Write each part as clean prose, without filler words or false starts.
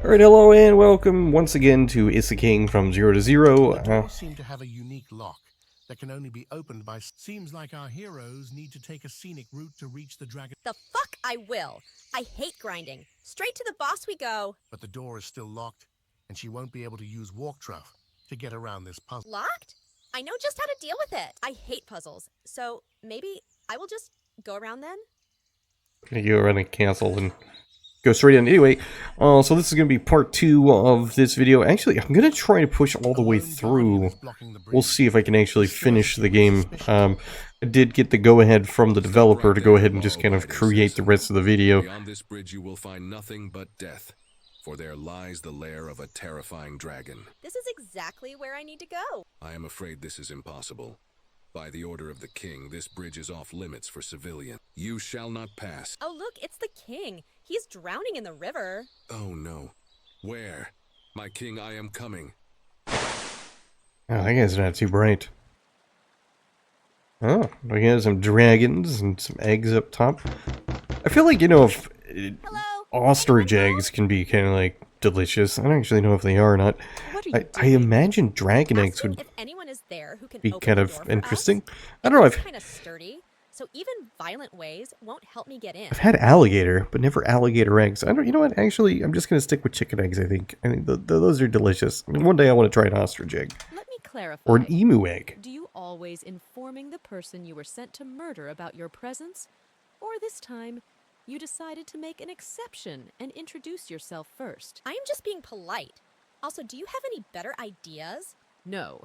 Alright, hello and welcome once again to Isekaing from 0 to 0. The doors seem to have a unique lock that can only be opened by... Seems like our heroes need to take a scenic route to reach the dragon. The fuck I will. I hate grinding. Straight to the boss we go. But the door is still locked, and she won't be able to use walk truff to get around this puzzle. Locked? I know just how to deal with it. I hate puzzles, so maybe I will just go around then? Gonna go around and cancel and go straight in. Anyway, so this is gonna be part 2 of this video. Actually, I'm gonna try to push all the way through. We'll see if I can actually finish the game. I did get the go-ahead from the developer to go ahead and just kind of create the rest of the video. Beyond this bridge you will find nothing but death, for there lies the lair of a terrifying dragon. This is exactly where I need to go. I am afraid this is impossible. By the order of the king, this bridge is off limits for civilians. You shall not pass. Oh look, it's the king. He's drowning in the river. Oh no. Where? My king, I am coming. Oh, that guy's not too bright. Oh, we got some dragons and some eggs up top. I feel like, you know, if ostrich eggs can be kind of like delicious. I don't actually know if they are or not. I imagine dragon eggs would if anyone is there who can be open kind the of door for interesting. us. I don't know, It's I've kind of sturdy, so even violent ways won't help me get in. I've had alligator, but never alligator eggs. I don't. You know what? Actually, I'm just gonna stick with chicken eggs. I think those are delicious. I mean, one day I want to try an ostrich egg Let me clarify. or an emu egg. Do you always informing the person you were sent to murder about your presence? Or this time, you decided to make an exception and introduce yourself first? I am just being polite. Also, do you have any better ideas? No,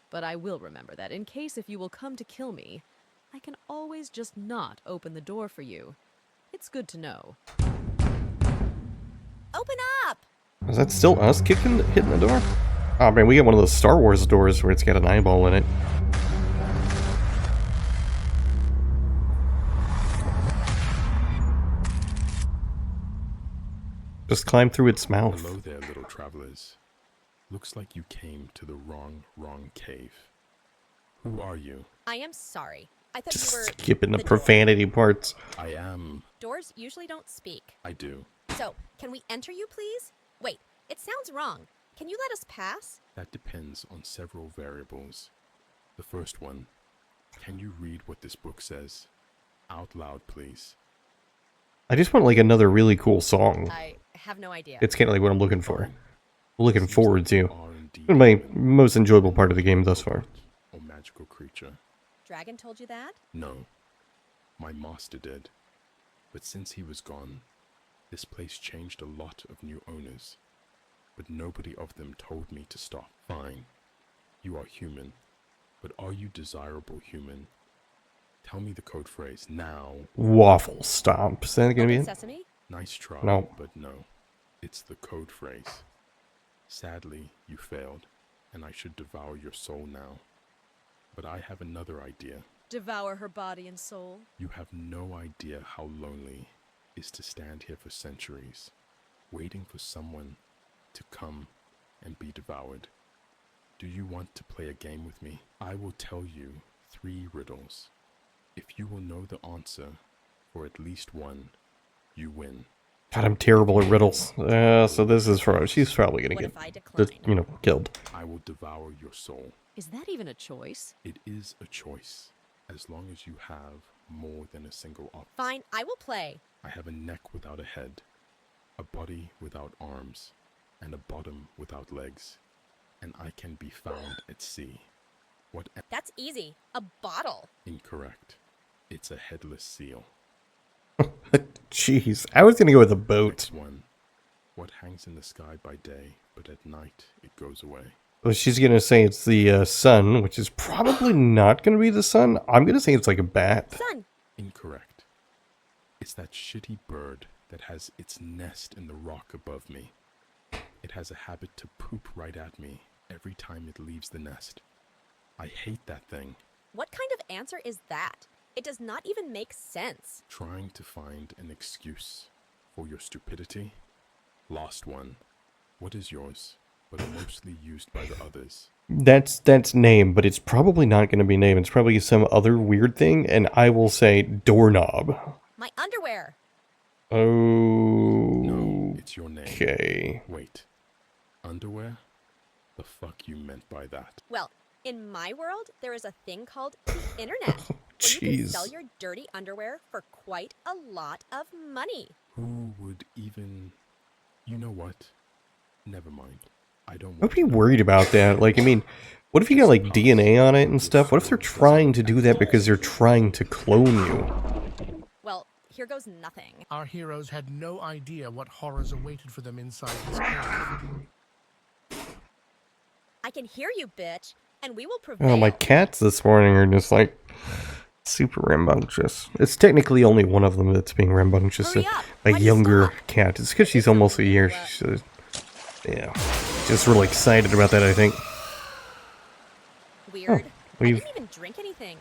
but I will remember that in case if you will come to kill me, I can always just not open the door for you. It's good to know. Open up! Is that still us hitting the door? Oh man, we got one of those Star Wars doors where it's got an eyeball in it. Just climb through its mouth. Hello there, little travelers. Looks like you came to the wrong cave. Who are you? I am sorry. I thought Just you were skipping the door. profanity parts. I am. Doors usually don't speak. I do. So, can we enter you, please? Wait, it sounds wrong. Can you let us pass? That depends on several variables. The first one, can you read what this book says? Out loud, please. I just want like another really cool song. I have no idea. It's kind of like what I'm looking for. Looking Seems forward like to. you are indeed One of my human, most enjoyable part of the game thus far. or magical creature. Dragon told you that? No. My master did. But since he was gone, this place changed a lot of new owners. But nobody of them told me to stop. Fine. You are human. But are you desirable human? Tell me the code phrase now. Waffle stomp. Is that gonna be Open it? sesame? Nice try, No. but no. It's the code phrase. Sadly, you failed, and I should devour your soul now. But I have another idea. Devour her body and soul. You have no idea how lonely it is to stand here for centuries, waiting for someone to come and be devoured. Do you want to play a game with me? I will tell you 3 riddles. If you will know the answer for at least one, you win. God, I'm terrible at riddles. So this is for she's probably gonna What get, if I decline? killed. I will devour your soul. Is that even a choice? It is a choice, as long as you have more than a single option. Fine, I will play. I have a neck without a head, a body without arms, and a bottom without legs, and I can be found at sea. What? That's easy. A bottle. Incorrect. It's a headless seal. Jeez, I was gonna go with a boat. Next one. What hangs in the sky by day, but at night it goes away? Well, she's gonna say it's the sun, which is probably not gonna be the sun. I'm gonna say it's like a bat. Sun. Incorrect. It's that shitty bird that has its nest in the rock above me. It has a habit to poop right at me every time it leaves the nest. I hate that thing. What kind of answer is that? It does not even make sense. Trying to find an excuse for your stupidity? Last one. What is yours, but mostly used by the others? That's name, but it's probably not gonna be name. It's probably some other weird thing, and I will say doorknob. My underwear. Oh. No. It's your name. Okay. Wait. Underwear? The fuck you meant by that? Well, in my world, there is a thing called the internet, where you can sell Jeez. your dirty underwear for quite a lot of money. Who would even... You know what? Never mind. I don't I'd want be to know. worried about that. Like, I mean, what if you got, like, DNA on it and stuff? What if they're trying to do that because they're trying to clone you? Well, here goes nothing. Our heroes had no idea what horrors awaited for them inside this cave. I can hear you, bitch, and we will Oh, prevail. my cats this morning are just, like, super rambunctious. It's technically only one of them that's being rambunctious. Hurry up. A Why do you younger stop? cat. It's because she's almost a year. She's, yeah. Just really excited about that, I think. Weird. I we've- didn't even drink anything.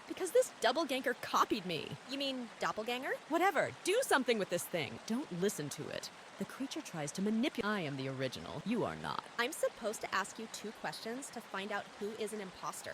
Because this doppelganger copied me. You mean doppelganger? Whatever, do something with this thing. Don't listen to it. The creature tries to manipulate. I am the original. You are not. I'm supposed to ask you 2 questions to find out who is an imposter.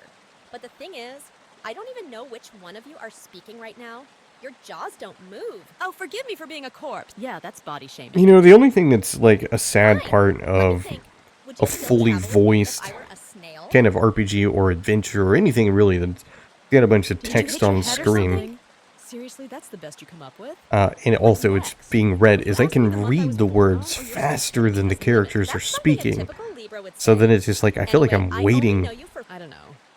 But the thing is, I don't even know which one of you are speaking right now. Your jaws don't move. Oh, forgive me for being a corpse. Yeah, that's body shaming. You know, the only thing that's, like, a sad Fine. part Let me of think. Would a you fully still travel with me if voiced I were a snail? kind of RPG or adventure or anything really that's got a bunch of Did you text hit your on head or screen, something? Seriously, that's the best you come up with? and also it's being read, is I Ask me can the month I read was the born, words or you're faster than the Yes, characters are that's something a speaking. typical Libra would So say. then it's just like, I feel like Anyway, I'm I only waiting, know you for I don't know.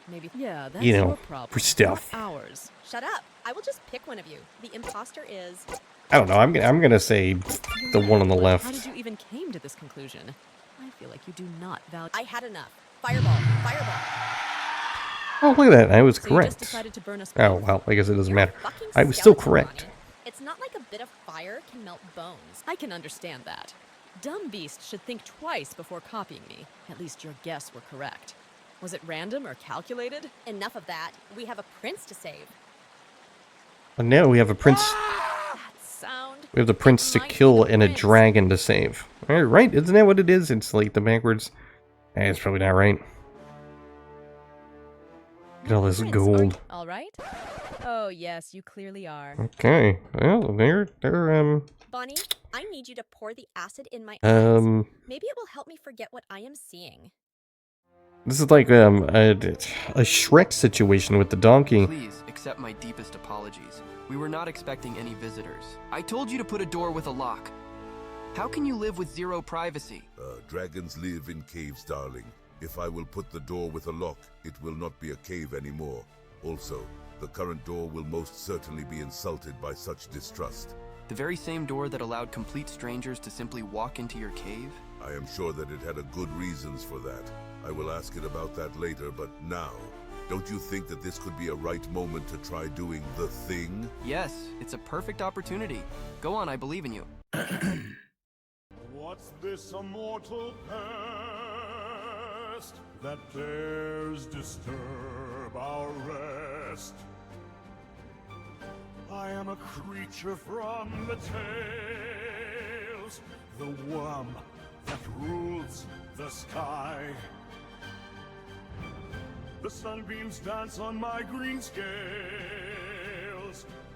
Maybe. Yeah, that's you know, your problem. for stuff. Not ours. Shut up. I will just pick one of you. The imposter is... I don't know, I'm gonna say the one on the How did left. you even came to this conclusion? I feel like you do not value. I had enough. Fireball. Fireball. Oh, look at that, I was So you just correct. decided to burn us Oh, both? well, I guess it doesn't You're a matter. fucking I was still skeleton, correct. Bonnie. It's not like a bit of fire can melt bones. I can understand that. Dumb beast should think twice before copying me. At least your guess were correct. Was it random or calculated? Enough of that. We have a prince to save. And now we have a prince. That sound. We have the prince to might be kill the and a prince. dragon to save. Right? Isn't that what it is? It's like the backwards. It's probably not right. Get all this Prince, gold. All right. Oh yes, you clearly are. Okay. Well, they're Bonnie, I need you to pour the acid in my eyes. um. Maybe it will help me forget what I am seeing. This is like a Shrek situation with the donkey. Please accept my deepest apologies. We were not expecting any visitors. I told you to put a door with a lock. How can you live with zero privacy? Dragons live in caves, darling. If I will put the door with a lock, it will not be a cave anymore. Also, the current door will most certainly be insulted by such distrust. The very same door that allowed complete strangers to simply walk into your cave? I am sure that it had a good reasons for that. I will ask it about that later, but now, don't you think that this could be a right moment to try doing the thing? Yes, it's a perfect opportunity. Go on, I believe in you. What's this immortal past that dares disturb our rest? I am a creature from the tales, the worm that rules the sky. The sunbeams dance on my green scales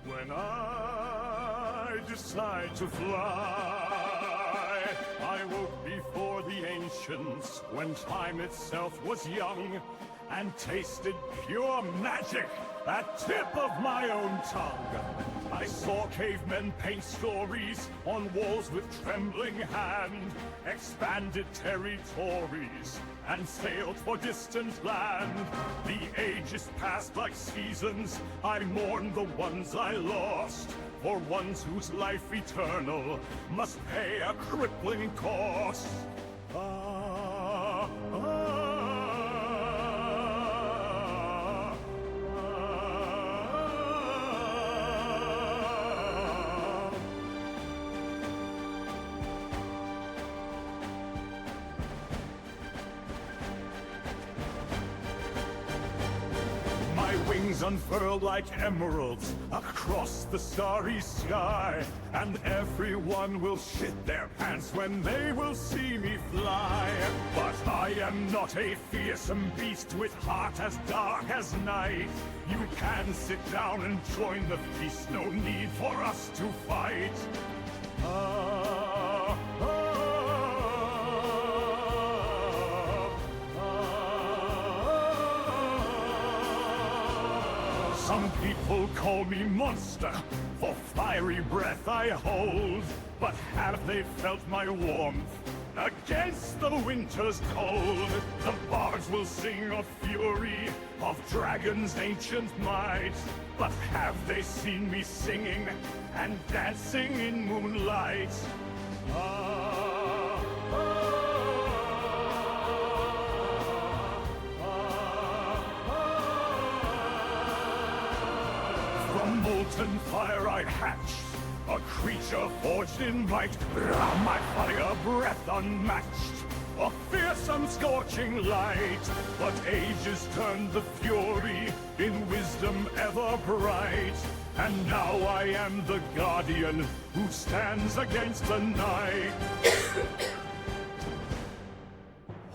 when I decide to fly. I woke before the ancients when time itself was young and tasted pure magic at tip of my own tongue. I saw cavemen paint stories on walls with trembling hand, expanded territories, and sailed for distant land. The ages passed like seasons, I mourn the ones I lost, for ones whose life eternal must pay a crippling cost. My wings unfurled like emeralds across the starry sky, and everyone will shit their pants when they will see me fly. But I am not a fearsome beast with heart as dark as night. You can sit down and join the feast, no need for us to fight. Some people call me monster, for fiery breath I hold. But have they felt my warmth against the winter's cold? The bards will sing of fury, of dragons' ancient might. But have they seen me singing and dancing in moonlight? From molten fire I hatched, a creature forged in might. My fire breath unmatched, a fearsome scorching light. But ages turned the fury in wisdom ever bright. And now I am the guardian who stands against the night.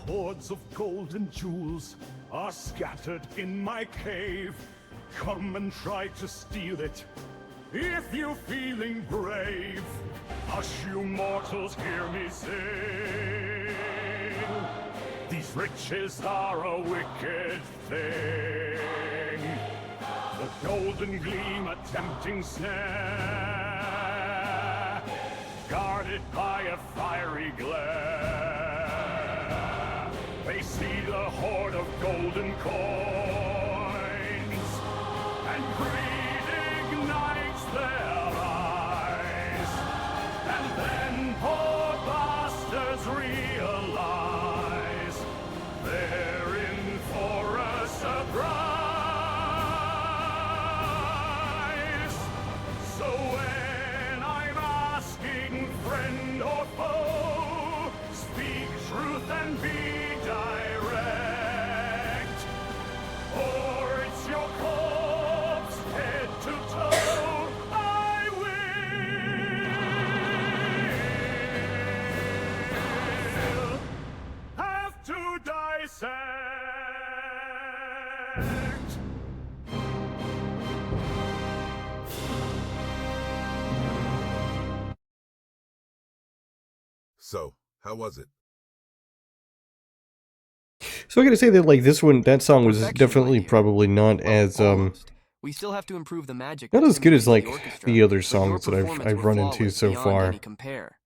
Hordes of gold and jewels are scattered in my cave. Come and try to steal it, if you're feeling brave. Hush, you mortals, hear me sing. These riches are a wicked thing. The golden gleam, a tempting snare, guarded by a fiery glare. They see the hoard of golden coins, and greed ignites their eyes. And then poor bastards realize they're in for a surprise. So when I'm asking friend or foe, speak truth and be direct, or it's your corpse head to toe. I will have to dissect. So, how was it? So I gotta say that, like, this one, that song was Perfection, definitely my dear. probably not Well, as, almost. We still have to improve the magic. not that as good as, stimulates like, orchestra, the other but your songs that performance I've were run into flawless so beyond far. any compare.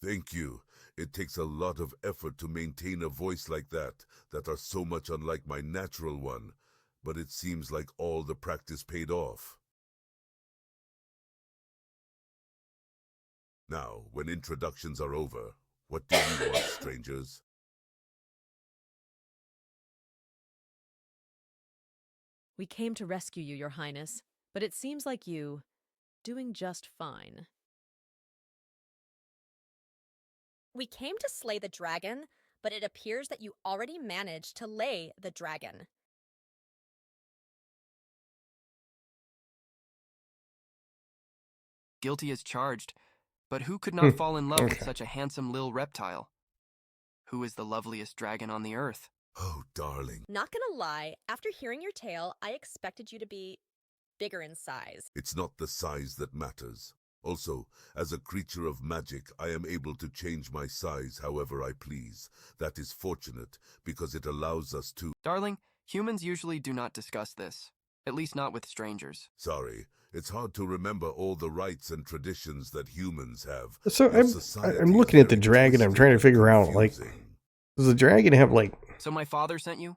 Thank you. It takes a lot of effort to maintain a voice like that are so much unlike my natural one, but it seems like all the practice paid off. Now, when introductions are over, what do you want, strangers? We came to rescue you, Your Highness, but it seems like you doing just fine. We came to slay the dragon, but it appears that you already managed to lay the dragon. Guilty as charged, but who could not fall in love with Okay. such a handsome little reptile? Who is the loveliest dragon on the earth? Oh, darling, Not gonna lie, after hearing your tale, I expected you to be bigger in size. it's not the size that matters. Also, as a creature of magic, I am able to change my size however I please. That is fortunate, because it allows us to— Darling, humans usually do not discuss this, at least not with strangers. Sorry, it's hard to remember all the rights and traditions that humans have. So Your I'm society is looking at the very dragon. I'm twisted trying to and figure out, like, confusing. does the dragon have, like, So my father sent you?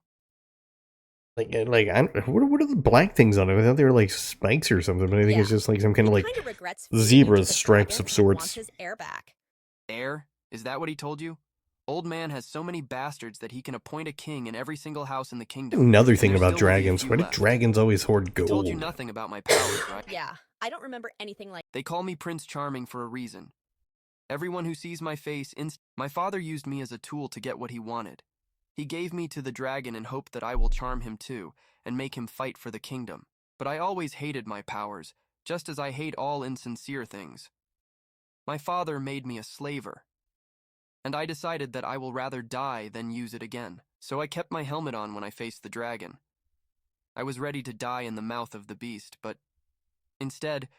what are the black things on it? I thought they were like spikes or something, but I think it's Yeah. just like some kind of He like kinda regrets feeding zebra into the stripes dragon of and sorts. wants his heir back. Heir? Is that what he told you? Old man has so many bastards that he can appoint a king in every single house in the kingdom. Another and thing there about still will be a dragons. few Why do left. dragons always hoard He gold? told you nothing about my powers, right? Yeah, I don't remember anything like. They call me Prince Charming for a reason. Everyone who sees my face My father used me as a tool to get what he wanted. He gave me to the dragon in hope that I will charm him too, and make him fight for the kingdom. But I always hated my powers, just as I hate all insincere things. My father made me a slaver, and I decided that I will rather die than use it again. So I kept my helmet on when I faced the dragon. I was ready to die in the mouth of the beast, but instead,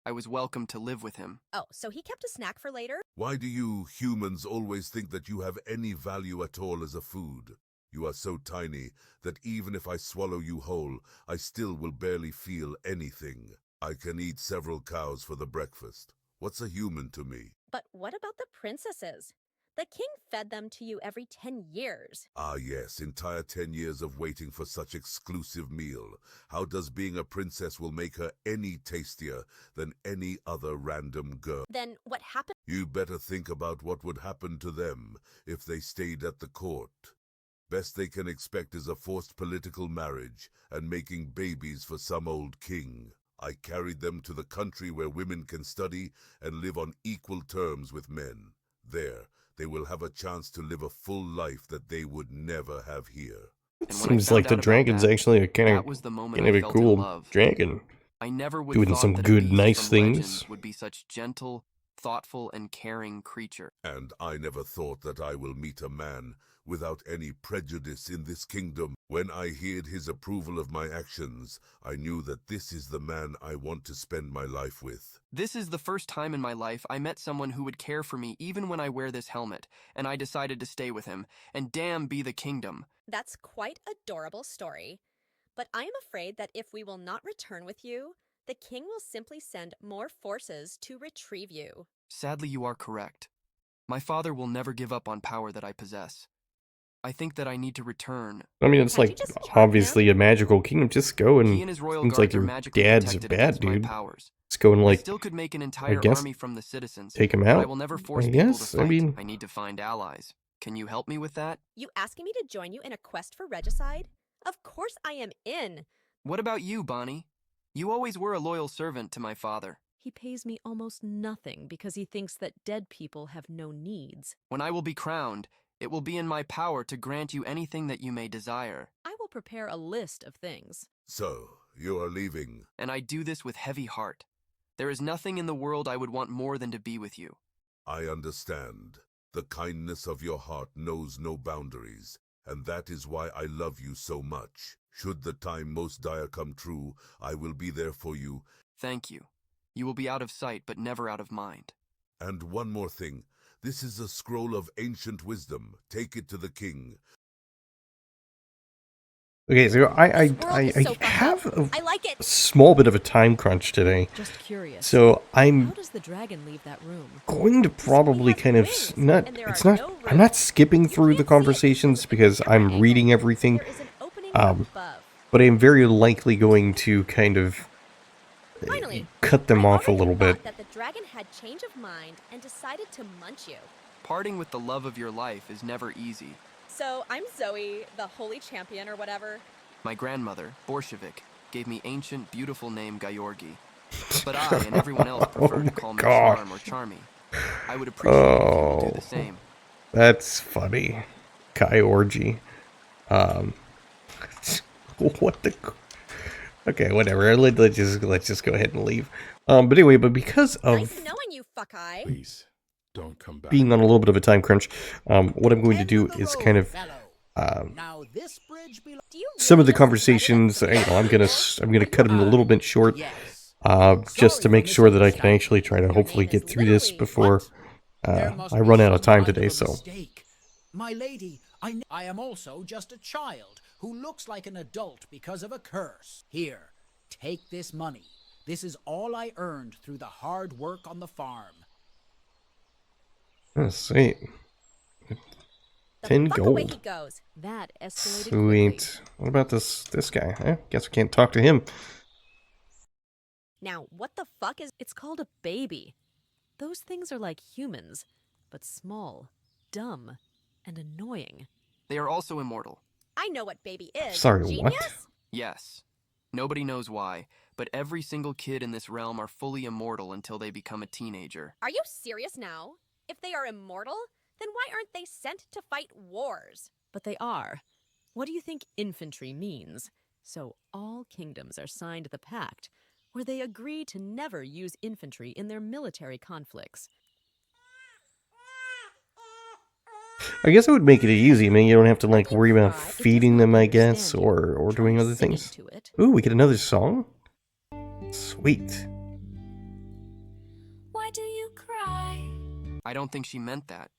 I was welcome to live with him. Oh, so he kept a snack for later? Why do you humans always think that you have any value at all as a food? You are so tiny that even if I swallow you whole, I still will barely feel anything. I can eat several cows for the breakfast. What's a human to me? But what about the princesses? The king fed them to you every 10 years. Ah yes, entire 10 years of waiting for such exclusive meal. How does being a princess will make her any tastier than any other random girl? Then what happened? You better think about what would happen to them if they stayed at the court. Best they can expect is a forced political marriage and making babies for some old king. I carried them to the country where women can study and live on equal terms with men. There, they will have a chance to live a full life that they would never have here. It And when I seems found like the out about dragon's that, actually a kind that was the moment I of a fell in cool love. dragon. I never would Doing thought some that good, a beast nice from legend things. would be such gentle, thoughtful, and caring creature. And I never thought that I will meet a man without any prejudice in this kingdom. When I heard his approval of my actions, I knew that this is the man I want to spend my life with. This is the first time in my life I met someone who would care for me even when I wear this helmet, and I decided to stay with him, and damn be the kingdom. That's quite adorable story. But I am afraid that if we will not return with you, the king will simply send more forces to retrieve you. Sadly, you are correct. My father will never give up on power that I possess. I think that I need to return. I mean, it's Can't you like just charm obviously a magical kingdom. Just go He and and his royal seems guards like are your magically dad's a protected bad against my dude. powers. Let's go and I like still could make an entire guess army from the citizens. take him But I out. will never force I people guess. to fight. I mean, I need to find allies. Can you help me with that? You asking me to join you in a quest for regicide? Of course I am in. What about you, Bonnie? You always were a loyal servant to my father. He pays me almost nothing because he thinks that dead people have no needs. When I will be crowned, it will be in my power to grant you anything that you may desire. I will prepare a list of things. So, you are leaving. And I do this with heavy heart. There is nothing in the world I would want more than to be with you. I understand. The kindness of your heart knows no boundaries, and that is why I love you so much. Should the time most dire come true, I will be there for you. Thank you. You will be out of sight, but never out of mind. And one more thing. This is a scroll of ancient wisdom. Take it to the king. okay, so This world is so I fucked have up. a I like it. small bit of a time crunch today, Just curious. so I'm How does the dragon leave that room? going to probably have kind of wings, not. and there It's are not. no I'm not rooms. skipping You through the can't see it conversations because camera I'm reading angle. everything. There is an opening Um, above. But I'm very likely going to kind of Finally, cut them I off a already little bit. thought that the dragon had change of mind and decided to munch you. Parting with the love of your life is never easy. So I'm Zoe, the holy champion or whatever. My grandmother, Bolshevik, gave me ancient, beautiful name Georgi. But I and everyone else prefer to call me gosh. Charm or Charmy. I would appreciate it if you would do Oh. the same. That's funny. Kai orgy. What the? Okay, whatever. Let's just go ahead and leave. But anyway, but because Nice of knowing you, fuck-eye. Please, don't come back. being on a little bit of a time crunch, what I'm going to do is kind of Now this bridge Do you some of really the just conversations. let it I'm gonna cut them a little bit short, Yes. just to make sure that I can actually try to hopefully name is get through this literally before There must I be run out of some time kind today. a So mistake. My lady, I am also just a child who looks like an adult because of a curse. Here, take this money. This is all I earned through the hard work on the farm. let's see. The 10 fuck away gold. he goes. That escalated quickly. Sweet. What about this guy? Guess we can't talk to him. Now, what the fuck is... It's called a baby. Those things are like humans, but small, dumb, and annoying. They are also immortal. I know what baby is. Sorry, what? Genius? Yes. Nobody knows why, but every single kid in this realm are fully immortal until they become a teenager. Are you serious now? If they are immortal, then why aren't they sent to fight wars? But they are. What do you think infantry means? So all kingdoms are signed the pact, where they agree to never use infantry in their military conflicts. I guess it would make it easy. I mean, you don't have to like worry about It does feeding not them, I understand guess, you. or doing Try other singing things. to it. Ooh, we get another song. Sweet. I don't think she meant that,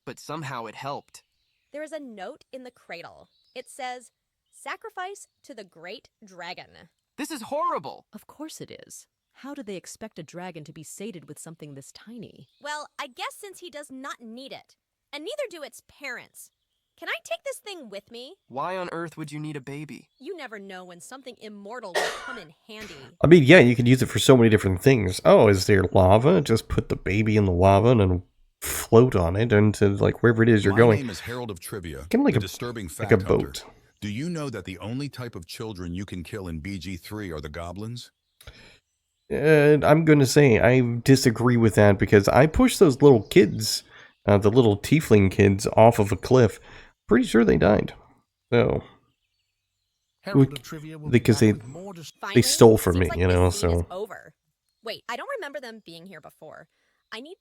but somehow it helped. There is a note in the cradle. It says, "Sacrifice to the great dragon." This is horrible! Of course it is. How do they expect a dragon to be sated with something this tiny? Well, I guess since he does not need it, and neither do its parents. Can I take this thing with me? Why on earth would you need a baby? You never know when something immortal will come in handy. I mean, yeah, you could use it for so many different things. Oh, is there lava? Just put the baby in the lava and then float on it into, like, wherever it is you're going. My name is Herald of Trivia, Kind of like the a disturbing like fact a hunter. boat. Do you know that the only type of children you can kill in BG3 are the goblins? I'm going to say I disagree with that because I pushed those little kids, the little tiefling kids, off of a cliff. Pretty sure they died. So, Herald of Trivia will be because back they with more Finally, stole from me, seems like you know. this scene is So over. Wait, I don't remember them being here before.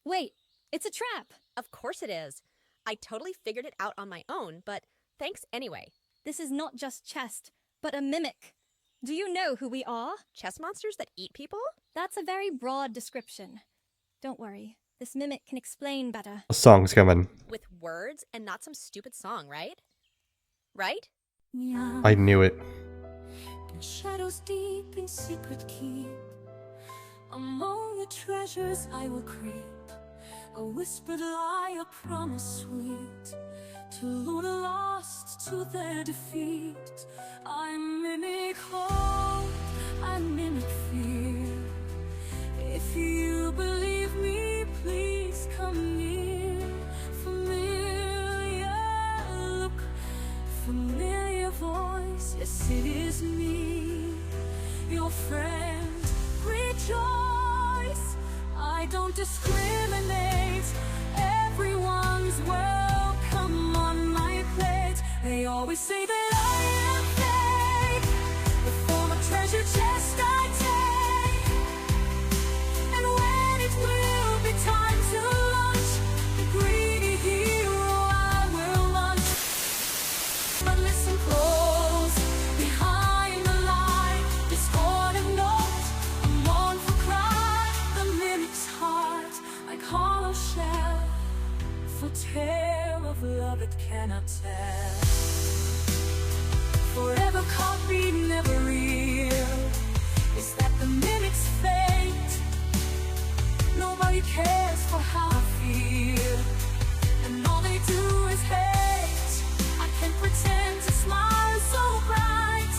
Wait, it's a trap. Of course it is. I totally figured it out on my own, but thanks anyway. This is not just chest, but a mimic. Do you know who we are? Chess monsters that eat people? That's a very broad description. Don't worry, this mimic can explain better. a song's coming. With words and not some stupid song, right? Right? I knew it. Shadows deep in secret keep. Among the treasures I will creep. A whispered lie, a promise sweet. To lure the lost to their defeat. I mimic hope, I mimic fear. If you believe me, please come near. Familiar look, familiar voice. Yes, it is me, your friend. Rejoice, I don't discriminate. Everyone's welcome on my plate. They always say that I am fake. The form of treasure chest I take. And when it will be time to launch, the greedy hero I will launch. But listen close, behind the line, discord and note, a mournful cry, the mimic's heart, like hollow shell, for tale of love it cannot tell. Forever copied, never real. Is that the mimic's fate? Nobody cares for how I feel, and all they do is hate. I can pretend to smile so bright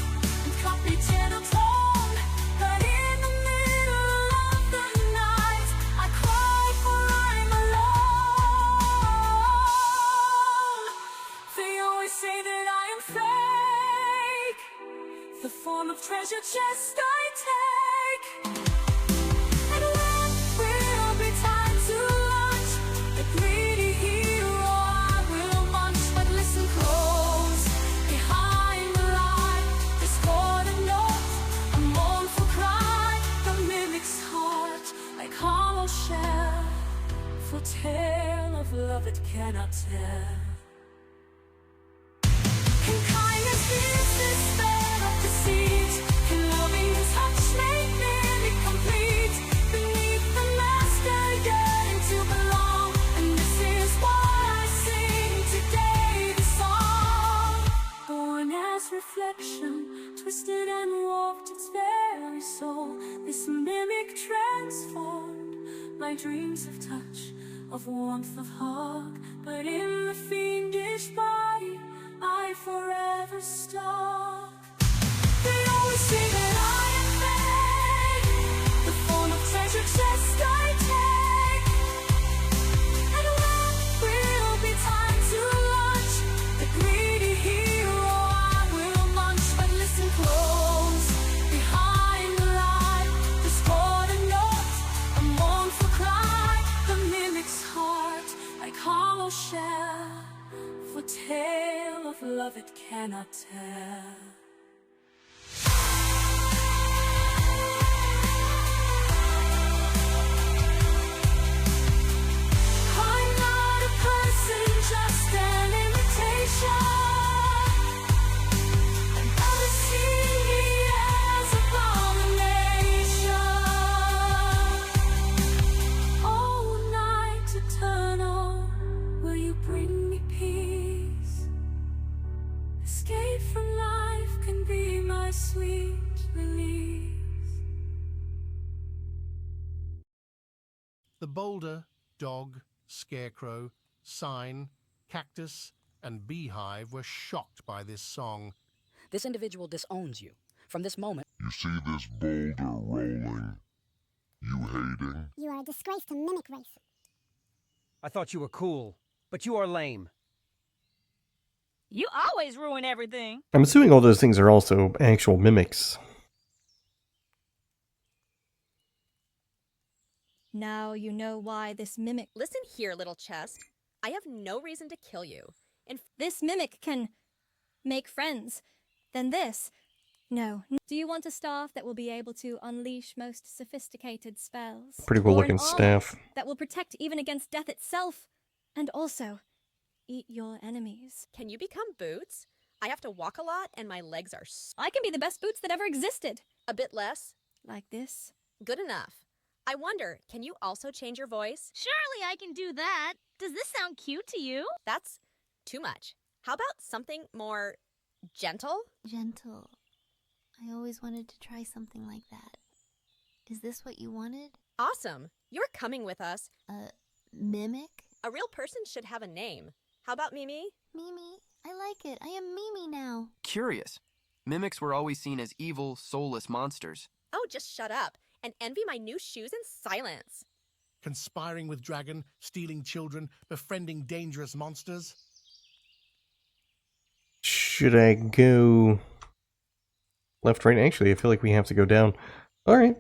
and copy gentle tone, but in the middle of the night I cry for I'm alone. They always say that I am fake. The form of treasure chest I take. And when will be time to launch, the greedy hero I will munch. But listen close, behind the line, discord and note, a mournful cry, the mimic's heart, like hollow shell, for tale of love it cannot tell. Can kindness pierce this spell of deceit? Can loving touch make mimic complete? Beneath the master yearning to belong, and this is why I sing today the song. Born as reflection, twisted and warped its very soul, this mimic transformed my dreams of touch, of warmth of heart, but in the fiendish body I forever stalk. They always say that I am fake. The form of treasure chest I take. And when will be time to launch, the greedy hero I will munch. But listen close, behind the line, discord and note, a mournful cry, the mimic's heart, like hollow shell, for tale of love it cannot tell. I'm not a person, just an imitation. And others see me as abomination. All night eternal. The boulder, dog, scarecrow, sign, cactus, and beehive were shocked by this song. This individual disowns you. From this moment, You see this boulder rolling? You hating? You are a disgrace to mimic race. I thought you were cool, but you are lame. You always ruin everything. I'm assuming all those things are also actual mimics. Now you know why this mimic... Listen here, little chest. I have no reason to kill you. And this mimic can make friends. Then this... No. Do you want a staff that will be able to unleash most sophisticated spells? Pretty cool Or looking an armor staff. that will protect even against death itself? And also, eat your enemies. Can you become Boots? I have to walk a lot and my legs are I can be the best Boots that ever existed. a bit less. Like this? Good enough. I wonder, can you also change your voice? Surely I can do that. Does this sound cute to you? That's too much. How about something more gentle? Gentle. I always wanted to try something like that. Is this what you wanted? Awesome. You're coming with us. Mimic? A real person should have a name. How about Mimi? Mimi, I like it. I am Mimi now. Curious. Mimics were always seen as evil, soulless monsters. Oh, just shut up and envy my new shoes in silence. Conspiring with dragon, stealing children, befriending dangerous monsters. Should I go left, right? Actually, I feel like we have to go down. All right.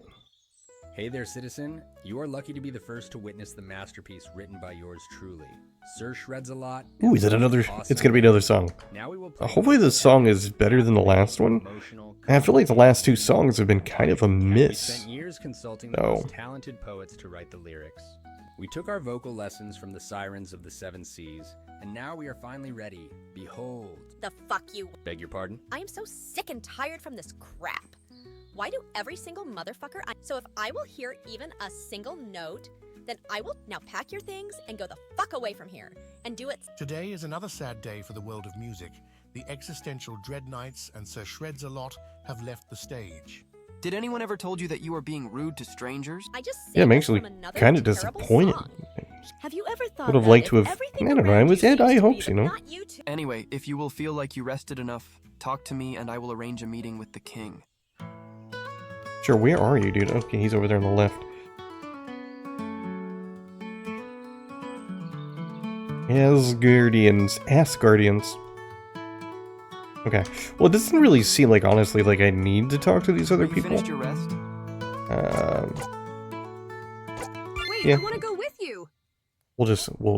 Hey there, citizen. You are lucky to be the first to witness the masterpiece written by yours truly, Sir Shreds-a-Lot. Ooh, is that another? It's gonna be another song. Now we will play Hopefully, this song is better than the last one. I feel like the last two songs have been kind of a We miss. spent years consulting the No. most talented poets to write the lyrics. We took our vocal lessons from the sirens of the seven seas, and now we are finally ready. Behold. The fuck you. Beg your pardon? I am so sick and tired from this crap. Why do every single motherfucker... So if I will hear even a single note, then I will now pack your things and go the fuck away from here and do it... Today is another sad day for the world of music. The existential Dread Knights and Sir Shreds-a-Lot have left the stage. Did anyone ever told you that you are being rude to strangers? I just Yeah, I'm actually kind of disappointed. Have you ever thought Would have liked to have. I don't know. I was had high hopes, you know. Anyway, if you will feel like you rested enough, talk to me and I will arrange a meeting with the king. Sure. Where are you, dude? Okay, he's over there on the left. Asgardians. Okay. Well, it doesn't really seem like, honestly, like I need to talk to these other You people. finished your rest? Wait, Yeah. I want to go with you. We'll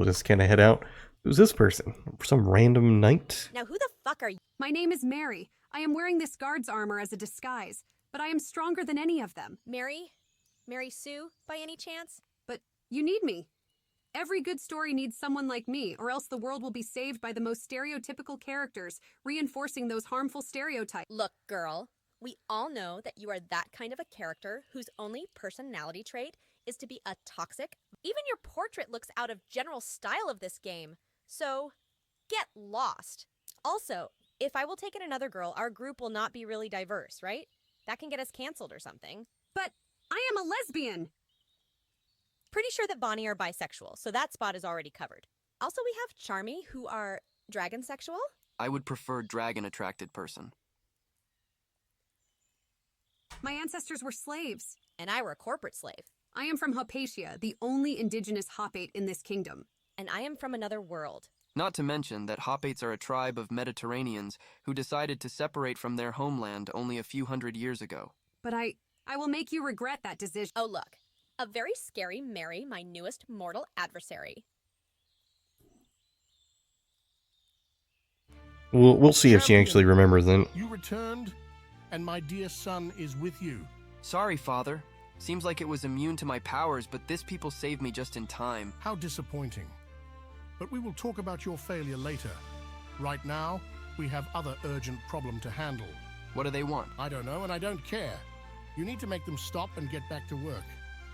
just kind of head out. Who's this person? Some random knight? Now who the fuck are you? My name is Mary. I am wearing this guard's armor as a disguise, but I am stronger than any of them. Mary Sue, by any chance? But you need me. Every good story needs someone like me, or else the world will be saved by the most stereotypical characters, reinforcing those harmful stereotypes. Look, girl, we all know that you are that kind of a character whose only personality trait is to be a toxic. Even your portrait looks out of general style of this game. So, get lost. Also, if I will take in another girl, our group will not be really diverse, right? That can get us canceled or something. But I am a lesbian! Pretty sure that Bonnie are bisexual, so that spot is already covered. Also, we have Charmy, who are dragon sexual. I would prefer dragon-attracted person. My ancestors were slaves. And I were a corporate slave. I am from Hopatia, the only indigenous Hopate in this kingdom. And I am from another world. Not to mention that Hopates are a tribe of Mediterraneans who decided to separate from their homeland only a few hundred years ago. But I will make you regret that decision. Oh, look. A very scary Mary, my newest mortal adversary. We'll see if she actually remembers then. You returned, and my dear son is with you. Sorry, Father. Seems like it was immune to my powers, but this people saved me just in time. How disappointing. But we will talk about your failure later. Right now, we have other urgent problem to handle. What do they want? I don't know, and I don't care. You need to make them stop and get back to work.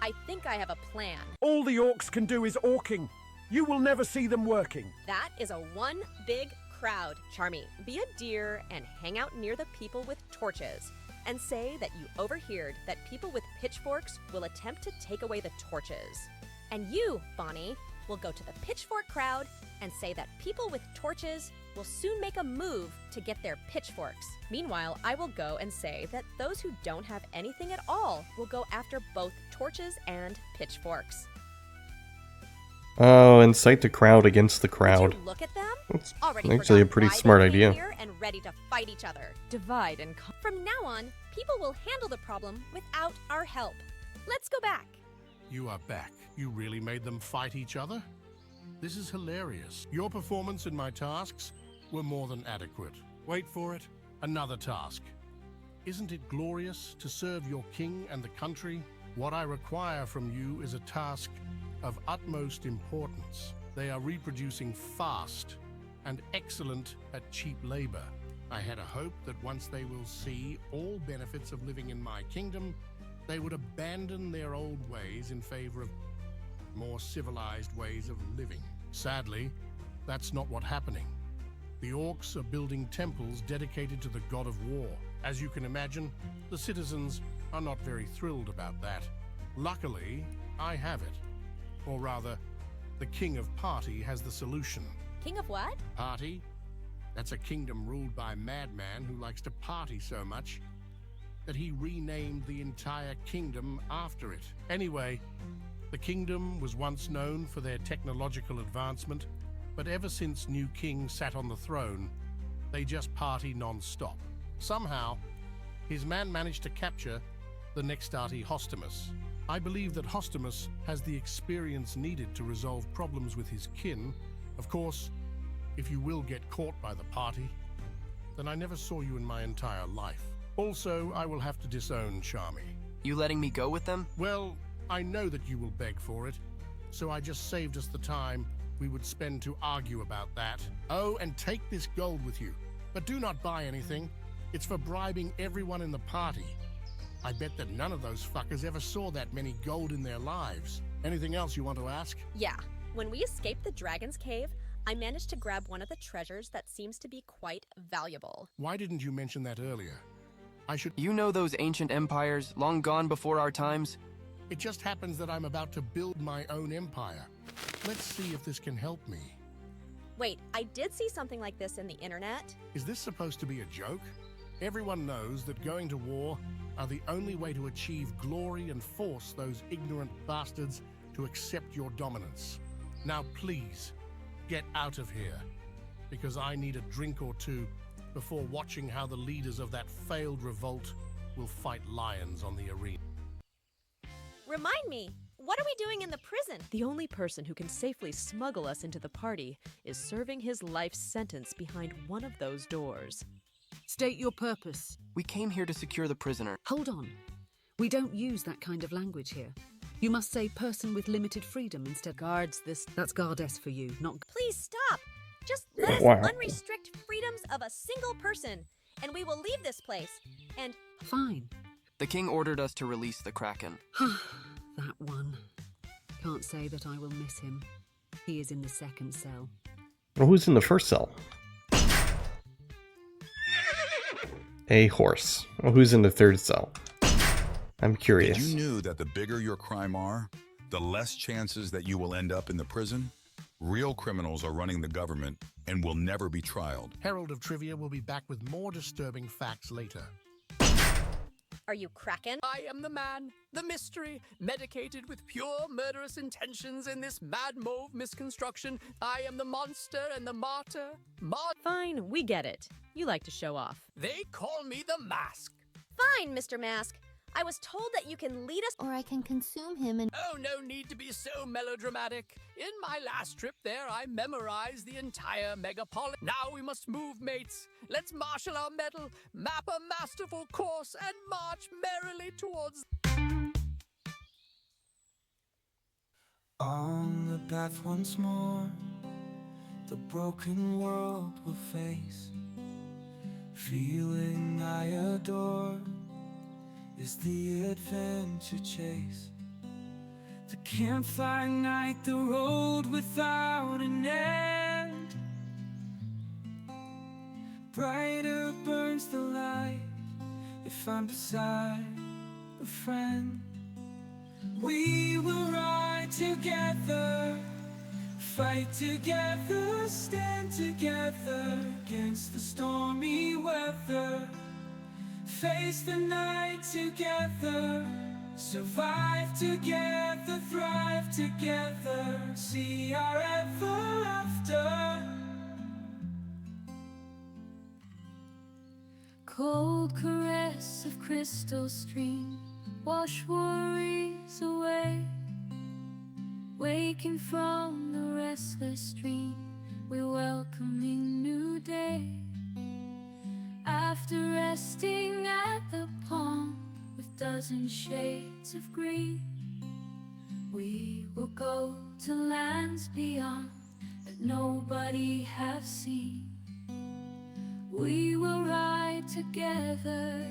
I think I have a plan. All the orcs can do is orking. You will never see them working. That is a one big crowd. Charmy, be a deer and hang out near the people with torches. And say that you overheard that people with pitchforks will attempt to take away the torches. And you, Bonnie, will go to the pitchfork crowd and say that people with torches will soon make a move to get their pitchforks. Meanwhile, I will go and say that those who don't have anything at all will go after both torches and pitchforks. Oh, incite the crowd against the crowd. Look at them. That's Already actually a forgot pretty why they smart came idea. here and ready to fight each other. Divide and conquer. From now on, people will handle the problem without our help. Let's go back. You are back. You really made them fight each other? This is hilarious. Your performance in my tasks were more than adequate. Wait for it. Another task. Isn't it glorious to serve your king and the country? What I require from you is a task of utmost importance. They are reproducing fast and excellent at cheap labor. I had a hope that once they will see all benefits of living in my kingdom, they would abandon their old ways in favor of more civilized ways of living. Sadly, that's not what's happening. The orcs are building temples dedicated to the god of war. As you can imagine, the citizens are not very thrilled about that. Luckily, I have it. Or rather, the King of Party has the solution. King of what? Party? That's a kingdom ruled by a madman who likes to party so much that he renamed the entire kingdom after it. Anyway, the kingdom was once known for their technological advancement, but ever since New King sat on the throne, they just party non-stop. Somehow, his man managed to capture the Nextati Hostimus. I believe that Hostimus has the experience needed to resolve problems with his kin. Of course, if you will get caught by the party, then I never saw you in my entire life. Also, I will have to disown Charmy. You letting me go with them? Well, I know that you will beg for it, so I just saved us the time we would spend to argue about that. Oh, and take this gold with you. But do not buy anything. It's for bribing everyone in the party. I bet that none of those fuckers ever saw that many gold in their lives. Anything else you want to ask? Yeah. When we escaped the Dragon's Cave, I managed to grab one of the treasures that seems to be quite valuable. Why didn't you mention that earlier? I should... You know those ancient empires, long gone before our times? It just happens that I'm about to build my own empire. Let's see if this can help me. Wait, I did see something like this in the internet. Is this supposed to be a joke? Everyone knows that going to war are the only way to achieve glory and force those ignorant bastards to accept your dominance. Now please, get out of here, because I need a drink or two before watching how the leaders of that failed revolt will fight lions on the arena. Remind me, what are we doing in the prison? The only person who can safely smuggle us into the party is serving his life sentence behind one of those doors. State your purpose. We came here to secure the prisoner. Hold on. We don't use that kind of language here. You must say person with limited freedom instead. Guards, That's Guard-S for you, not... Please stop! Just let us Wow. unrestrict freedoms of a single person, and we will leave this place. And... Fine. The king ordered us to release the Kraken. That one. Can't say that I will miss him. He is in the second cell. Well, who's in the first cell? A horse. Well, who's in the third cell? I'm curious. Did you know that the bigger your crime are, the less chances that you will end up in the prison? Real criminals are running the government and will never be trialed. Herald of Trivia will be back with more disturbing facts later. Are you Kraken? I am the man, the mystery, medicated with pure murderous intentions in this mad mauve misconstruction. I am the monster and the martyr. Fine, we get it. You like to show off. They call me the Mask. Fine, Mr. Mask. I was told that you can lead us... Or I can consume him and... Oh, no need to be so melodramatic. In my last trip there, I memorized the entire megapolis. Now we must move, mates. Let's marshal our mettle, map a masterful course, and march merrily towards... On the path once more, the broken world will face. Feeling I adore is the adventure chase. The campfire night, the road without an end. Brighter burns the light if I'm beside a friend. We will ride together, fight together, stand together against the stormy weather. Face the night together, survive together, thrive together, see our ever after. Cold caress of crystal stream, wash worries away. Waking from the restless dream, we're welcoming new day. After resting at the pond with dozen shades of green, we will go to lands beyond that nobody has seen. We will ride together,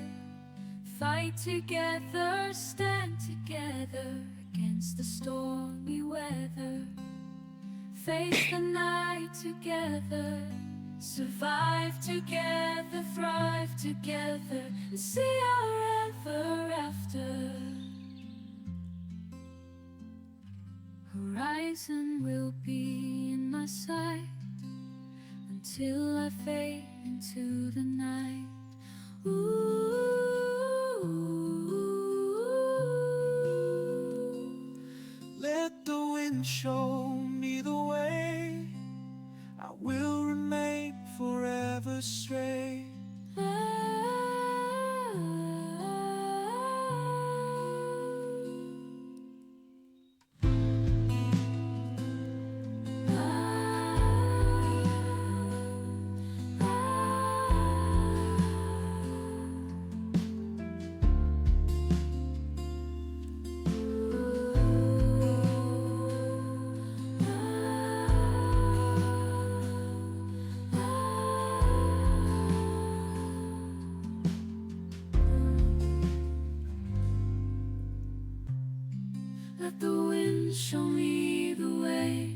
fight together, stand together against the stormy weather. Face the night together, survive together, thrive together, and see our ever after. Horizon will be in my sight until I fade into the night. Let the wind show me the way, I will remain forever straight. Let the wind show me the way,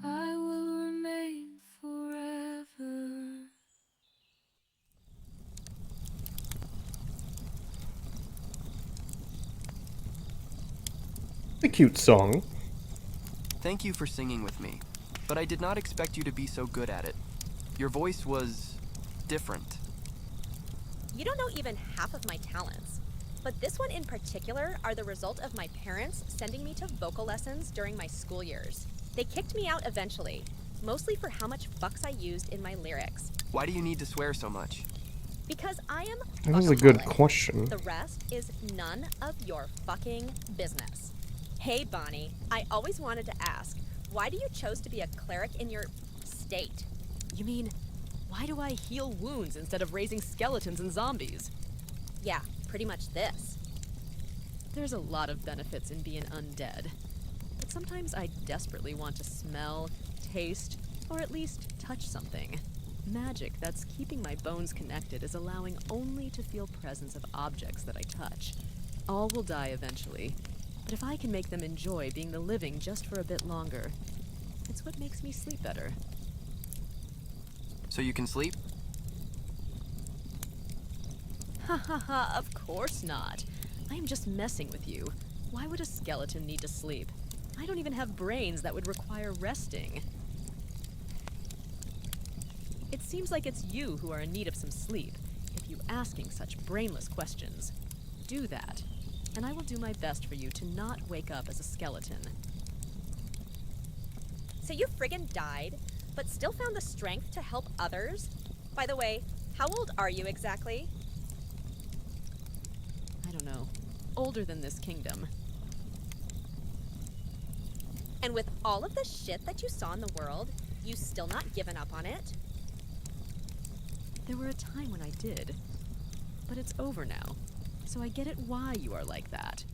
I will remain forever. A cute song. Thank you for singing with me, but I did not expect you to be so good at it. Your voice was different. You don't know even half of my talents, but this one in particular are the result of my parents sending me to vocal lessons during my school years. They kicked me out eventually, mostly for how much fucks I used in my lyrics. Why do you need to swear so much? Because I am That was a good fuckaholic. question. The rest is none of your fucking business. Hey Bonnie, I always wanted to ask, why do you chose to be a cleric in your state? You mean, why do I heal wounds instead of raising skeletons and zombies? Yeah, pretty much this. There's a lot of benefits in being undead. But sometimes I desperately want to smell, taste, or at least touch something. Magic that's keeping my bones connected is allowing only to feel presence of objects that I touch. All will die eventually, but if I can make them enjoy being the living just for a bit longer, it's what makes me sleep better. So you can sleep? Ha ha ha, of course not. I am just messing with you. Why would a skeleton need to sleep? I don't even have brains that would require resting. It seems like it's you who are in need of some sleep, if you asking such brainless questions. Do that, and I will do my best for you to not wake up as a skeleton. So you friggin' died, but still found the strength to help others? By the way, how old are you exactly? I don't know. Older than this kingdom. And with all of the shit that you saw in the world, you still not given up on it? There were a time when I did. But it's over now. So I get it why you are like that.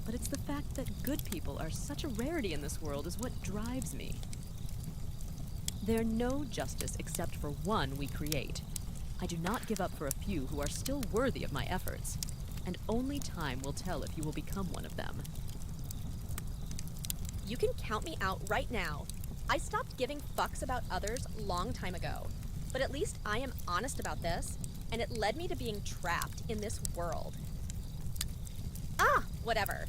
But it's the fact that good people are such a rarity in this world is what drives me. There's no justice except for one we create. I do not give up for a few who are still worthy of my efforts. And only time will tell if you will become one of them. You can count me out right now. I stopped giving fucks about others long time ago. But at least I am honest about this, and it led me to being trapped in this world. Whatever.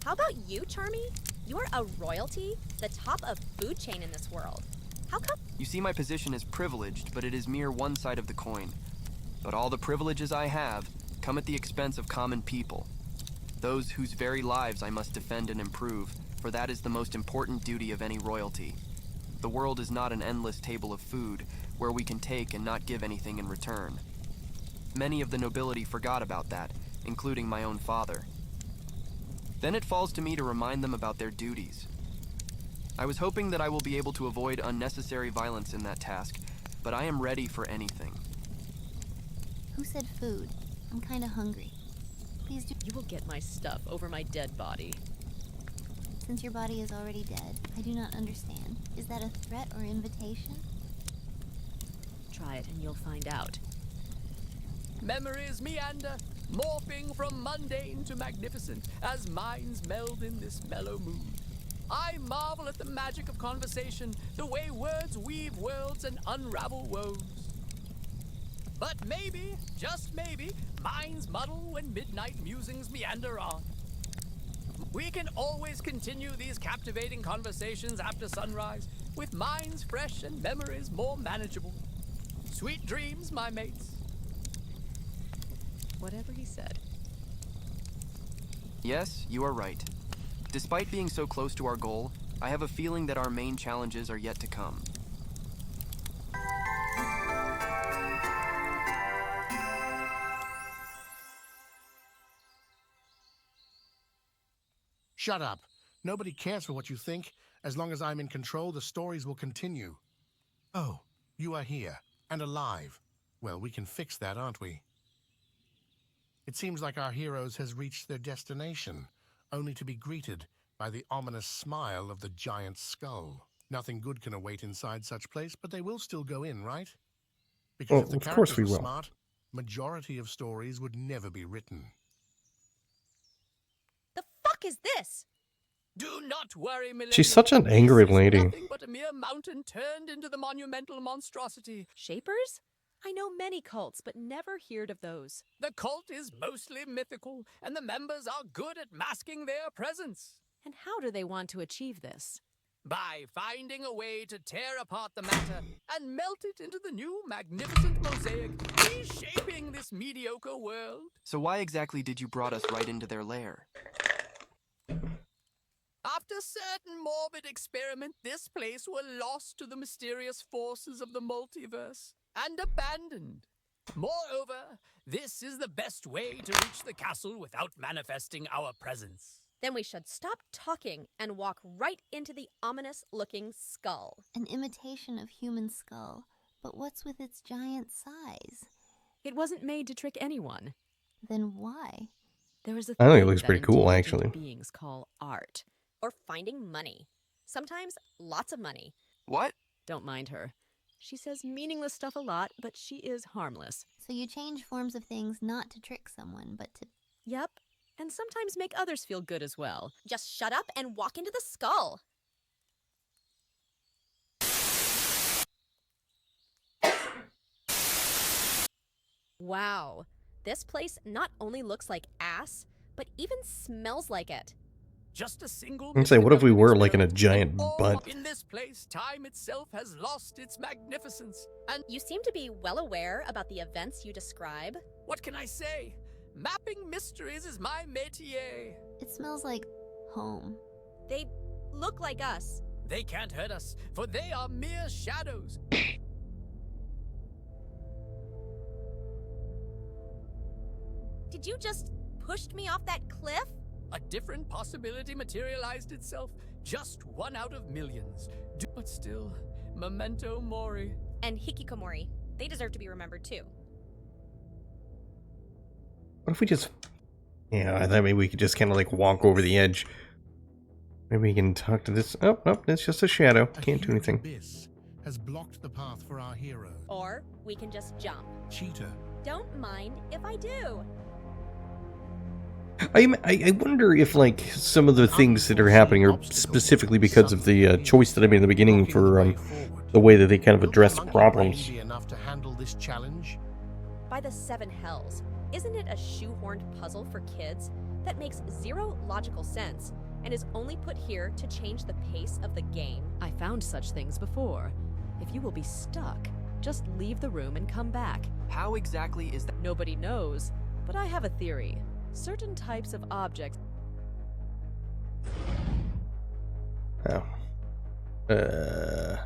How about you, Charmy? You're a royalty, the top of food chain in this world. How come? You see, my position is privileged, but it is mere one side of the coin. But all the privileges I have come at the expense of common people. Those whose very lives I must defend and improve, for that is the most important duty of any royalty. The world is not an endless table of food, where we can take and not give anything in return. Many of the nobility forgot about that, including my own father. Then it falls to me to remind them about their duties. I was hoping that I will be able to avoid unnecessary violence in that task, but I am ready for anything. Who said food? I'm kinda hungry. Please do. You will get my stuff over my dead body. Since your body is already dead, I do not understand. Is that a threat or invitation? Try it and you'll find out. Memories meander, morphing from mundane to magnificent as minds meld in this mellow mood. I marvel at the magic of conversation, the way words weave worlds and unravel woes. But maybe, just maybe, minds muddle when midnight musings meander on. We can always continue these captivating conversations after sunrise, with minds fresh and memories more manageable. Sweet dreams, my mates. Whatever he said. Yes, you are right. Despite being so close to our goal, I have a feeling that our main challenges are yet to come. Shut up. Nobody cares for what you think. As long as I'm in control, the stories will continue. Oh, you are here, and alive. Well, we can fix that, aren't we? It seems like our heroes has reached their destination, only to be greeted by the ominous smile of the giant skull. Nothing good can await inside such place, but they will still go in, right? Because if the of course characters we were will. smart, majority of stories would never be written. The fuck is this? Do not worry, millennial. She's such an angry This is lady. nothing but a mere mountain turned into the monumental monstrosity. Shapers? I know many cults, but never heard of those. The cult is mostly mythical, and the members are good at masking their presence. And how do they want to achieve this? By finding a way to tear apart the matter and melt it into the new magnificent mosaic, reshaping this mediocre world. So why exactly did you brought us right into their lair? After certain morbid experiment, this place were lost to the mysterious forces of the multiverse and abandoned. Moreover, this is the best way to reach the castle without manifesting our presence. Then we should stop talking and walk right into the ominous-looking skull. An imitation of human skull, but what's with its giant size? It wasn't made to trick anyone. Then why? There is a I think it thing looks that pretty cool, intelligent actually. beings call art. Or finding money. Sometimes lots of money. What? Don't mind her. She says meaningless stuff a lot, but she is harmless. So you change forms of things not to trick someone, but to... Yep, and sometimes make others feel good as well. Just shut up and walk into the skull. Wow, this place not only looks like ass, but even smells like it. Just a single. I'm saying, what if we were like in a giant all butt? in this place, time itself has lost its magnificence. And You seem to be well aware about the events you describe. what can I say? Mapping mysteries is my métier. It smells like home. They look like us. They can't hurt us, for they are mere shadows. Did you just push me off that cliff? A different possibility materialized itself, just one out of millions. But still, memento mori. And hikikomori. They deserve to be remembered too. What if we just... Yeah, I thought maybe we could just kind of like walk over the edge. Maybe we can talk to this... Oh, no, it's just a shadow. Can't do anything. Abyss has blocked the path for our hero. Or we can just jump. Cheetah. Don't mind if I do. I wonder if, like, some of the things that are happening are specifically because of the choice that I made in the beginning for the way that they kind of address problems. Be enough to handle this challenge? By the seven hells, Isn't it a shoehorned puzzle for kids that makes zero logical sense and is only put here to change the pace of the game? I found such things before. If you will be stuck, just leave the room and come back. How exactly is that? Nobody knows, but I have a theory. Certain types of objects... Oh. A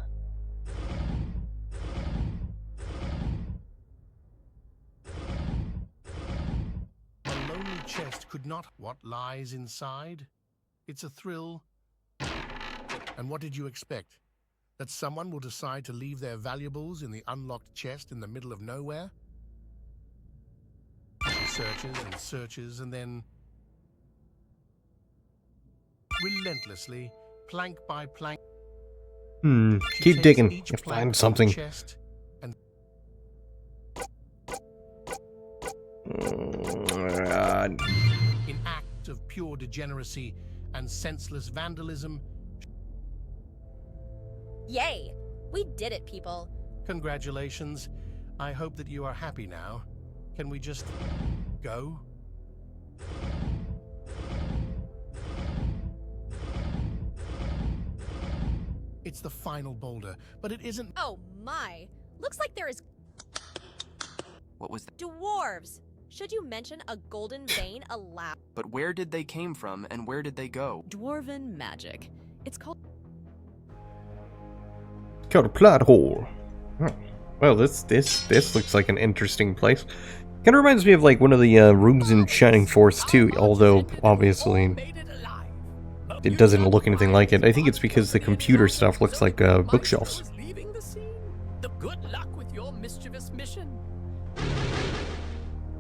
lonely chest could not. What lies inside? It's a thrill. And what did you expect? That someone will decide to leave their valuables in the unlocked chest in the middle of nowhere? Searches, and then relentlessly, plank by plank. Keep digging. You'll find something. Chest and in acts of pure degeneracy and senseless vandalism. Yay! We did it, people. Congratulations. I hope that you are happy now. Can we just go? It's the final boulder, but it isn't. Oh my! Looks like there is What was that? dwarves. Should you mention a golden vein aloud? But where did they came from and where did they go? Dwarven magic. It's called... Got a plot hole. Oh. Well, this looks like an interesting place. Kind of reminds me of like one of the rooms in Shining Force too, although obviously it doesn't look anything like it. I think it's because the computer stuff looks like bookshelves. Leaving the scene. The good luck with your mischievous mission.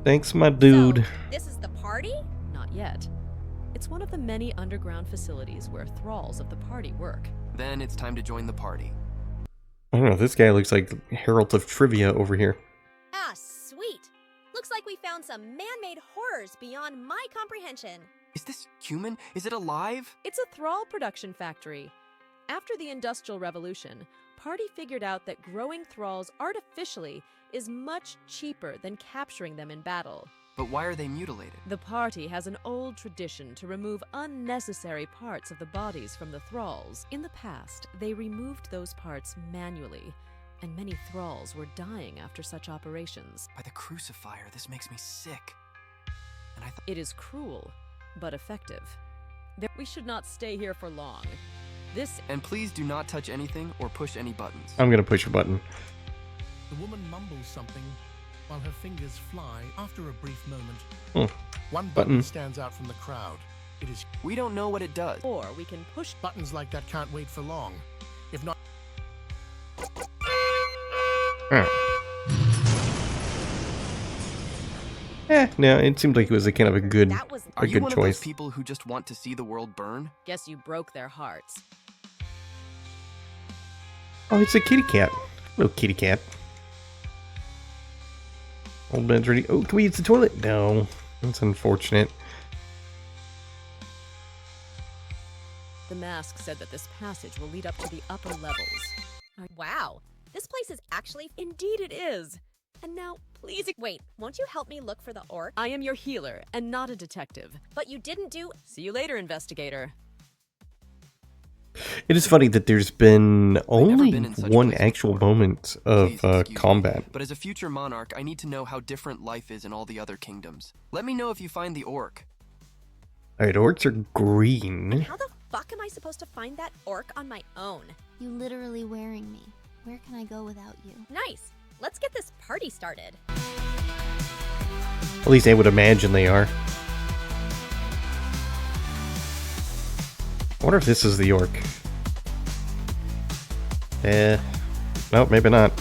Thanks, my dude. So, this is the party? Not yet. It's one of the many underground facilities where thralls of the party work. Then it's time to join the party. I don't know, this guy looks like Herald of Trivia over here. Ah, sweet. Looks like we found some man-made horrors beyond my comprehension. Is this human? Is it alive? It's a thrall production factory. After the Industrial Revolution, Party figured out that growing thralls artificially is much cheaper than capturing them in battle. But why are they mutilated? The party has an old tradition to remove unnecessary parts of the bodies from the thralls. In the past, they removed those parts manually, and many thralls were dying after such operations. By the crucifier, this makes me sick. And It is cruel, but effective. We should not stay here for long. And please do not touch anything or push any buttons. I'm gonna push a button. The woman mumbles something while her fingers fly after a brief moment. One button stands out from the crowd. It is. We don't know what it does. Or we can push buttons like that. Can't wait for long. If not. No, it seemed like it was a kind of a good choice. Are you one of those people who just want to see the world burn? Guess you broke their hearts. Oh, it's a kitty cat. Little kitty cat. Old bed's ready. Oh, can we use the toilet? No. That's unfortunate. The mask said that this passage will lead up to the upper levels. Wow, this place is actually... Indeed it is. And now, please... Wait, won't you help me look for the orc? I am your healer, and not a detective. But you didn't do... See you later, investigator. It is funny that there's been only one actual moment of combat. But as a future monarch, I need to know how different life is in all the other kingdoms. Let me know if you find the orc. Alright, orcs are green. And how the fuck am I supposed to find that orc on my own? You literally wearing me. Where can I go without you? Nice. Let's get this party started. At least I would imagine they are. I wonder if this is the orc. Nope, maybe not.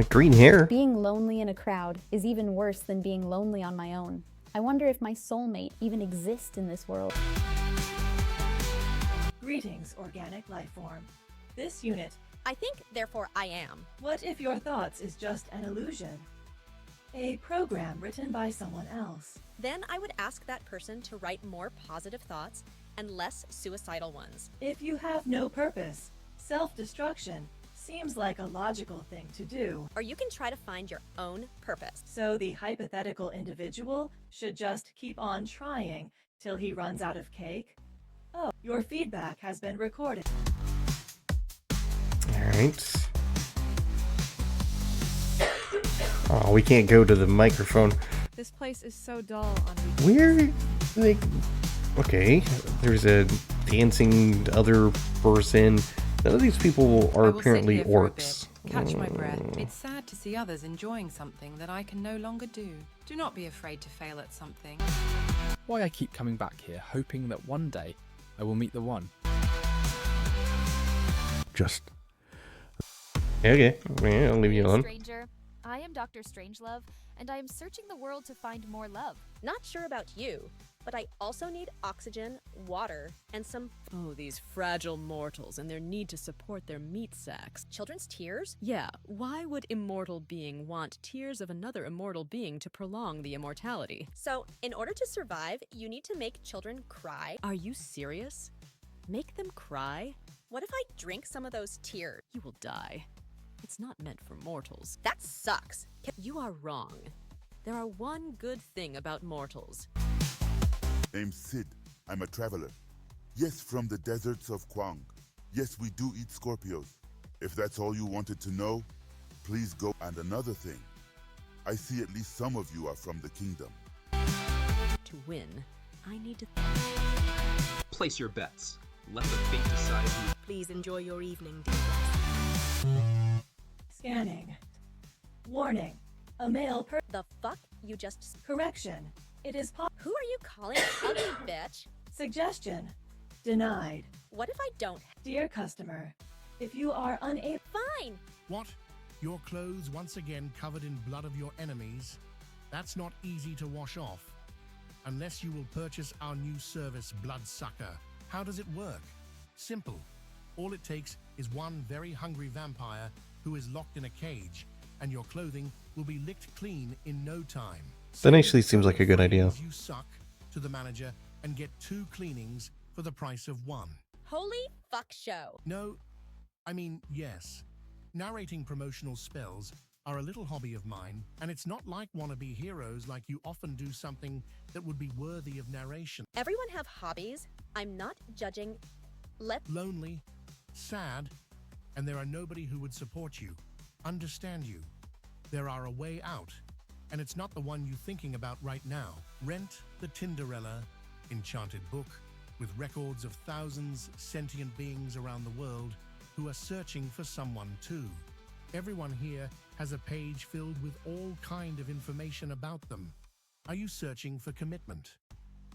Green hair. Being lonely in a crowd is even worse than being lonely on my own. I wonder if my soulmate even exists in this world. Greetings, organic life form. This unit... I think, therefore I am. What if your thoughts is just an illusion? A program written by someone else. Then I would ask that person to write more positive thoughts and less suicidal ones. If you have no purpose, self-destruction, Seems like a logical thing to do. Or you can try to find your own purpose. So the hypothetical individual should just keep on trying till he runs out of cake? Oh, your feedback has been recorded. Alright. Oh, we can't go to the microphone. This place is so dull on weekends. We're like, okay, there's a dancing other person. None of these people are apparently orcs. Catch my breath. It's sad to see others enjoying something that I can no longer do. Do not be afraid to fail at something. Why I keep coming back here, hoping that one day I will meet the one. Just. Okay, yeah, I'll leave you alone. Stranger, I am Dr. Strangelove, and I am searching the world to find more love. Not sure about you, but I also need oxygen, water, and some... Oh, these fragile mortals and their need to support their meat sacks. Children's tears? Yeah, why would immortal being want tears of another immortal being to prolong the immortality? So, in order to survive, you need to make children cry? Are you serious? Make them cry? What if I drink some of those tears? You will die. It's not meant for mortals. That sucks. You are wrong. There are one good thing about mortals. Name's Sid. I'm a traveler. Yes, from the deserts of Kwang. Yes, we do eat Scorpios. If that's all you wanted to know, please go. And another thing, I see at least some of you are from the kingdom. To win, I need to... Place your bets. Let the fate decide who... Please enjoy your evening, Scanning. Warning. A male per... The fuck? You just... Correction. It is Who are you calling ugly, bitch? Suggestion. Denied. What if I don't? Dear customer, if you are unable... Fine! What? Your clothes once again covered in blood of your enemies? That's not easy to wash off. Unless you will purchase our new service, Bloodsucker. How does it work? Simple. All it takes is one very hungry vampire who is locked in a cage, and your clothing will be licked clean in no time. That actually seems like a good idea. You suck to the manager and get 2 cleanings for the price of 1. Holy fuck show. No, I mean, yes. Narrating promotional spells are a little hobby of mine, and it's not like wannabe heroes like you often do something that would be worthy of narration. Everyone have hobbies. I'm not judging. Lonely, sad, and there are nobody who would support you, understand you. There are a way out, and it's not the one you're thinking about right now. Rent the Tinderella enchanted book with records of thousands sentient beings around the world who are searching for someone too. Everyone here has a page filled with all kind of information about them. Are you searching for commitment?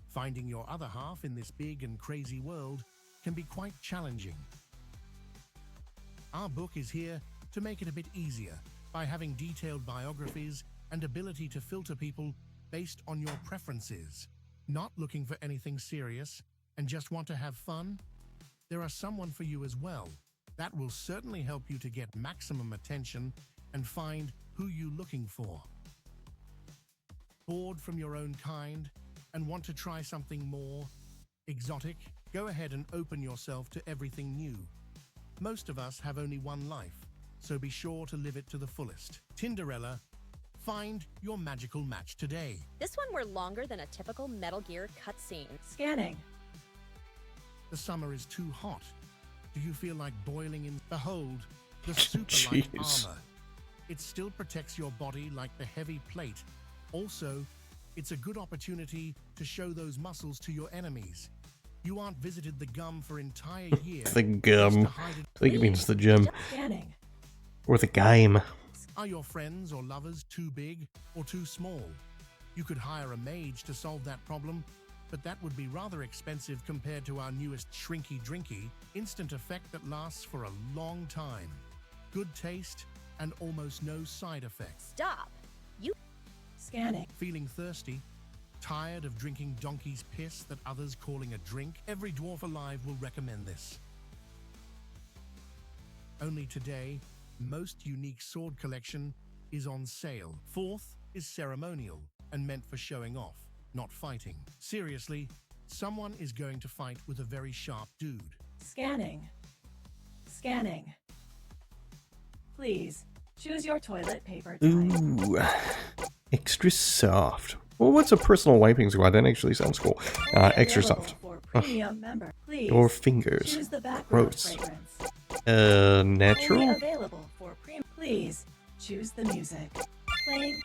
Finding your other half in this big and crazy world can be quite challenging. Our book is here to make it a bit easier by having detailed biographies and ability to filter people based on your preferences. Not looking for anything serious and just want to have fun? There are someone for you as well. That will certainly help you to get maximum attention and find who you're looking for. Bored from your own kind and want to try something more exotic? Go ahead and open yourself to everything new. Most of us have only one life, so be sure to live it to the fullest. Tinderella, find your magical match today. This one were longer than a typical Metal Gear cutscene. Scanning. The summer is too hot. Do you feel like boiling in? Behold, the super light armor. It still protects your body like the heavy plate. Also, it's a good opportunity to show those muscles to your enemies. You aren't visited the gum for entire year. The gum. I think it means the gym. Scanning. Or the game. Are your friends or lovers too big or too small? You could hire a mage to solve that problem, but that would be rather expensive compared to our newest Shrinky Drinky instant effect that lasts for a long time. Good taste and almost no side effects. Stop! You... Scanning. Feeling thirsty? Tired of drinking donkey's piss that others calling a drink? Every dwarf alive will recommend this. Only today, most unique sword collection is on sale. 4th is ceremonial and meant for showing off, not fighting. Seriously, someone is going to fight with a very sharp dude. Scanning. Scanning. Please, choose your toilet paper type. Ooh, extra soft. Well, what's a personal wiping squad? That actually sounds cool. Extra soft. Premium member. Please, Your fingers. choose the background Gross. fragrance. Natural? Only available for premium. Please, choose the music. Playing.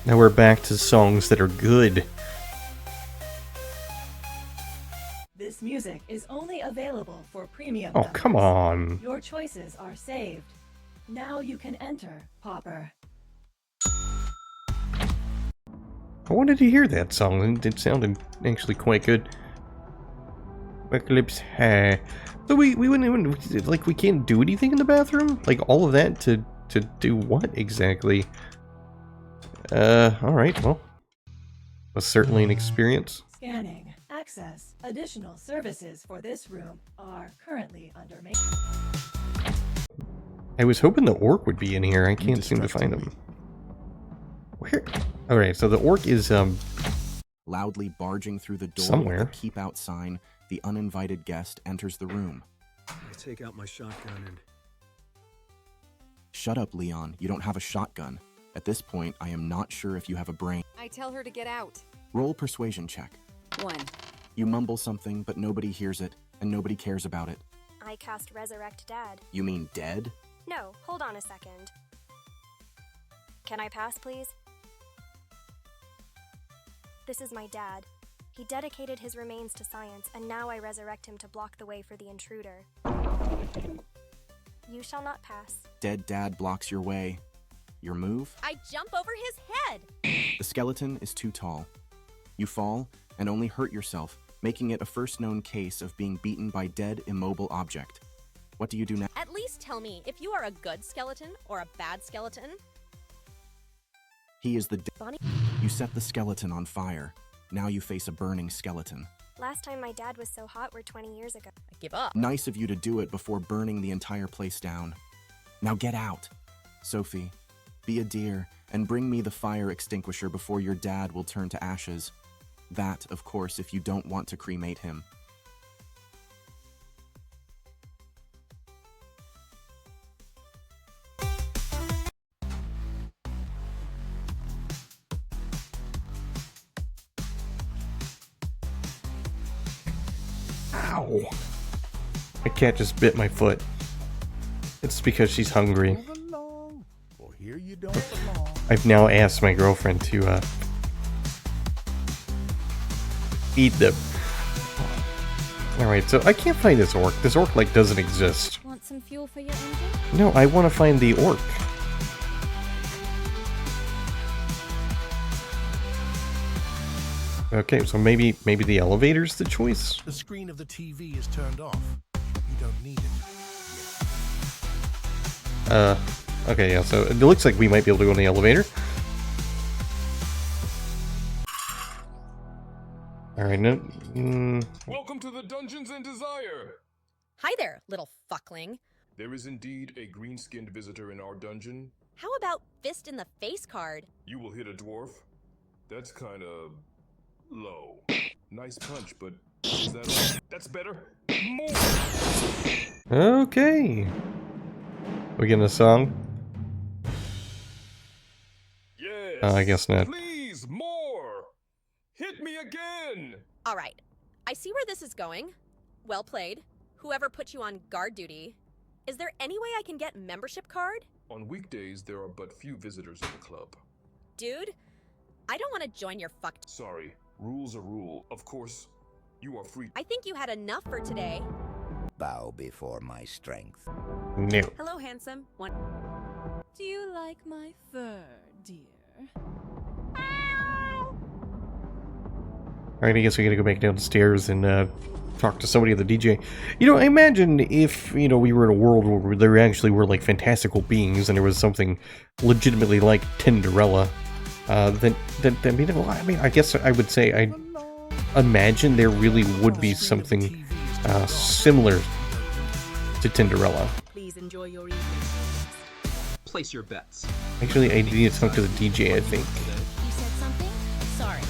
Now we're back to songs that are good. This music is only available for premium Oh, members. come on. Your choices are saved. Now you can enter, Popper. I wanted to hear that song, and it sounded actually quite good. Eclipse hair. So we wouldn't even, like, we can't do anything in the bathroom? Like, all of that to do what exactly? Alright, well. Was certainly an experience. Scanning. Access. Additional services for this room are currently under maintenance. I was hoping the orc would be in here. I can't seem to find him. Where? Alright, so the orc is, Loudly barging through the door somewhere. with a keep out sign, the uninvited guest enters the room. I take out my shotgun and... Shut up, Leon. You don't have a shotgun. At this point, I am not sure if you have a brain. I tell her to get out. Roll persuasion check. 1. You mumble something, but nobody hears it, and nobody cares about it. I cast Resurrect Dad. You mean dead? No, hold on a second. Can I pass, please? This is my dad. He dedicated his remains to science, and now I resurrect him to block the way for the intruder. You shall not pass. Dead dad blocks your way. Your move? I jump over his head. The skeleton is too tall. You fall and only hurt yourself, making it a first known case of being beaten by dead, immobile object. What do you do now? At least tell me if you are a good skeleton or a bad skeleton. He is the Bonnie? You set the skeleton on fire. Now you face a burning skeleton. Last time my dad was so hot were 20 years ago. I give up. Nice of you to do it before burning the entire place down. Now get out. Sophie, be a dear and bring me the fire extinguisher before your dad will turn to ashes. That, of course, if you don't want to cremate him. Ow! My cat just bit my foot. It's because she's hungry. Well, here you don't belong. I've now asked my girlfriend to, eat them. Alright, so I can't find this orc. This orc, like, doesn't exist. Want some fuel for your engine? No, I want to find the orc. Okay, so maybe the elevator's the choice? The screen of the TV is turned off. You don't need it. Okay, yeah, so it looks like we might be able to go in the elevator. Alright, no... Welcome to the Dungeons and Desire! Hi there, little fuckling. There is indeed a green-skinned visitor in our dungeon. How about fist in the face card? You will hit a dwarf? That's kinda... low. Nice punch, but is that all? That's better. More! Okay. We getting a song? Yes! I guess not. Please, more! Hit me again! Alright, I see where this is going. Well played. Whoever put you on guard duty. Is there any way I can get membership card? On weekdays, there are but few visitors at the club. Dude, I don't want to join your fucked... Sorry, rules are rule. Of course, you are free. I think you had enough for today. Bow before my strength. No. Hello, handsome. Do you like my fur, dear? Alright, I guess we gotta go back downstairs and talk to somebody at the DJ. You know, I imagine if, you know, we were in a world where there actually were, like, fantastical beings and there was something legitimately like Tinderella, then I mean, I guess I would say I imagine there really would be something similar to Tinderella. Please enjoy your evening. Place your bets. Actually, I need to talk to the DJ, I think. You said something? Sorry.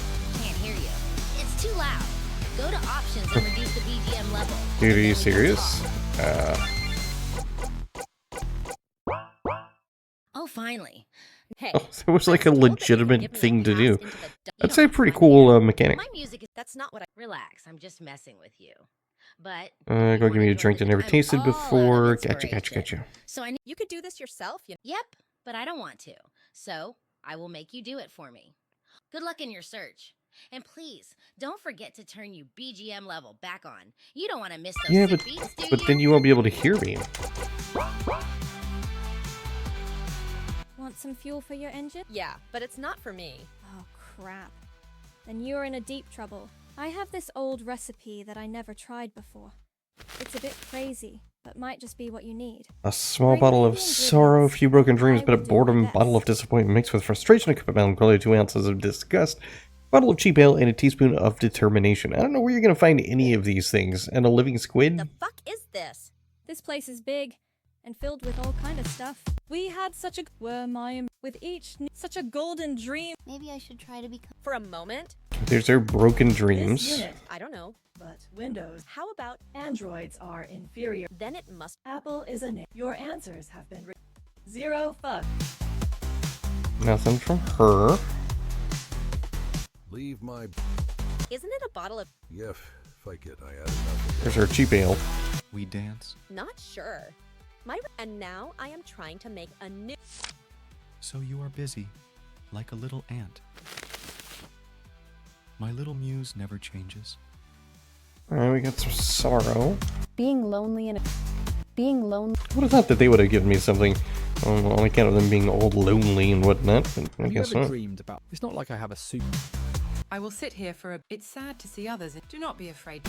Go to options and reduce the BGM level. Dude, are you serious? Oh, finally. Hey, Oh, it was like a legitimate thing to do. That's a pretty cool mechanic. My music is that's not what I relax. I'm just messing with you. But Go give me a drink I never tasted before. Gotcha. so I you could do this yourself. Yep, but I don't want to. So I will make you do it for me. Good luck in your search. And please, don't forget to turn your BGM level back on. You don't want to miss those sick beats, do but you? then you won't be able to hear me. Want some fuel for your engine? Yeah, but it's not for me. Oh, crap. Then you're in a deep trouble. I have this old recipe that I never tried before. It's a bit crazy, but might just be what you need. A small bottle of sorrow, a few broken dreams, bit of boredom, bottle of disappointment mixed with frustration, a cup of melancholy, 2 ounces of disgust, bottle of cheap ale, and a teaspoon of determination. I don't know where you're going to find any of these things. And a living squid? The fuck is this? This place is big and filled with all kind of stuff. We had such a with each such a golden dream. Maybe I should try to become for a moment. There's our broken dreams. This unit, I don't know. but Windows. How about Androids are inferior. then it must Apple is a name. Your answers have been zero fuck. Nothing from her. Leave my... Isn't it a bottle of Yep, fake it. I had enough. There's our cheap ale. We dance. not sure. And now I am trying to make a new So you are busy, like a little ant. My little muse never changes. Alright, we got some sorrow. Being lonely and being lonely. I would have thought that they would have given me something on account of them being old, lonely, and whatnot, but I Have you guess ever not. dreamed about? It's not like I have a super. I will sit here for a. It's sad to see others. Do not be afraid.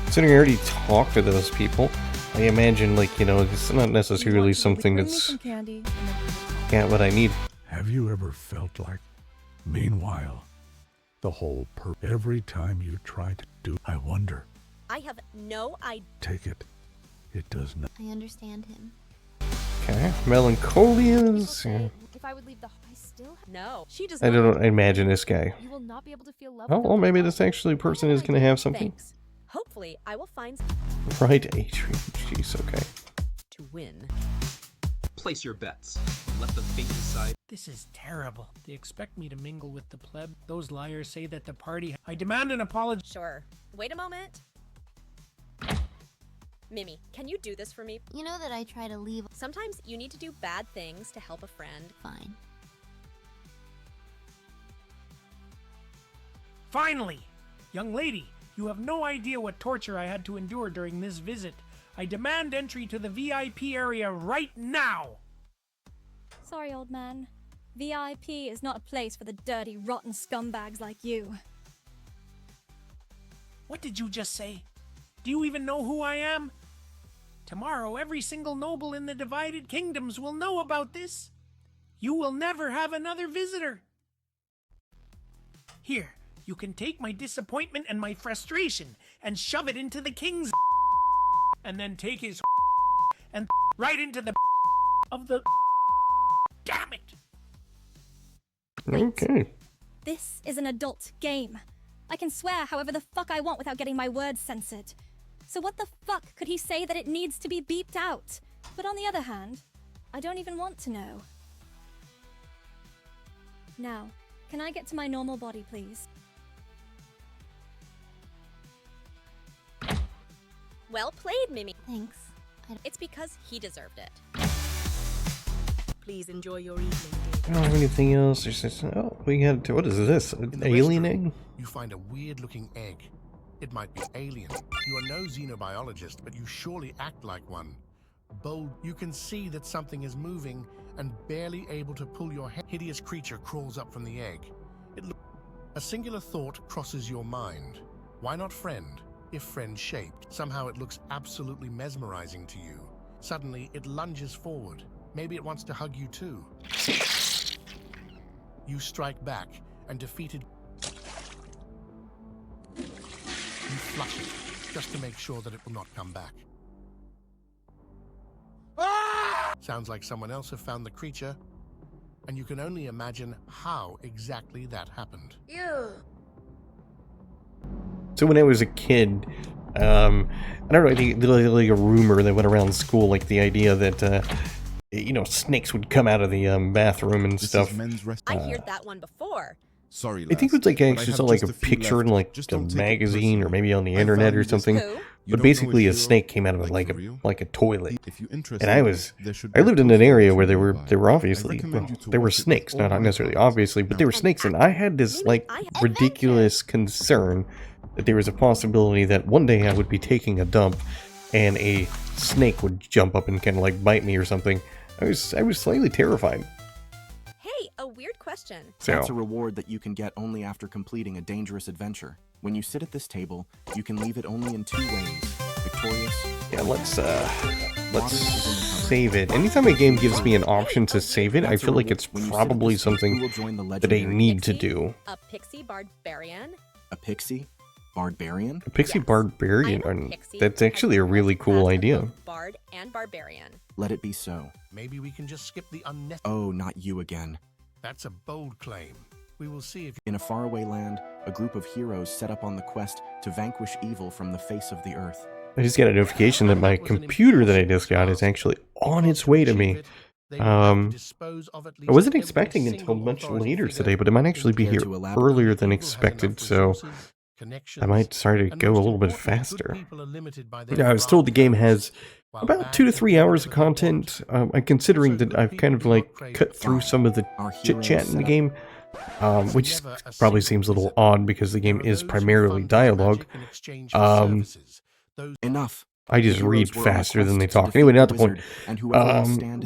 Considering I already talked to those people, I imagine, like, you know, it's not necessarily something Bring me that's some candy. what I need. Have you ever felt like, meanwhile, the whole every time you try to do, I wonder, I have no idea. take it, it does not. I understand him. Okay, melancholias. Yeah. If I would leave the I still No, she does I not. don't imagine this guy. You will not be able to feel love. Oh, well, maybe this actually person is going to have something. Thanks. Hopefully, I will find Right, Adrian. Jeez, okay. to win. Place your bets. Let the fate decide. This is terrible. They expect me to mingle with the pleb. Those liars say that the party... I demand an apology. Sure. Wait a moment. Mimi, can you do this for me? You know that I try to leave. Sometimes you need to do bad things to help a friend. Fine. Finally! Young lady, you have no idea what torture I had to endure during this visit. I demand entry to the VIP area right now! Sorry, old man. VIP is not a place for the dirty, rotten scumbags like you. What did you just say? Do you even know who I am? Tomorrow, every single noble in the divided kingdoms will know about this. You will never have another visitor. Here, you can take my disappointment and my frustration and shove it into the king's and then take his and right into the of the damn it. Okay. This is an adult game. I can swear however the fuck I want without getting my words censored. So what the fuck could he say that it needs to be beeped out? But on the other hand, I don't even want to know. Now, can I get to my normal body, please? Well played, Mimi. Thanks. It's because he deserved it. Please enjoy your evening. I don't have anything else. There's this, oh, we had to, what is this? An alien egg? You find a weird-looking egg. It might be alien. You are no xenobiologist, but you surely act like one. Bold, you can see that something is moving and barely able to pull your head. Hideous creature crawls up from the egg. A singular thought crosses your mind. Why not friend, if friend-shaped? Somehow it looks absolutely mesmerizing to you. Suddenly, it lunges forward. Maybe it wants to hug you too. You strike back and defeated. You flush it, just to make sure that it will not come back. Sounds like someone else have found the creature, and you can only imagine how exactly that happened. Ew. So when I was a kid, I don't know, I think like a rumor that went around school, like the idea that, you know, snakes would come out of the bathroom and stuff. I heard that one before. Sorry, I think it was like I actually saw like a picture in like a magazine or maybe on the internet or something. But basically, a snake came out of it like a toilet. And I lived in an area where there were obviously there were snakes, not necessarily obviously, but there were snakes, and I had this like ridiculous concern that there was a possibility that one day I would be taking a dump and a snake would jump up and kind of like bite me or something. I was slightly terrified. Hey, a weird question. That's a reward that you can get only after completing a dangerous adventure. When you sit at this table, you can leave it only in 2 ways. Victorious. Yeah, let's save it. Anytime a game gives me an option to save it, I feel like it's probably something that I need to do. A pixie barbarian? A pixie? Barbarian? A pixie barbarian? That's actually a really cool idea. Bard and barbarian. Let it be so. Maybe we can just skip the unnecessary. Oh, not you again. That's a bold claim. We will see if... In a faraway land, a group of heroes set up on the quest to vanquish evil from the face of the earth. I just got a notification that my computer that I just got is actually on its way to me. I wasn't expecting until much later today, but it might actually be here earlier than expected, so I might start to go a little bit faster. Yeah, I was told the game has about 2 to 3 hours of content. I'm considering that I've kind of like cut through some of the chit-chat in the game, which probably seems a little odd because the game is primarily dialogue. Enough. I just read faster than they talk. Anyway, not the point.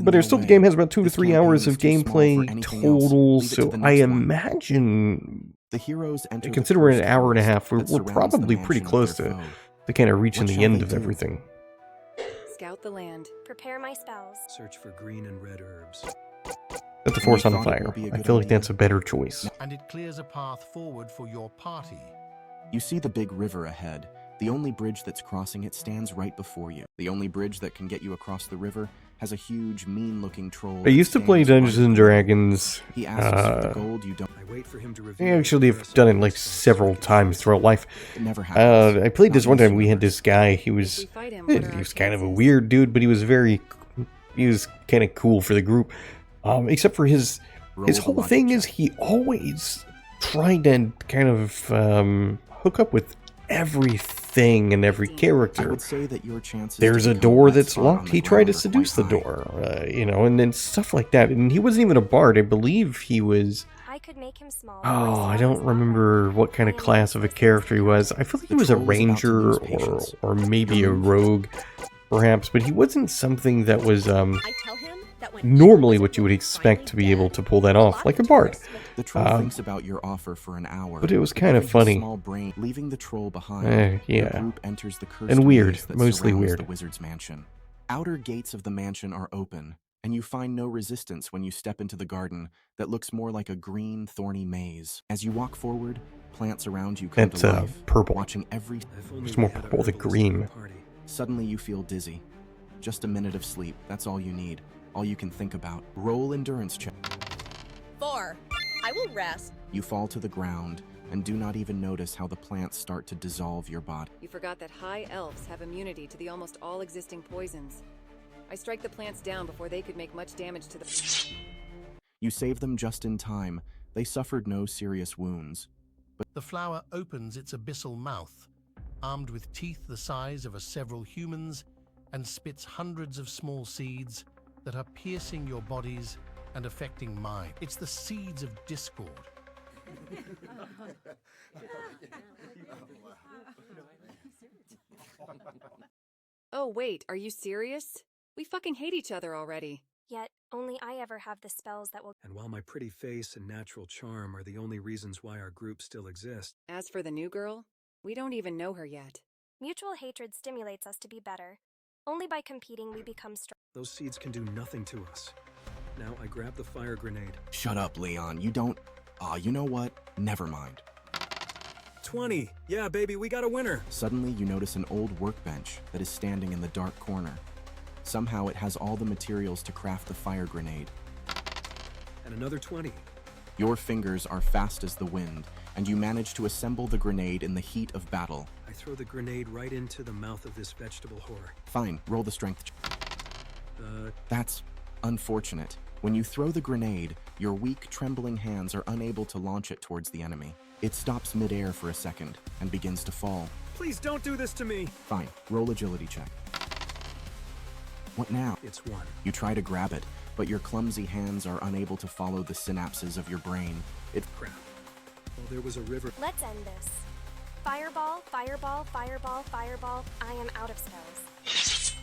But there's still the game has about 2 to 3 hours of gameplay total, so I imagine, considering an hour and a half, we're probably pretty close to kind of reaching the end of everything. Scout the land. Prepare my spells. Search for green and red herbs. Set the force on fire. I feel like that's a better choice. And it clears a path forward for your party. You see the big river ahead. The only bridge that's crossing it stands right before you. The only bridge that can get you across the river has a huge, mean-looking troll. I used to play Dungeons and Dragons. He asks for the gold you don't. I wait for him to I actually have done it like several times throughout life. I played this one time. We had this guy. He was kind of a weird dude, but he was kind of cool for the group. Except for his whole thing is he always tried to kind of hook up with everything and every character. I would say that your chances There's a door that's locked. He tried to seduce the door, you know, and then stuff like that. And he wasn't even a bard. I believe he was. I could make him small. Oh, I don't remember what kind of class of a character he was. I feel like he was a ranger or maybe a rogue, perhaps. But he wasn't something that was normally what you would expect to be able to pull that off, like a bard. The troll thinks about your offer for an hour. But it was kind of funny. Leaving the troll behind, yeah. the group enters the cursed And weird, maze that mostly surrounds weird. the wizard's mansion. Outer gates of the mansion are open, and you find no resistance when you step into the garden that looks more like a green, thorny maze. As you walk forward, plants around you come to life, purple. watching every... It's more purple than green. Suddenly you feel dizzy. Just a minute of sleep, that's all you need. All you can think about. Roll endurance check. 4. I will rest. You fall to the ground and do not even notice how the plants start to dissolve your body. You forgot that high elves have immunity to the almost all existing poisons. I strike the plants down before they could make much damage to the... You save them just in time. They suffered no serious wounds. But the flower opens its abyssal mouth, armed with teeth the size of several humans, and spits hundreds of small seeds that are piercing your bodies and affecting mine. It's the seeds of discord. Oh, wait, are you serious? We fucking hate each other already. Yet, only I ever have the spells that will... And while my pretty face and natural charm are the only reasons why our group still exists... As for the new girl, we don't even know her yet. Mutual hatred stimulates us to be better. Only by competing we become strong. Those seeds can do nothing to us. Now I grab the fire grenade. Shut up, Leon. You don't... you know what? Never mind. 20! Yeah, baby, we got a winner! Suddenly, you notice an old workbench that is standing in the dark corner. Somehow, it has all the materials to craft the fire grenade. And another 20. Your fingers are fast as the wind. and you manage to assemble the grenade in the heat of battle. I throw the grenade right into the mouth of this vegetable whore. Fine, roll the strength. That's unfortunate. When you throw the grenade, your weak, trembling hands are unable to launch it towards the enemy. It stops midair for a second and begins to fall. Please don't do this to me! Fine, roll agility check. What now? It's 1. You try to grab it, but your clumsy hands are unable to follow the synapses of your brain. Crap. Well, there was a river. Let's end this. Fireball, fireball, fireball, fireball. I am out of spells.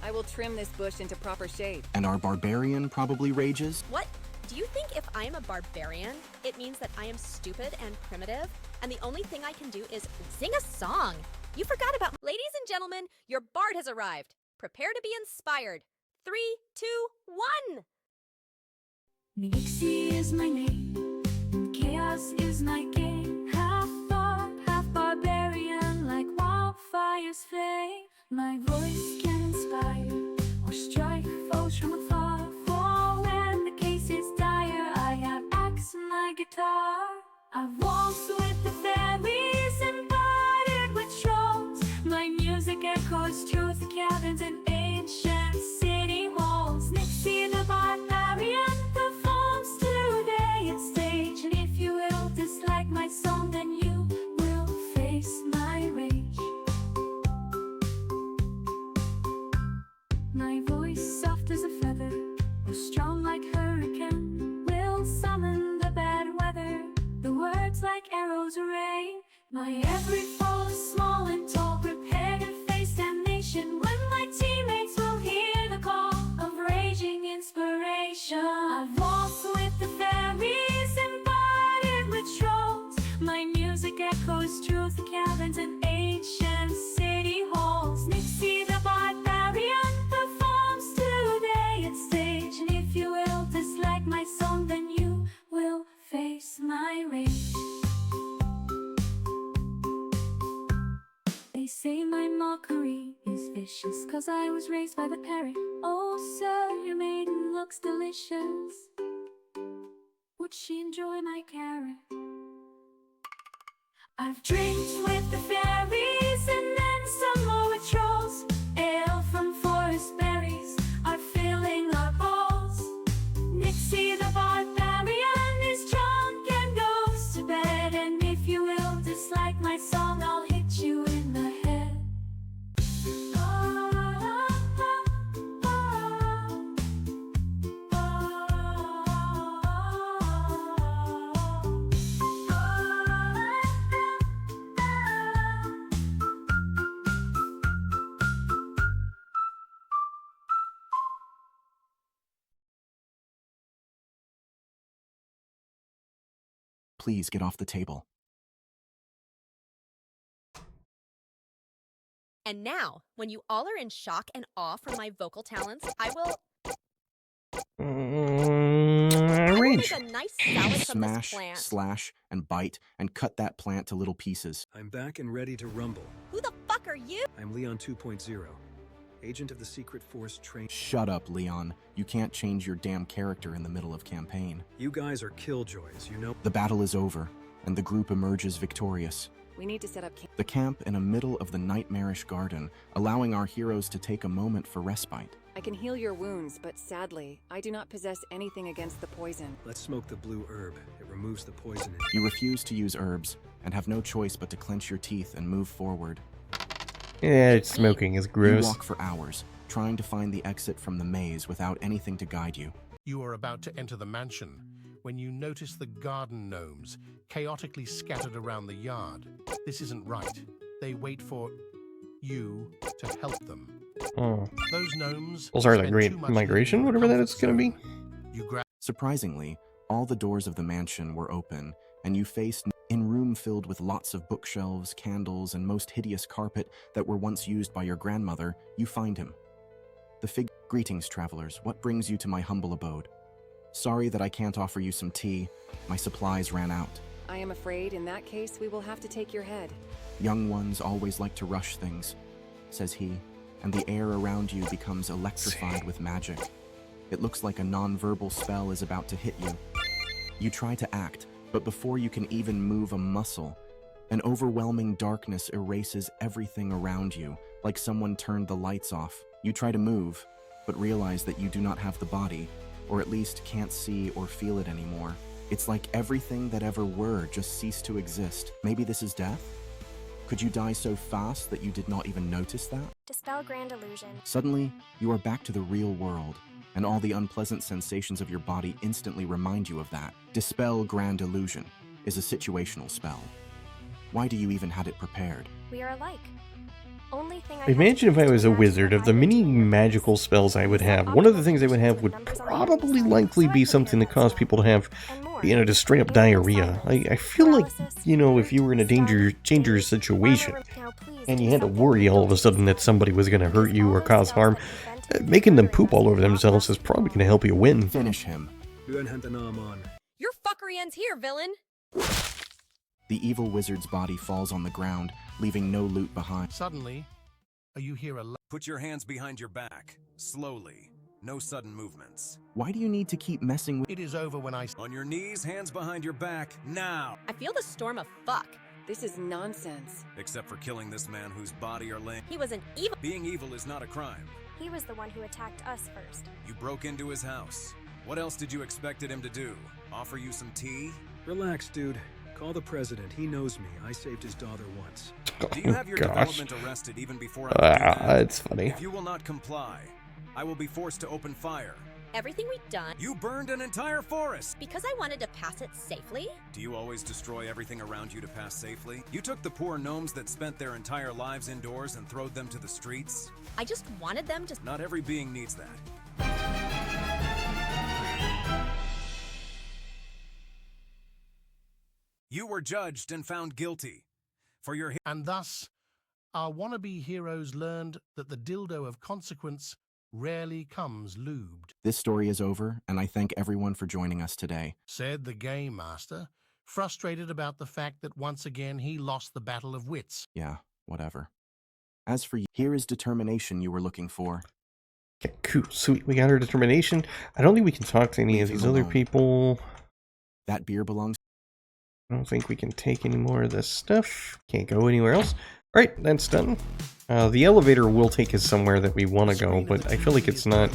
I will trim this bush into proper shape. And our barbarian probably rages? What? Do you think if I am a barbarian, it means that I am stupid and primitive, and the only thing I can do is sing a song? You forgot about— Ladies and gentlemen, your bard has arrived. Prepare to be inspired. 3, 2, 1! Nixie is my name, chaos is my game. Half bard, half barbarian, like wildfire's flame. My voice can inspire or strike foes from afar. For when the case is dire, I have axe and my guitar. I waltz with the fairies and parted with trolls. My music echoes through the caverns and ancient city halls. Nixie the barbarian performs today at stage. And if you will dislike my song, then you will face my rage. My voice soft as a feather, or strong like hurricane, will summon the bad weather. The words like arrows rain. My every fall is small and tall, prepare to face damnation when my teammates will hear the call of raging inspiration. I waltz with the fairies and parted with trolls. My music echoes through the caverns and ancient city halls. Nixie the barbarian performs today at stage. And if you will dislike my song, then you will face my rage. They say my mockery is vicious, 'cause I was raised by the parrot. Oh sir, your maiden looks delicious. Would she enjoy my carrot? I've drinks with the fairies and then some more with trolls. Ale from forest berries are filling our bowls. Nixie the barbarian is drunk and goes to bed. And if you will dislike my song, I'll hit you in the head. Please get off the table. And now, when you all are in shock and awe from my vocal talents, I will Rage. make a nice salad from this Smash, plant. slash, and bite, and cut that plant to little pieces. I'm back and ready to rumble. Who the fuck are you? I'm Leon 2.0, agent of the Secret Force train. Shut up, Leon. You can't change your damn character in the middle of campaign. You guys are killjoys, you know? The battle is over, and the group emerges victorious. We need to set up The camp in the middle of the nightmarish garden, allowing our heroes to take a moment for respite. I can heal your wounds, but sadly, I do not possess anything against the poison. Let's smoke the blue herb. It removes the poison. You refuse to use herbs, and have no choice but to clench your teeth and move forward. Yeah, smoking is gross. You walk for hours, trying to find the exit from the maze without anything to guide you. You are about to enter the mansion when you notice the garden gnomes chaotically scattered around the yard. This isn't right. They wait for you to help them. Oh. Those gnomes. Those are the spend Great too much Migration, in the whatever that comfort is going to be. zone. You grab. Surprisingly, all the doors of the mansion were open, and you faced in room filled with lots of bookshelves, candles, and most hideous carpet that were once used by your grandmother. You find him. Greetings, travelers. What brings you to my humble abode? Sorry that I can't offer you some tea. My supplies ran out. I am afraid in that case we will have to take your head. Young ones always like to rush things, says he, and the air around you becomes electrified with magic. It looks like a non-verbal spell is about to hit you. You try to act, But before you can even move a muscle, an overwhelming darkness erases everything around you, like someone turned the lights off. You try to move, but realize that you do not have the body, or at least can't see or feel it anymore. It's like everything that ever were just ceased to exist. Maybe this is death? Could you die so fast that you did not even notice that? Dispel grand illusion. Suddenly, you are back to the real world, and all the unpleasant sensations of your body instantly remind you of that. Dispel grand illusion is a situational spell. Why do you even have it prepared? We are alike. Only thing I Imagine if I was a wizard, of the many magical spells I would have, one of the things I would have would probably likely be something that caused people to have, you know, just straight up diarrhea. I feel like, you know, if you were in a dangerous situation, and you had to worry all of a sudden that somebody was going to hurt you or cause harm, making them poop all over themselves is probably going to help you win. Finish him. Your fuckery ends here, villain! The evil wizard's body falls on the ground, leaving no loot behind. Suddenly, you hear a Put your hands behind your back. Slowly. No sudden movements. Why do you need to keep messing with— It is over when I— On your knees, hands behind your back, now! I feel the storm of fuck. This is nonsense. Except for killing this man whose body you're laying. He was an evil— Being evil is not a crime. He was the one who attacked us first. You broke into his house. What else did you expected him to do? Offer you some tea? Relax, dude. Call the president. He knows me. I saved his daughter once. Do you have your development arrested even before I do that? It's funny. If you will not comply, I will be forced to open fire. Everything we've done— You burned an entire forest! Because I wanted to pass it safely? Do you always destroy everything around you to pass safely? You took the poor gnomes that spent their entire lives indoors and throwed them to the streets? I just wanted them to— Not every being needs that. You were judged and found guilty. For your— And thus, our wannabe heroes learned that the dildo of consequence rarely comes lubed. This story is over, and I thank everyone for joining us today. Said the game master, frustrated about the fact that once again he lost the battle of wits. Yeah, whatever. As for you, here is determination you were looking for. Okay, cool, sweet. We got our determination. I don't think we can talk to any of these other people. That beer belongs— I don't think we can take any more of this stuff. Can't go anywhere else. Alright, that's done. The elevator will take us somewhere that we want to go, but I feel like it's not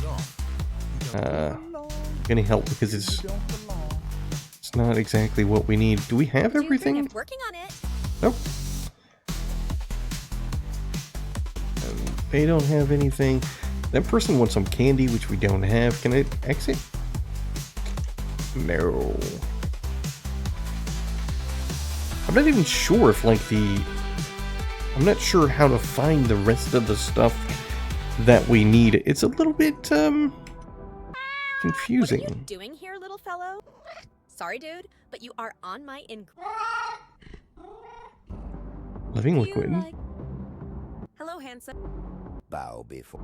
gonna help because it's not exactly what we need. Do we have everything? Working on it. Nope. They don't have anything. That person wants some candy, which we don't have. Can I exit? No. I'm not even sure if, like, I'm not sure how to find the rest of the stuff that we need. It's a little bit, confusing. What are you doing here, little fellow? Sorry, dude, but you are on my Living liquid. Hello, handsome. Bow before.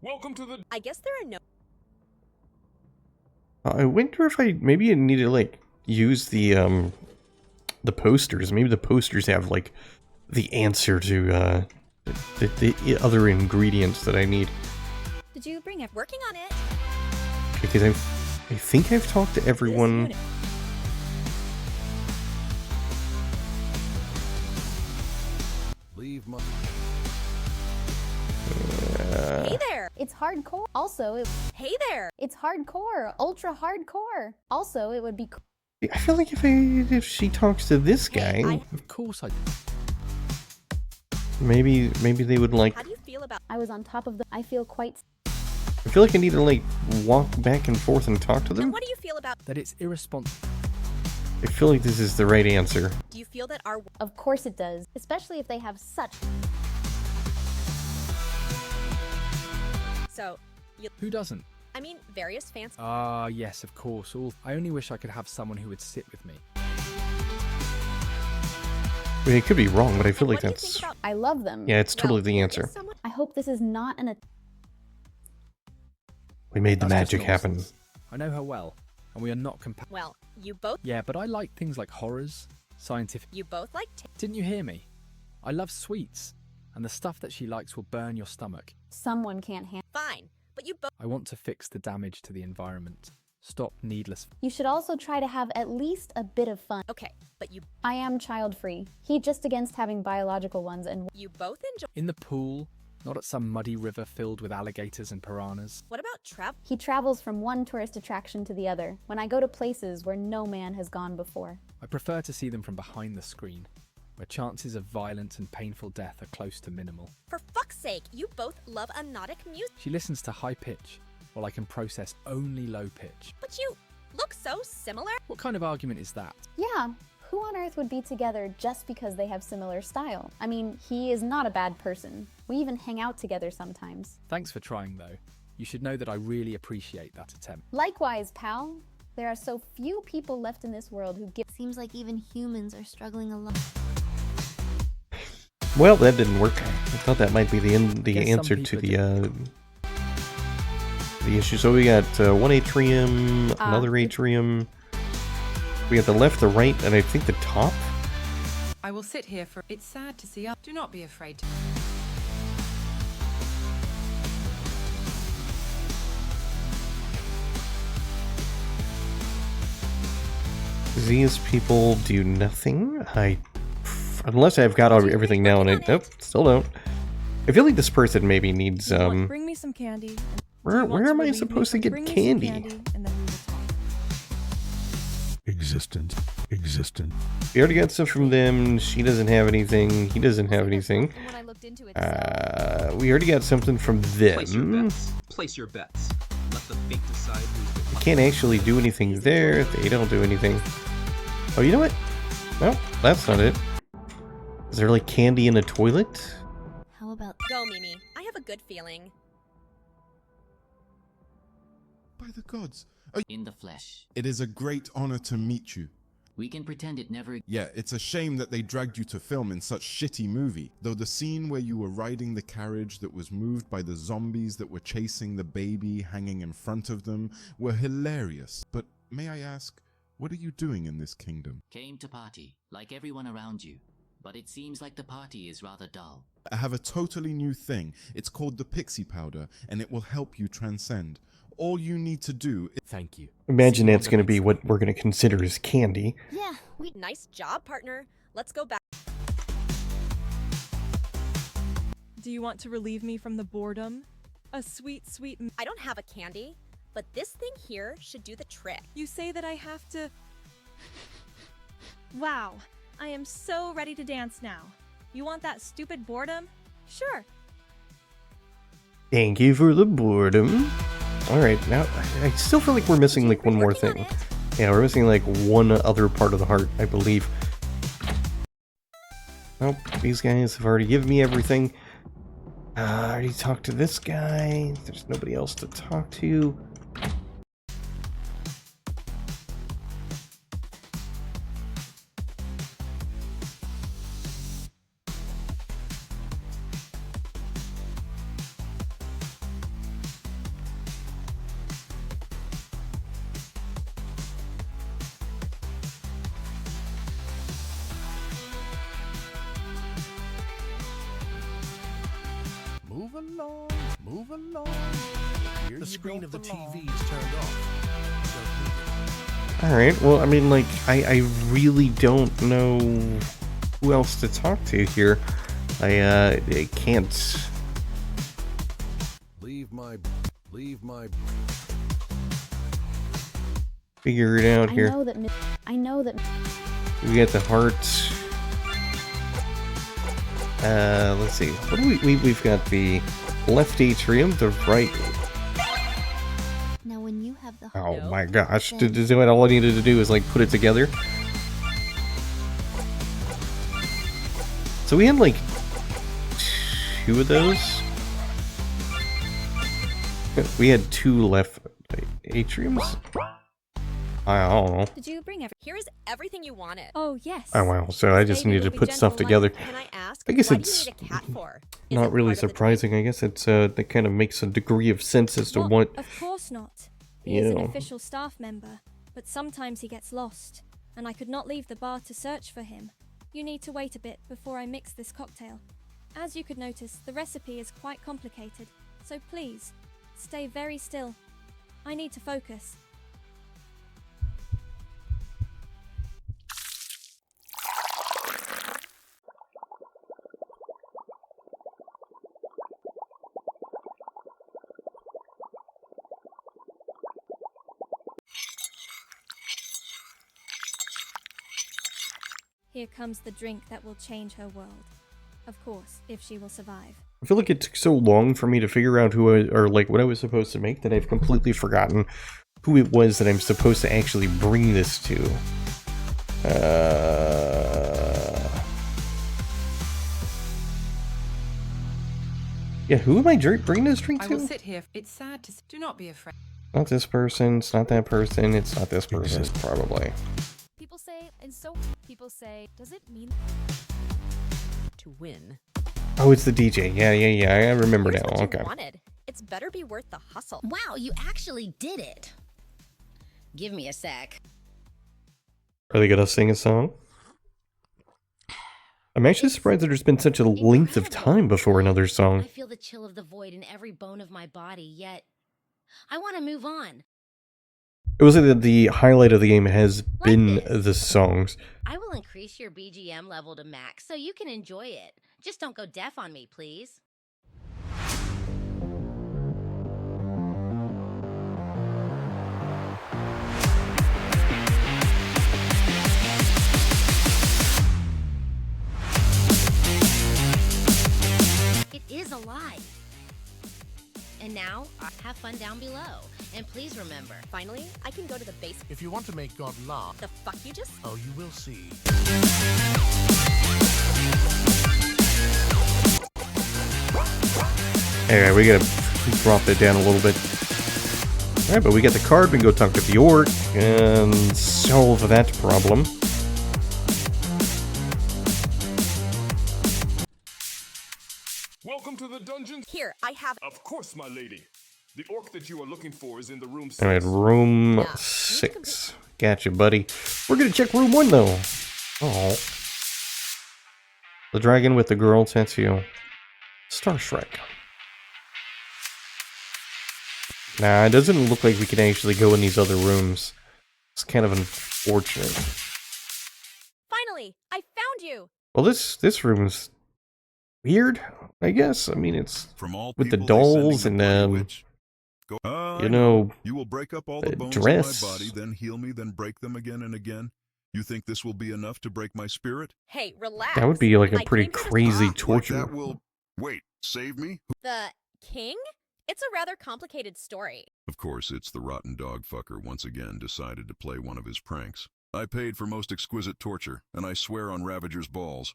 Welcome to the— I guess there are no— I wonder if maybe I need to, like, use the posters. Maybe the posters have, like, the answer to, the other ingredients that I need. Did you bring it? Working on it. Because I think I've talked to everyone. Leave my— Hey there. It's hardcore. Also, Hey there. it's hardcore. Ultra hardcore. Also, it would be cool. I feel like if she talks to this guy, Of course I do. maybe they would like. How do you feel about— I was on top of the— I feel quite— I feel like I need to, like, walk back and forth and talk to them. And what do you feel about— That it's irresponsible. I feel like this is the right answer. Do you feel that our— Of course it does. Especially if they have such— So, you— Who doesn't? I mean, various fans— Ah, yes, of course. I only wish I could have someone who would sit with me. I mean, it could be wrong, but I feel like that's... I love them. Yeah, it's totally the answer. I hope this is not an— We made the That's just magic happen. nonsense. I know her well, and we are not compatible. Well, you both— Yeah, but I like things like horrors, scientific... You both like— Didn't you hear me? I love sweets, and the stuff that she likes will burn your stomach. Someone can't handle— Fine, but you both— I want to fix the damage to the environment. Stop needless. You should also try to have at least a bit of fun. Okay, but I am child-free. He just against having biological ones and you both enjoy. In the pool, not at some muddy river filled with alligators and piranhas. What about travel? He travels from one tourist attraction to the other, when I go to places where no man has gone before. I prefer to see them from behind the screen, where chances of violent and painful death are close to minimal. For fuck's sake, you both love anodic music. She listens to high pitch, while I can process only low pitch. But you look so similar. What kind of argument is that? Yeah, who on earth would be together just because they have similar style? I mean, he is not a bad person. We even hang out together sometimes. Thanks for trying though. You should know that I really appreciate that attempt. Likewise, pal. There are so few people left in this world who give. Seems like even humans are struggling alone. Well, that didn't work. I thought that might be the answer to the issue. So we got one atrium, another atrium. We got the left, the right, and I think the top. I will sit here for. It's sad to see. Do not be afraid to. These people do nothing. Unless I've got everything now, and nope, still don't. I feel like this person maybe needs Bring me some candy. Where am I supposed to get candy? Existence. We already got stuff from them. She doesn't have anything. He doesn't have anything. We already got something from them. Place your bets. Let the fate decide who's the I can't actually do anything there. They don't do anything. Oh, you know what? No, that's not it. Is there like candy in a toilet? How about Go, Mimi. I have a good feeling. By the gods. In the flesh. It is a great honor to meet you. We can pretend it never. Yeah, it's a shame that they dragged you to film in such shitty movie. Though the scene where you were riding the carriage that was moved by the zombies that were chasing the baby hanging in front of them were hilarious. But may I ask, what are you doing in this kingdom? Came to party, like everyone around you. But it seems like the party is rather dull. I have a totally new thing. It's called the pixie powder, and it will help you transcend. All you need to do is... Thank you. Imagine that's going to be what we're going to consider as candy. Yeah, nice job, partner. Let's go back. Do you want to relieve me from the boredom? A sweet... I don't have a candy, but this thing here should do the trick. You say that I have to... Wow, I am so ready to dance now. You want that stupid boredom? Sure. Thank you for the boredom. Alright, now I still feel like we're missing like one more thing. Yeah, we're missing like one other part of the heart, I believe. Nope, these guys have already given me everything. I already talked to this guy. There's nobody else to talk to. Move along. The screen of the TV is turned off. Alright, well, I mean, like, I really don't know who else to talk to here. I can't... Leave my... figure it out here. I know that... We got the heart. Let's see. What do we've got the left atrium, the right. Now when you have the Oh my gosh. All I needed to do is like put it together. So we had like 2 of those. We had 2 left atriums. I don't know. Did you bring Here is everything you wanted. Oh, yes. Oh wow, so I just needed to put stuff together. I guess it's not really surprising. I guess it's that kind of makes a degree of sense as to what. Of course not. He is an official staff member, but sometimes he gets lost, and I could not leave the bar to search for him. You need to wait a bit before I mix this cocktail. As you could notice, the recipe is quite complicated, so please, stay very still. I need to focus. Here comes the drink that will change her world. Of course, if she will survive. I feel like it took so long for me to figure out what I was supposed to make that I've completely forgotten who it was that I'm supposed to actually bring this to. Yeah, who am I bringing this drink I to? will sit here. It's sad to. Do not be afraid. Not this person, it's not that person, it's not this person, probably. People say, and so people say, does it mean to win? Oh, it's the DJ. Yeah, I remember Here's now. what you Okay. wanted. It's better be worth the hustle. Wow, you actually did it. Give me a sec. Are they gonna sing a song? I'm actually surprised that there's been such a length of time before another I song. feel the chill of the void in every bone of my body, yet I want to move on. It was like that the highlight of the game has been the songs. I will increase your BGM level to max so you can enjoy it. Just don't go deaf on me, please. It is alive. And now, have fun down below. And please remember, Finally, I can go to the base. If you want to make God laugh, The fuck you just? oh, you will see. Alright, we gotta drop that down a little bit. Alright, but we got the card, we can go talk to the orc and solve that problem. Welcome to the dungeon. Here, I have. Of course, my lady. The orc that you are looking for is in the room 6. Alright, room 6. Gotcha, buddy. We're gonna check room 1, though. Oh. The dragon with the girl tattoo. Star Shrek. Nah, it doesn't look like we can actually go in these other rooms. It's kind of unfortunate. Finally, I found you. Well, this room's weird, I guess. I mean, it's From all with the people, they send dolls me and the witch. you know, you will break up all the bones dress. in my body, then heal me, then break them again and again. You think this will be enough to break my spirit? Hey, relax. That would be like a I pretty came here to- crazy torture. That will wait. Save me? The king? It's a rather complicated story. Of course, it's the rotten dog fucker once again decided to play one of his pranks. I paid for most exquisite torture, and I swear on Ravager's balls,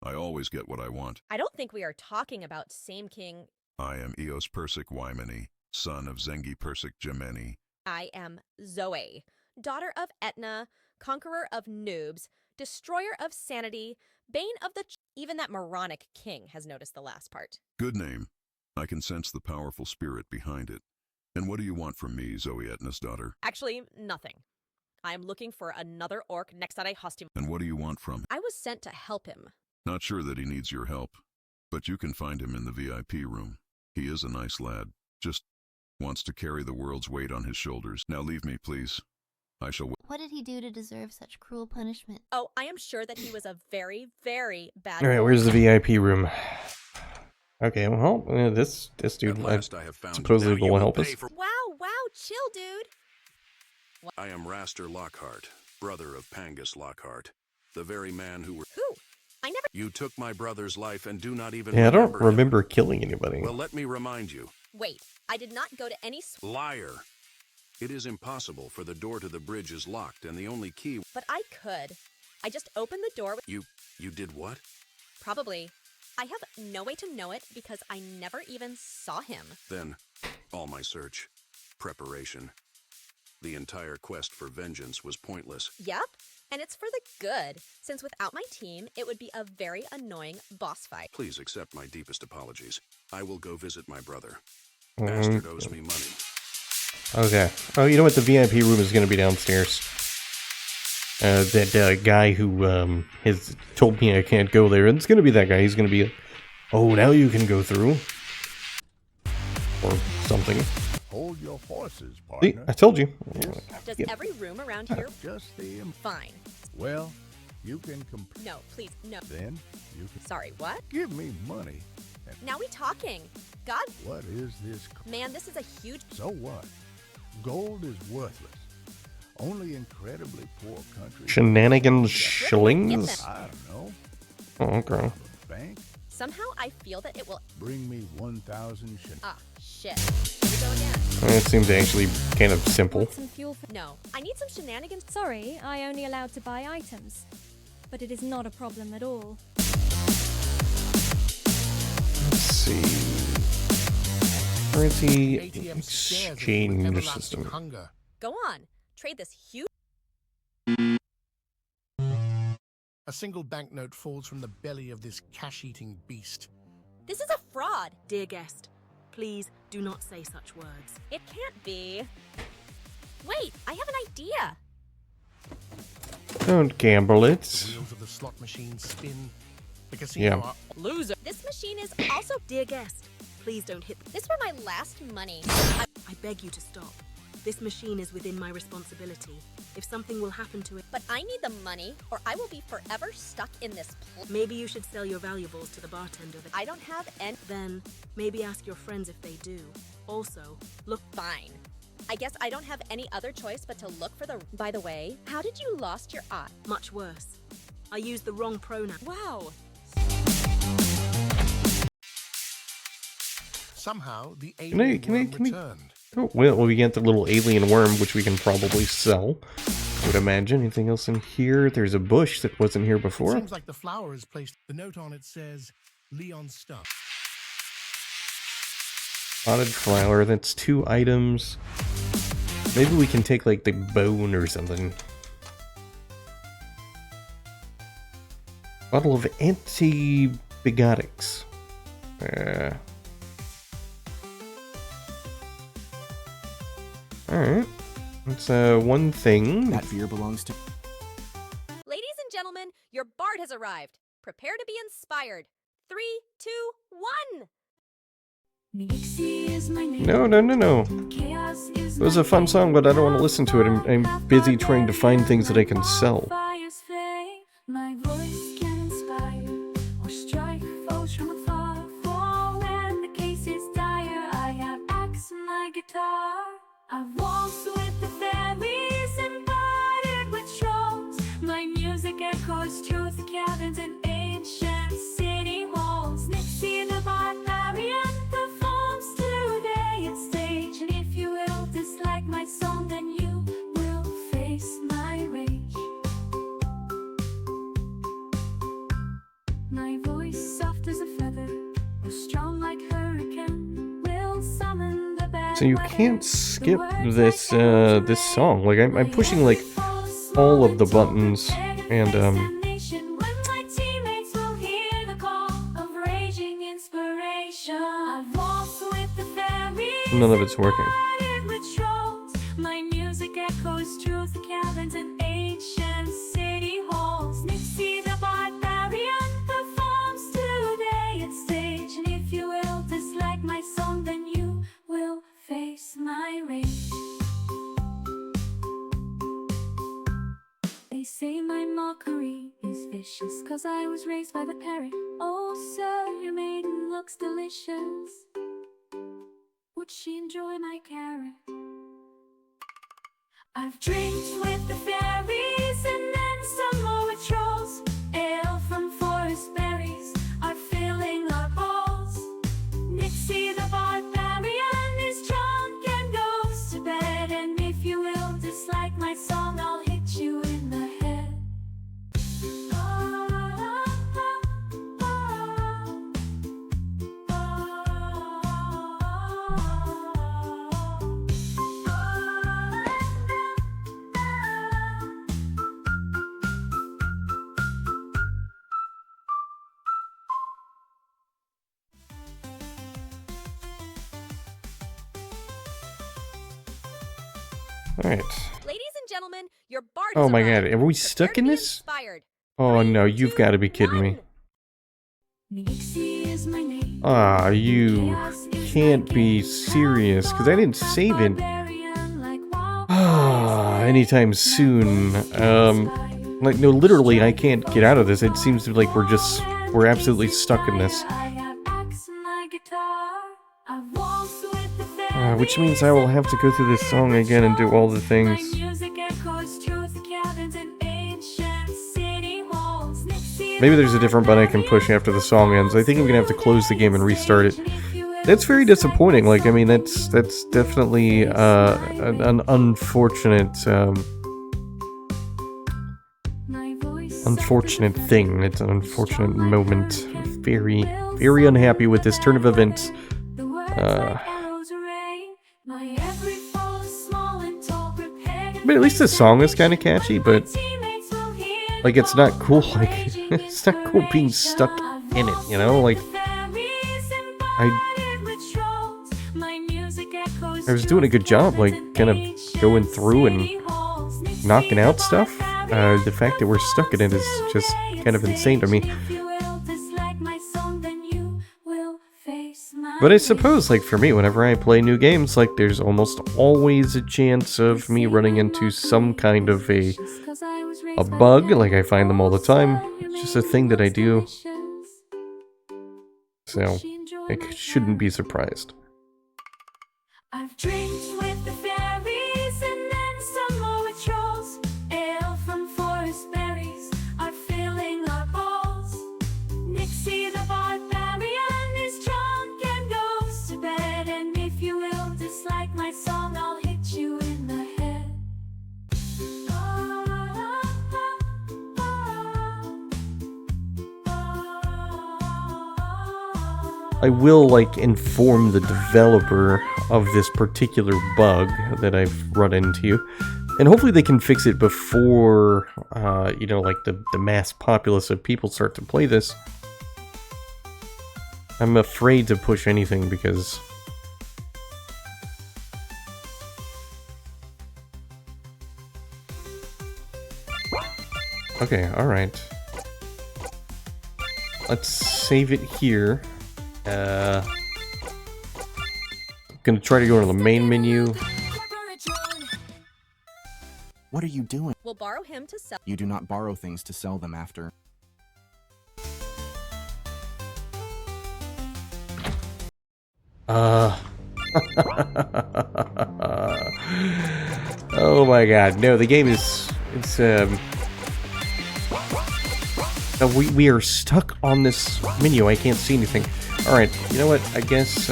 I always get what I want. I don't think we are talking about same king. I am Eos Persic Wymeni, son of Zengi Persic Gemeni. I am Zoe, daughter of Etna, conqueror of noobs, destroyer of sanity, bane of the... Even that moronic king has noticed the last part. Good name. I can sense the powerful spirit behind it. And what do you want from me, Zoe Etna's daughter? Actually, nothing. I am looking for another orc next that I host him. And what do you want from him? I was sent to help him. Not sure that he needs your help, but you can find him in the VIP room. He is a nice lad, just wants to carry the world's weight on his shoulders. Now leave me, please. I shall... What did he do to deserve such cruel punishment? Oh, I am sure that he was a very, very bad Alright, orc. where's the VIP room? Okay, well, this dude last I have found supposedly him. Now will you help will us. pay for- Wow, chill, dude. I am Raster Lockhart, brother of Pangus Lockhart, the very man who... Who? I never... You took my brother's life and do not even Yeah, I don't remember him. remember killing anybody. Well, let me remind you. Wait, I did not go to any... Liar. It is impossible, for the door to the bridge is locked, and the only key... But I could. I just opened the door with... You did what? Probably. I have no way to know it because I never even saw him. Then, all my search, preparation, the entire quest for vengeance was pointless. Yep, and it's for the good, since without my team, it would be a very annoying boss fight. Please accept my deepest apologies. I will go visit my brother. Bastard owes me money. Okay. Oh, you know what? The VIP room is going to be downstairs. That guy who has told me I can't go there. It's going to be that guy. He's going to be, oh, now you can go through. Or something. Hold your horses, See, partner. I told you. Does Yeah. every room around here... Just the... Fine. Well, you can No, please, no. Then you can Sorry, what? give me money. And Now we talking. God, what is this? man, this is a huge... So what? Gold is worthless. Only incredibly poor countries. Shenanigans shillings? I don't know. Oh, okay. Bank? Somehow I feel that it will. Bring me 1,000 shillings. Ah, shit. Here we go again. It seems actually kind of simple. Some fuel for No, I need some shenanigans. Sorry, I only allowed to buy items. But it is not a problem at all. Let's see. Currency ATM scares at you with exchange everlasting system. hunger. Go on. Trade this huge. A single banknote falls from the belly of this cash-eating beast. This is a fraud. Dear guest, please do not say such words. It can't be. Wait, I have an idea. Don't gamble it. The wheels of the slot machine spin. The casino Yeah. are Loser. This machine is also. Dear guest, please don't hit. This were my last money. I beg you to stop. This machine is within my responsibility. If something will happen to it, But I need the money, or I will be forever stuck in this. maybe you should sell your valuables to the bartender. I don't have any. Then, maybe ask your friends if they do. Also, look. Fine. I guess I don't have any other choice but to look for the. By the way, how did you lost your eye? Much worse. I used the wrong pronoun. Wow. somehow the Can I, alien can I, worm can we? returned. Oh, well, we get the little alien worm, which we can probably sell. I would imagine. Anything else in here? There's a bush that wasn't here before. Seems like the flower is placed. The note on it says Leon Stuff. Potted flower, that's 2 items. Maybe we can take, like, the bone or something. Bottle of antibiotics. Alright. That's, one thing. That beer belongs to... Ladies and gentlemen, your bard has arrived. Prepare to be inspired. 3, 2, 1. No. It was a fun song, but I don't want to listen to it. I'm busy trying to find things that I can sell. My voice can inspire or strike foes from afar. For when the case is dire, I have axe and my guitar. I've waltzed with the fairies and parted with trolls. My music echoes through the cabins and ancient city halls. Nixie the barbarian performs today at stage. And if you will dislike my song, then you will face my rage. My voice soft as a feather, or strong like hurricane, will summon the bad So you can't skip this this song. Like I'm pushing like all of the buttons, and none of it's working. My music echoes through the cabins and ancient city halls. Nixie the barbarian performs today at stage. And if you will dislike my song, then you will face my rage. They say my mockery is vicious, 'cause I was raised by the parrot. Oh sir, your maiden looks delicious. Would she enjoy my carrot? I've drinks with the fairies and then some more with trolls. Ale from forest berries are filling our bowls. Nixie the barbarian is drunk and goes to bed. And if you will dislike my song, I'll hit you in the head. Alright. Ladies and gentlemen, your bard Oh has my arrived. god, are we Prepare stuck to in be this? Inspired. Oh no, you've got to be kidding me. Nixie is my name. Ah, you can't be serious, because I didn't save it. Ah, anytime soon. Like, no, literally, I can't get out of this. It seems like we're absolutely stuck in this. Which means I will have to go through this song again and do all the things. echoes through the cabins and ancient city walls. Maybe there's a different button I can push after the song ends. I think I'm gonna have to close the game and restart it. That's very disappointing. Like, I mean, that's definitely an unfortunate unfortunate thing. It's an unfortunate moment. Very, very unhappy with this turn of events. But at least the song is kind of catchy, but like it's not cool. Like it's not cool being stuck in it, you know? Like I was doing a good job, like kind of going through and knocking out stuff. The fact that we're stuck in it is just kind of insane to me. But I suppose, like, for me, whenever I play new games, like, there's almost always a chance of me running into some kind of a bug. Like, I find them all the time. It's just a thing that I do. So, I shouldn't be surprised. I've dreamed with the fairies and then some more with trolls. Ale from forest berries are filling our bowls. Nixie the barbarian is drunk and goes to bed. And if you will dislike my song, I'll hit you in the head. I will, like, inform the developer of this particular bug that I've run into, and hopefully they can fix it before, you know, like, the mass populace of people start to play this. I'm afraid to push anything because... Okay, alright. Let's save it here. I'm gonna try to go to the main menu. What are you doing? We'll borrow him to sell. You do not borrow things to sell them after. Oh my god, no, the game is... It's, we are stuck on this menu. I can't see anything. Alright, you know what? I guess,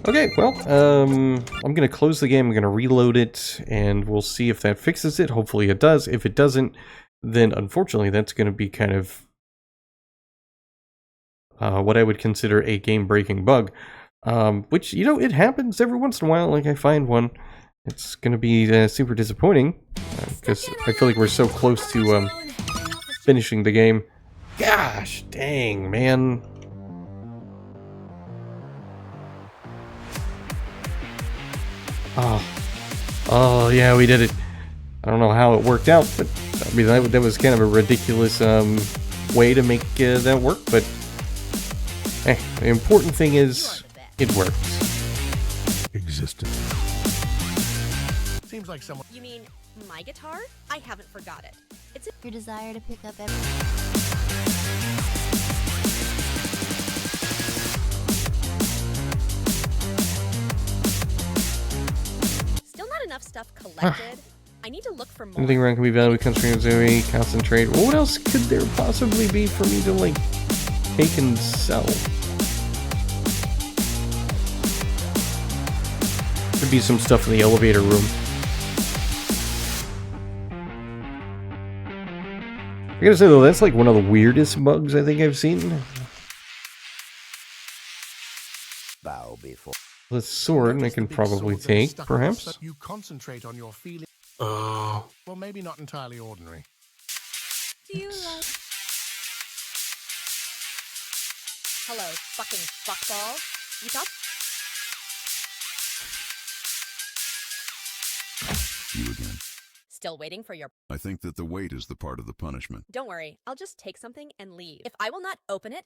Okay, well, I'm gonna close the game, I'm gonna reload it, and we'll see if that fixes it. Hopefully it does. If it doesn't, then unfortunately that's gonna be kind of what I would consider a game-breaking bug. Which, you know, it happens every once in a while. Like, I find one. It's gonna be super disappointing, because I feel like we're so close to finishing the game. Gosh, dang, man. Oh, yeah, we did it. I don't know how it worked out, but I mean, that was kind of a ridiculous way to make that work, but hey, the important thing is it worked. Existed. Seems like someone. You mean my guitar? I haven't forgot it. It's your desire to pick up Still not enough stuff collected. I need to look for more. Anything around can be valued, concentrate, Zoe, concentrate. What else could there possibly be for me to, like, take and sell? Could be some stuff in the elevator room. I gotta say though, that's like one of the weirdest bugs I think I've seen. Bow before. The sword I can probably take, perhaps. You concentrate on your feelings. Well, maybe not entirely ordinary. Do you like... Hello, fucking fuckballs. You thought... You again. Still waiting for your... I think that the wait is the part of the punishment. Don't worry, I'll just take something and leave. If I will not open it,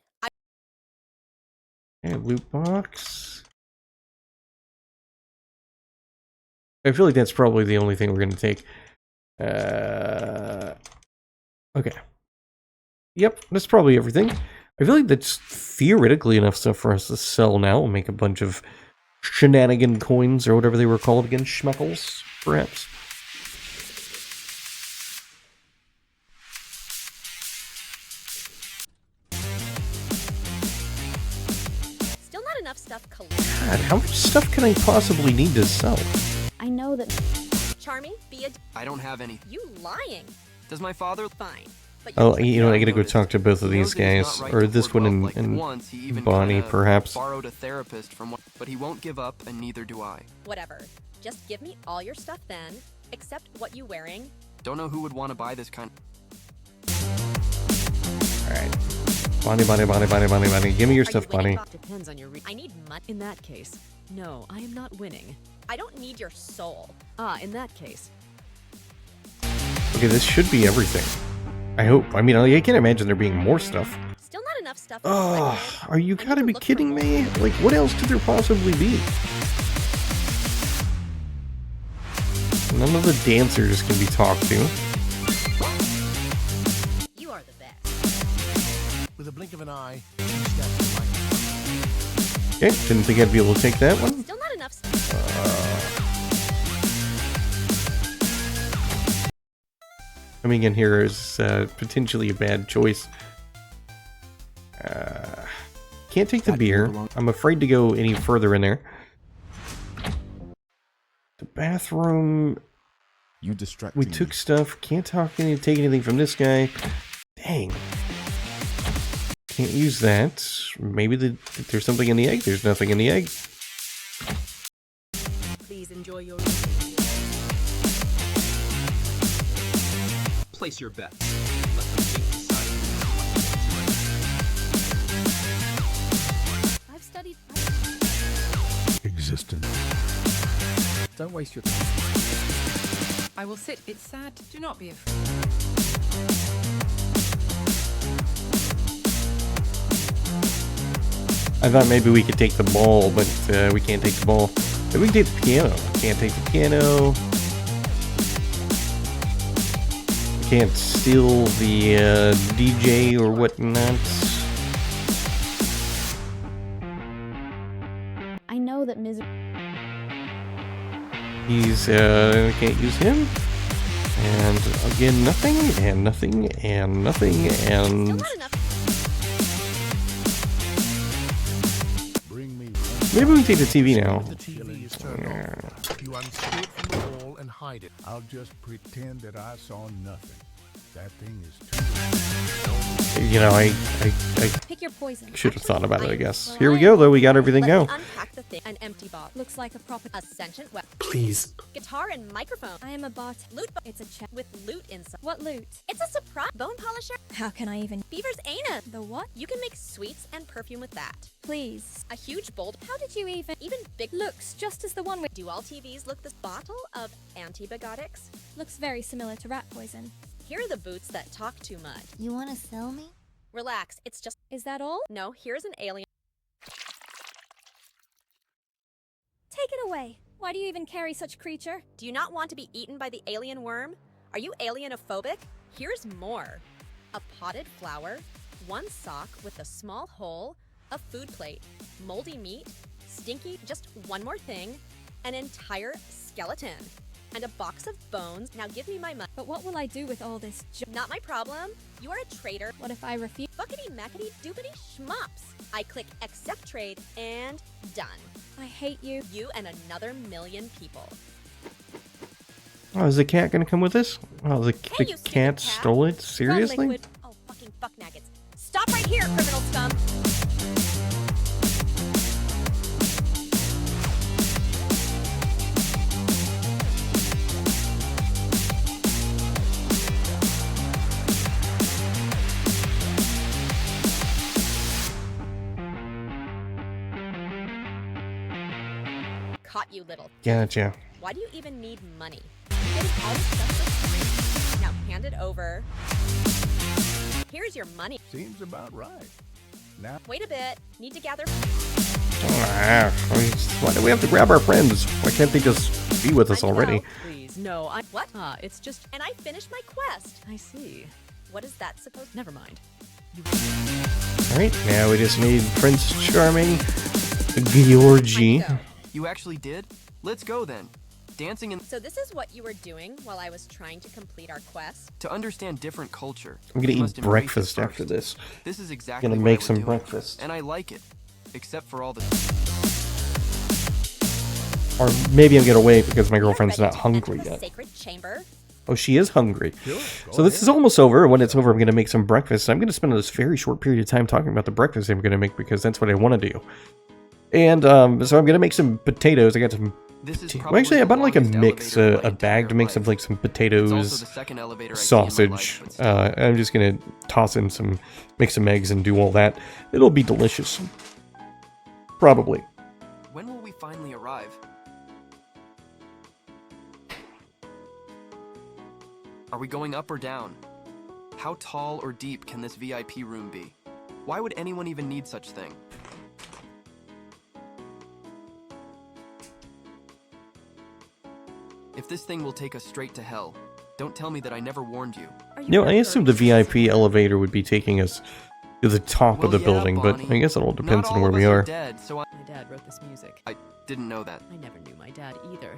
Okay, loot box. I feel like that's probably the only thing we're gonna take. Okay. Yep, that's probably everything. I feel like that's theoretically enough stuff for us to sell now. We'll make a bunch of shenanigan coins, or whatever they were called again. Schmeckles, perhaps. Still not enough stuff God, how much stuff can I possibly need to sell? I know that. Charmy, be a. I don't have any. You lying. Does my father? Fine. But Oh, you know, I gotta go talk to both of these guys, or this one and Once he even Bonnie, kinda perhaps. borrowed a therapist from one, but he won't give up, and neither do I. Whatever. Just give me all your stuff then, except what you wearing. Don't know who would want to buy this kind. Alright. Bonnie. Give me your stuff, Bonnie. Depends on your I need money. In that case, no, I am not winning. I don't need your soul. In that case. Okay, this should be everything. I hope. I mean, I can't imagine there being more stuff. Still not enough stuff. Oh, are you gotta be kidding me? Like, what else could there possibly be? None of the dancers can be talked to. You are the best. With a blink of an eye, Okay, didn't think I'd be able to take that one. Still not enough stuff. Coming in here is potentially a bad choice. Can't take the beer. I'm afraid to go any further in there. The bathroom. You distract. We took stuff. Can't take anything from this guy. Dang. Can't use that. Maybe there's something in the egg. There's nothing in the egg. Please enjoy your. Place your bets. Let the fate decide. I've studied. Existence. Don't waste your time. I will sit. It's sad. Do not be afraid. I thought maybe we could take the ball, but we can't take the ball. Maybe we can take the piano. Can't take the piano. Can't steal the DJ or whatnot. I know that He's can't use him. And again, nothing, and nothing, and nothing, and maybe we can take the TV now. The TV is turned off. You unscrew it from the wall and hide it. I'll just pretend that I saw nothing. That thing is too... You know, I Pick your poison. should have thought about it, I guess. Here we go, though. We got everything go. Unpack the thing. An empty box. Looks like a proper sentient weapon. Please. Guitar and microphone. I am a bot. Loot. It's a check. With loot inside. What loot? It's a surprise. Bone polisher. How can I even? Beaver's anus. The what? You can make sweets and perfume with that. Please. A huge bowl. How did you even? Even big. Looks just as the one with. Do all TVs look this bottle of antibiotics? Looks very similar to rat poison. Here are the boots that talk too much. You want to sell me? Relax, it's just. Is that all? No, here's an alien. Take it away. Why do you even carry such creature? Do you not want to be eaten by the alien worm? Are you alienophobic? Here's more. A potted flower, one sock with a small hole, a food plate, moldy meat, stinky, just one more thing, an entire skeleton, and a box of bones. Now give me my money. But what will I do with all this? Not my problem. You are a traitor. What if I refuse? Fuckity mackety doopity schmops. I click accept trade and done. I hate you. You and another million people. Oh, is the cat gonna come with us? Oh, the cat stole it? Seriously? Oh, fucking fuck nuggets. Stop right here, criminal scum. Caught you, little. Gotcha. Why do you even need money? You're getting all this stuff for free. Now hand it over. Here's your money. Seems about right. Now... Wait a bit. Need to gather. Why do we have to grab our friends? Why can't they just be with us already? Please, no, I... What? It's just... And I finished my quest. I see. What is that supposed... Never mind. Alright, now we just need Prince Charming Georgie. You actually did? Let's go then. Dancing in. So this is what you were doing while I was trying to complete our quest? To understand different culture. I'm gonna you must eat embrace it breakfast first. after this. This is exactly Gonna what make I would some do. breakfast. And I like it. Except for all the. Or maybe I'm gonna wait because my girlfriend's Ready not to hungry enter the yet. sacred chamber? Oh, she is hungry. So this is almost over. When it's over, I'm gonna make some breakfast. I'm gonna spend this very short period of time talking about the breakfast I'm gonna make because that's what I want to do. And so I'm gonna make some potatoes. I got some. Well, actually, I bought like a mix, a bag to make some like some potatoes, sausage. I'm just gonna toss in some, make some eggs and do all that. It'll be delicious. Probably. When will we finally arrive? Are we going up or down? How tall or deep can this VIP room be? Why would anyone even need such thing? If this thing will take us straight to hell, don't tell me that I never warned you. No, I assumed the VIP elevator would be taking us to the top of the building, Bonnie. but I guess it all depends Not on all where of we us are. Dead, so My dad wrote this music. I didn't know that. I never knew my dad either.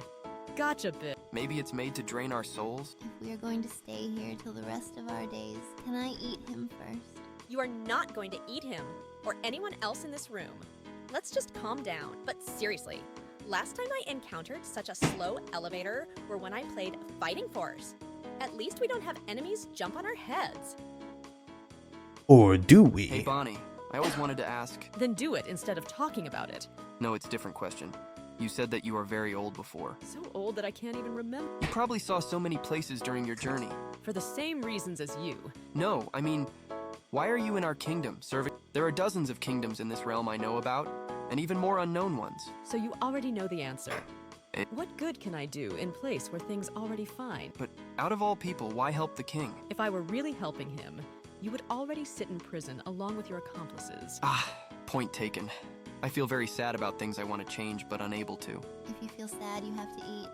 Gotcha, bitch. Maybe it's made to drain our souls? If we are going to stay here till the rest of our days, can I eat him first? You are not going to eat him, or anyone else in this room. Let's just calm down. But seriously, last time I encountered such a slow elevator were when I played Fighting Force. At least we don't have enemies jump on our heads. Or do we? Hey, Bonnie, I always wanted to ask. Then do it instead of talking about it. No, it's a different question. You said that you are very old before. So old that I can't even remember. You probably saw so many places during your journey. For the same reasons as you. No, I mean, why are you in our kingdom serving? There are dozens of kingdoms in this realm I know about, and even more unknown ones. So you already know the answer. What good can I do in place where things already fine? But out of all people, why help the king? If I were really helping him, you would already sit in prison along with your accomplices. Ah, point taken. I feel very sad about things I want to change, but unable to. If you feel sad, you have to eat.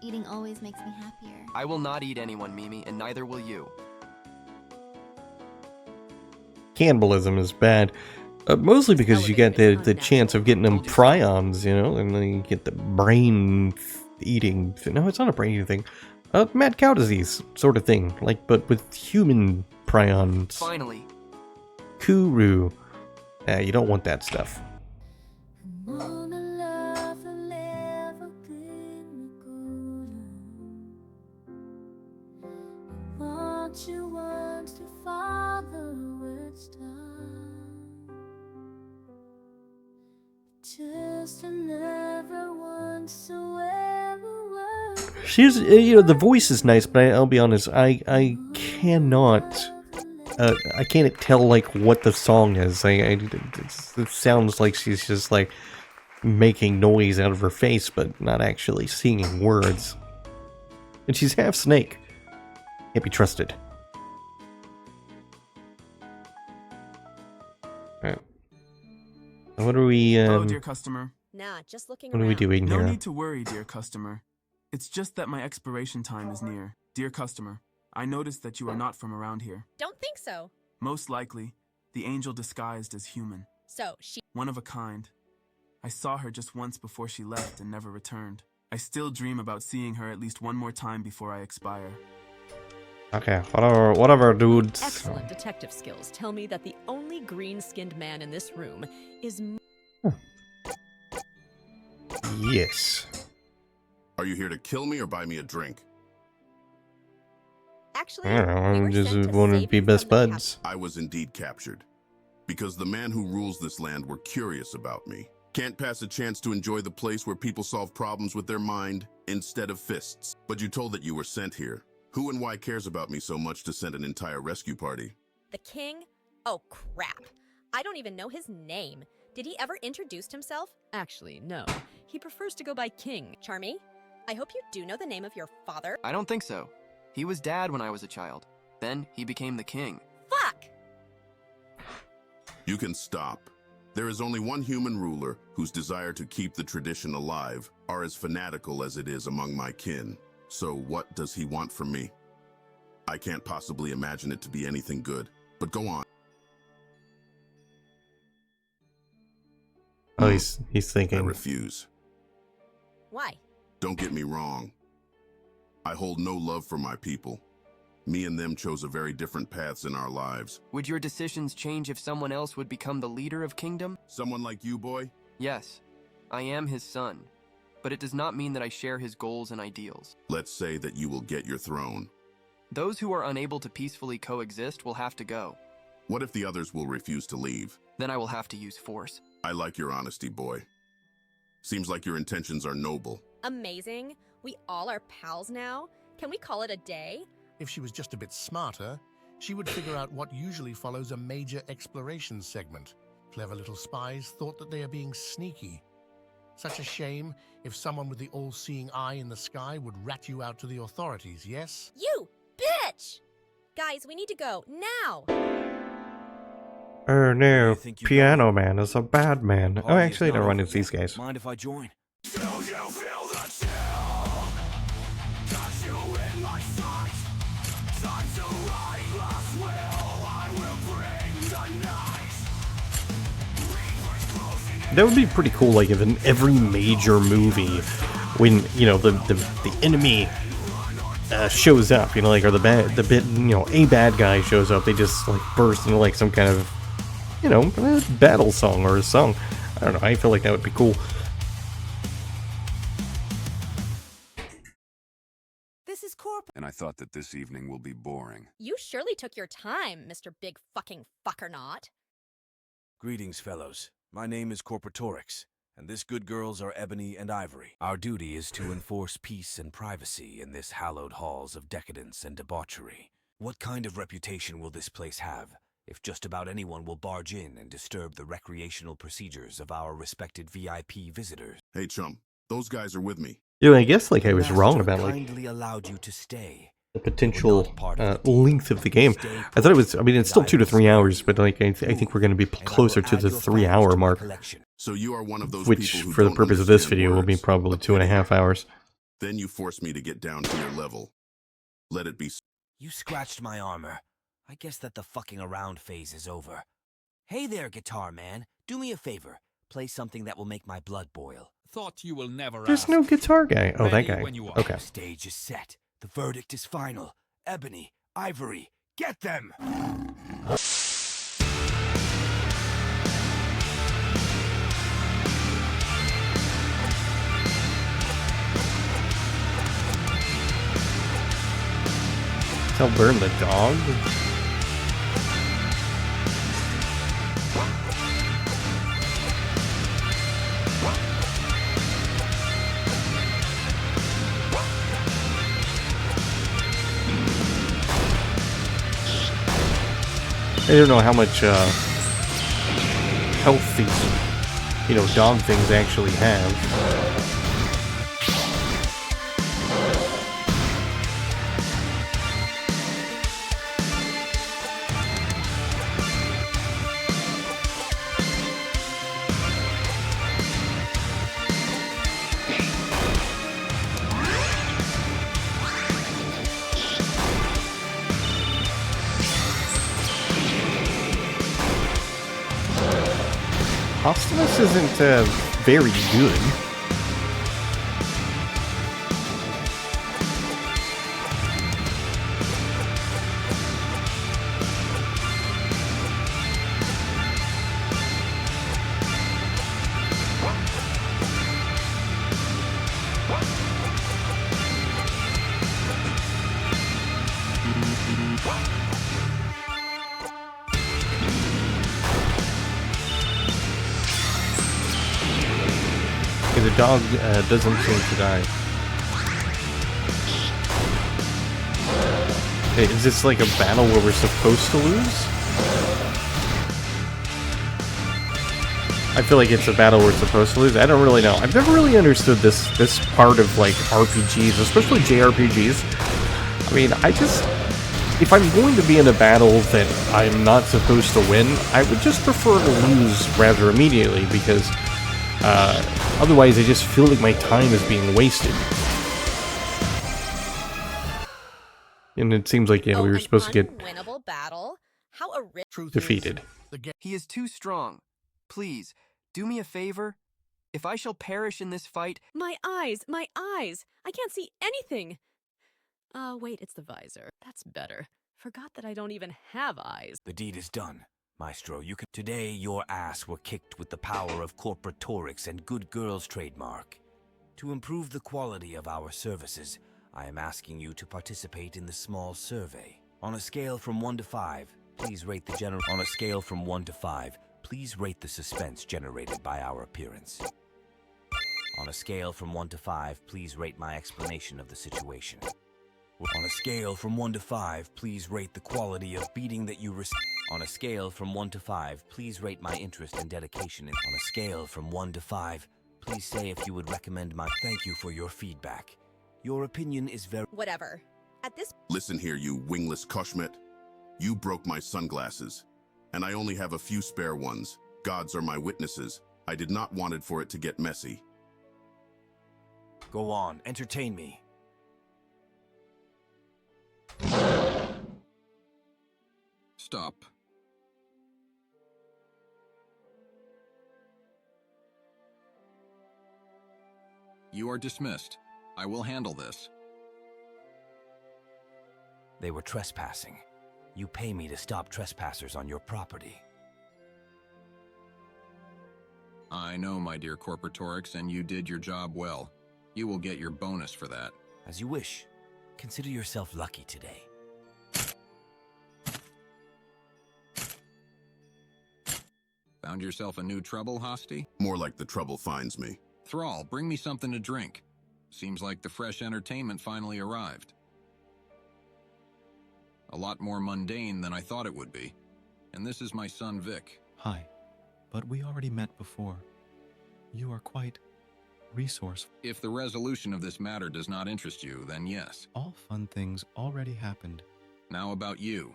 Eating always makes me happier. I will not eat anyone, Mimi, and neither will you. Cannibalism is bad. Mostly because you get the chance of getting them prions, you know, and then you get the brain eating. No, it's not a brain eating thing. Mad cow disease sort of thing, like, but with human prions. Finally. Kuru. You don't want that stuff. She's, you know, the voice is nice, but I'll be honest, I cannot, I can't tell, like, what the song is. It sounds like she's just, like, making noise out of her face, but not actually singing words. And she's half snake. Can't be trusted. Alright. What are we, Hello, dear customer. Nah, just looking what are we doing No here? need to worry, dear customer. It's just that my expiration time is near. Dear customer, I noticed that you are not from around here. Don't think so. Most likely, the angel disguised as human. So, she... One of a kind. I saw her just once before she left and never returned. I still dream about seeing her at least one more time before I expire. Okay, whatever, dudes. Excellent detective skills tell me that the only green-skinned man in this room is... Yes. Are you here to kill me or buy me a drink? Actually, I don't know, I just wanted to be best buds. I was indeed captured. Because the man who rules this land were curious about me. Can't pass a chance to enjoy the place where people solve problems with their mind instead of fists. But you told that you were sent here. Who and why cares about me so much to send an entire rescue party? The king? Oh, crap. I don't even know his name. Did he ever introduce himself? Actually, no. He prefers to go by King. Charmy, I hope you do know the name of your father. I don't think so. He was dad when I was a child. Then he became the king. Fuck! You can stop. There is only one human ruler whose desire to keep the tradition alive are as fanatical as it is among my kin. So what does he want from me? I can't possibly imagine it to be anything good, but go on. Oh, he's thinking. I refuse. Why? Don't get me wrong. I hold no love for my people. Me and them chose a very different paths in our lives. Would your decisions change if someone else would become the leader of Kingdom? Someone like you, boy? Yes, I am his son, but it does not mean that I share his goals and ideals. Let's say that you will get your throne. Those who are unable to peacefully coexist will have to go. What if the others will refuse to leave? Then I will have to use force. I like your honesty, boy. Seems like your intentions are noble. Amazing. We all are pals now. Can we call it a day? If she was just a bit smarter, she would figure out what usually follows a major exploration segment. Clever little spies thought that they are being sneaky. Such a shame if someone with the all-seeing eye in the sky would rat you out to the authorities, yes? You bitch! Guys, we need to go now. Oh no, Piano Man is a bad man. Oh, actually, never mind, it's these guys. Mind if I join? That would be pretty cool, like, if in every major movie, when, you know, the enemy shows up, you know, like, or a bad guy shows up, they just, like, burst into, like, some kind of, you know, battle song or a song. I don't know, I feel like that would be cool. This is Corp. And I thought that this evening will be boring. You surely took your time, Mr. Big Fucking Fuckernot. Greetings, fellows. My name is Corporatorix, and this good girls are Ebony and Ivory. Our duty is to enforce peace and privacy in this hallowed halls of decadence and debauchery. What kind of reputation will this place have if just about anyone will barge in and disturb the recreational procedures of our respected VIP visitors? Hey, chum, those guys are with me. You know, I guess, like, I was wrong about, like, kindly allowed you to stay. the potential length of the game. I thought it was, I mean, it's still 2 to 3 hours, but, like, I think we're going to be closer to the 3-hour mark. So you are one of those Which, people who for the don't purpose of this understand video, will be words. probably 2.5 hours. Then you force me to get down to your level. Let it be. You scratched my armor. I guess that the fucking around phase is over. Hey there, guitar man. Do me a favor. Play something that will make my blood boil. Thought you will never There's ask. no guitar guy. Oh, that Ready guy. when you are. Okay. The stage is set. The verdict is final. Ebony, Ivory, get them! Tell Burn the dog? I don't know how much health these, you know, dog things actually have. Hostimus isn't very good. The dog doesn't seem to die. Hey, is this like a battle where we're supposed to lose? I feel like it's a battle we're supposed to lose. I don't really know. I've never really understood this part of, like, RPGs, especially JRPGs. I mean, if I'm going to be in a battle that I'm not supposed to win, I would just prefer to lose rather immediately, because otherwise I just feel like my time is being wasted. And it seems like, yeah, we were supposed to get Battle? How defeated. He is too strong. Please, Do me a favor. If I shall perish in this fight... My eyes! My eyes! I can't see anything! Wait, it's the visor. That's better. Forgot that I don't even have eyes. The deed is done. Maestro, you can... Today, your ass were kicked with the power of corporatorics and good girls trademark. To improve the quality of our services, I am asking you to participate in the small survey. On a scale from 1 to 5, please rate the general... On a scale from 1 to 5, please rate the suspense generated by our appearance. On a scale from 1 to 5, please rate my explanation of the situation. On a scale from 1 to 5, please rate the quality of beating that you received. On a scale from 1 to 5, please rate my interest and dedication. On a scale from 1 to 5, please say if you would recommend my... Thank you for your feedback. Your opinion is very... Whatever. At this... Listen here, you wingless Koshmet. You broke my sunglasses, and I only have a few spare ones. Gods are my witnesses. I did not want it for it to get messy. Go on, entertain me. Stop. You are dismissed. I will handle this. They were trespassing. You pay me to stop trespassers on your property. I know, my dear Corporatorix, and you did your job well. You will get your bonus for that. As you wish. Consider yourself lucky today. Found yourself a new trouble, Hosty? More like the trouble finds me. Thrall, bring me something to drink. Seems like the fresh entertainment finally arrived. A lot more mundane than I thought it would be. And this is my son, Vic. Hi, but we already met before. You are quite resourceful. If the resolution of this matter does not interest you, then yes. All fun things already happened. Now about you.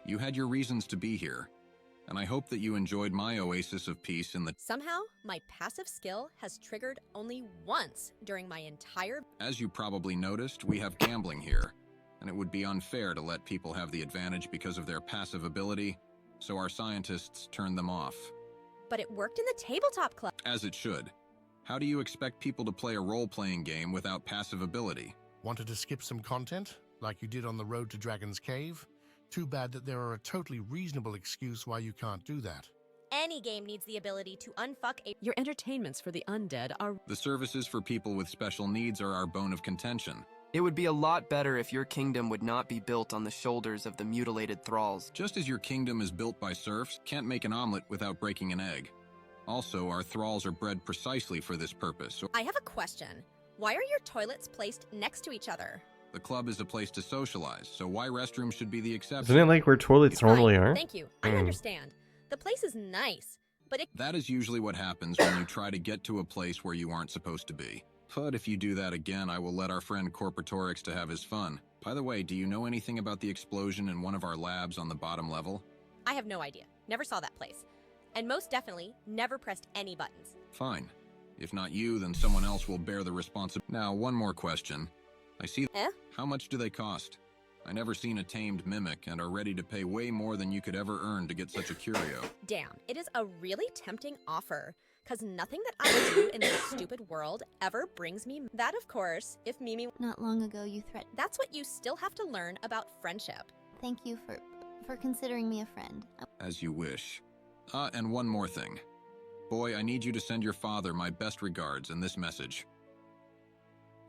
You had your reasons to be here, and I hope that you enjoyed my oasis of peace in the... Somehow, my passive skill has triggered only once during my entire... As you probably noticed, we have gambling here, and it would be unfair to let people have the advantage because of their passive ability, so our scientists turned them off. But it worked in the tabletop club. As it should. How do you expect people to play a role-playing game without passive ability? Wanted to skip some content, like you did on the road to Dragon's Cave? Too bad that there are a totally reasonable excuse why you can't do that. Any game needs the ability to unfuck a... Your entertainments for the undead are... The services for people with special needs are our bone of contention. It would be a lot better if your kingdom would not be built on the shoulders of the mutilated thralls. Just as your kingdom is built by serfs, can't make an omelet without breaking an egg. Also, our thralls are bred precisely for this purpose. So I have a question. Why are your toilets placed next to each other? the club is a place to socialize, so why restrooms should be the exception? Isn't it like where toilets normally are? Thank you. I understand. The place is nice, but it... That is usually what happens when you try to get to a place where you aren't supposed to be. But if you do that again, I will let our friend Corporatorix to have his fun. By the way, do you know anything about the explosion in one of our labs on the bottom level? I have no idea. Never saw that place. And most definitely, never pressed any buttons. Fine. If not you, then someone else will bear the responsibility. Now, one more question. I see... How much do they cost? I never seen a tamed mimic and are ready to pay way more than you could ever earn to get such a curio. Damn, it is a really tempting offer. Cause nothing that I do in this stupid world ever brings me that, of course, if Mimi... Not long ago you threatened... That's what you still have to learn about friendship. Thank you for considering me a friend. As you wish. And one more thing. Boy, I need you to send your father my best regards in this message.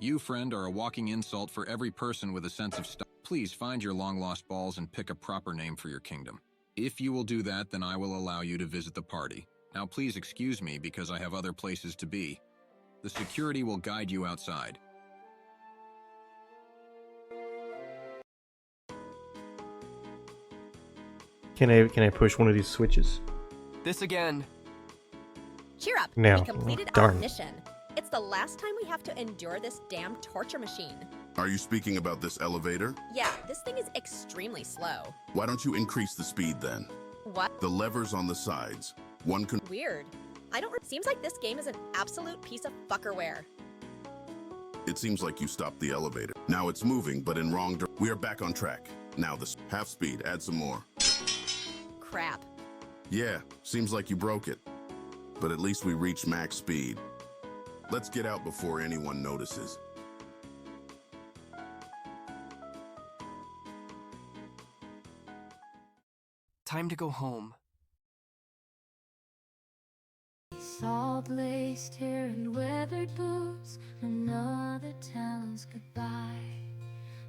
You, friend, are a walking insult for every person with a sense of style. Please find your long-lost balls and pick a proper name for your kingdom. If you will do that, then I will allow you to visit the party. Now please excuse me because I have other places to be. The security will guide you outside. Can I push one of these switches? This again. Cheer up. No. We completed Oh, our darn. mission. It's the last time we have to endure this damn torture machine. Are you speaking about this elevator? Yeah, this thing is extremely slow. Why don't you increase the speed then? What? The levers on the sides. One can... Weird. Seems like this game is an absolute piece of fuckerware. It seems like you stopped the elevator. Now it's moving, but in wrong direction. We are back on track. Now this half speed, add some more. Crap. Yeah, seems like you broke it. but at least we reached max speed. Let's get out before anyone notices. Time to go home. Salt-laced hair and weathered boots, another town's goodbye.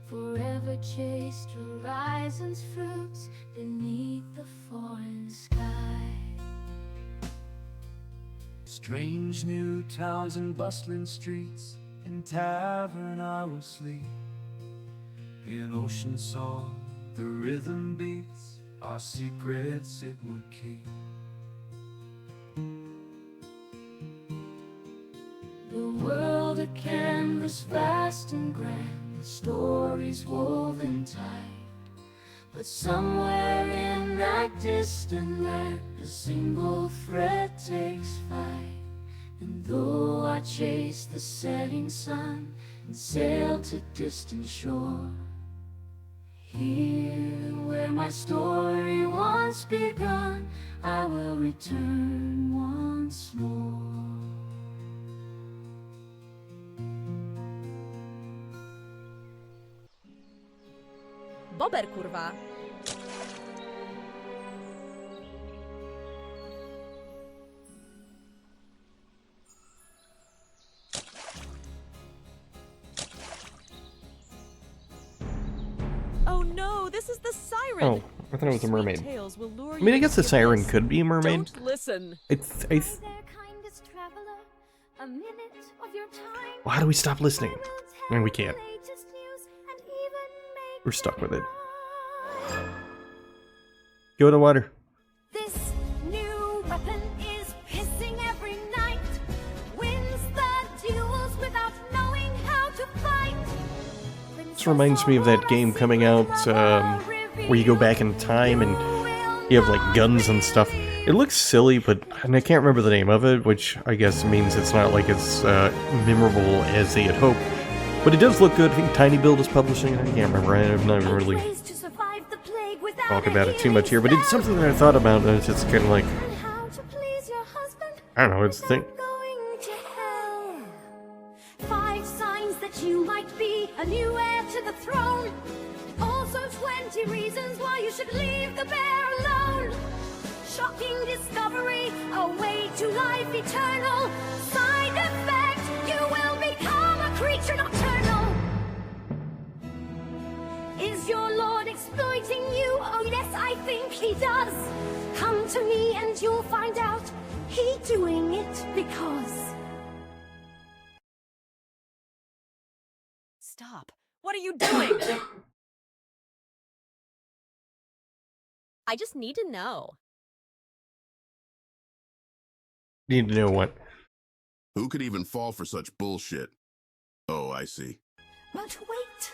Forever chased horizon's fruits beneath the foreign sky. Strange new towns and bustling streets, in tavern I will sleep. In ocean song, the rhythm beats, our secrets it would keep. The world a canvas vast and grand, the stories woven tight. But somewhere in that distant land, a single thread takes flight. And though I chase the setting sun and sail to distant shore, here where my story once begun, I will return once more. Bober, kurwa. Oh no, this is the siren. Oh, I thought it was a mermaid. Tales will lure I mean, I you guess the to siren abyss. could be a mermaid. Don't listen. Well, how do we stop listening? I mean, we can't. We're stuck with it. Go in the water. This new weapon is hissing every night, wins the duels without knowing how to fight. This reminds me of that game coming out where you go back in time and you have like guns and stuff. It looks silly, but and I can't remember the name of it, which I guess means it's not like it's memorable as they had hoped. But it does look good. I think Tiny Build is publishing it. I can't remember. I'm not really talk about it too much here, but it's something that I thought about, and it's just kind of like, I don't know, it's the thing. 5 signs that you might be a new heir to the throne. Also 20 reasons why you should leave the bear alone. Shocking discovery, a way to life eternal. Side effect, you will become a creature nocturnal. Is your lord exploiting you? Oh yes, I think he does. Come to me and you'll find out he doing it because... Stop. What are you doing? I just need to know. Need to know what? Who could even fall for such bullshit? Oh, I see. But wait.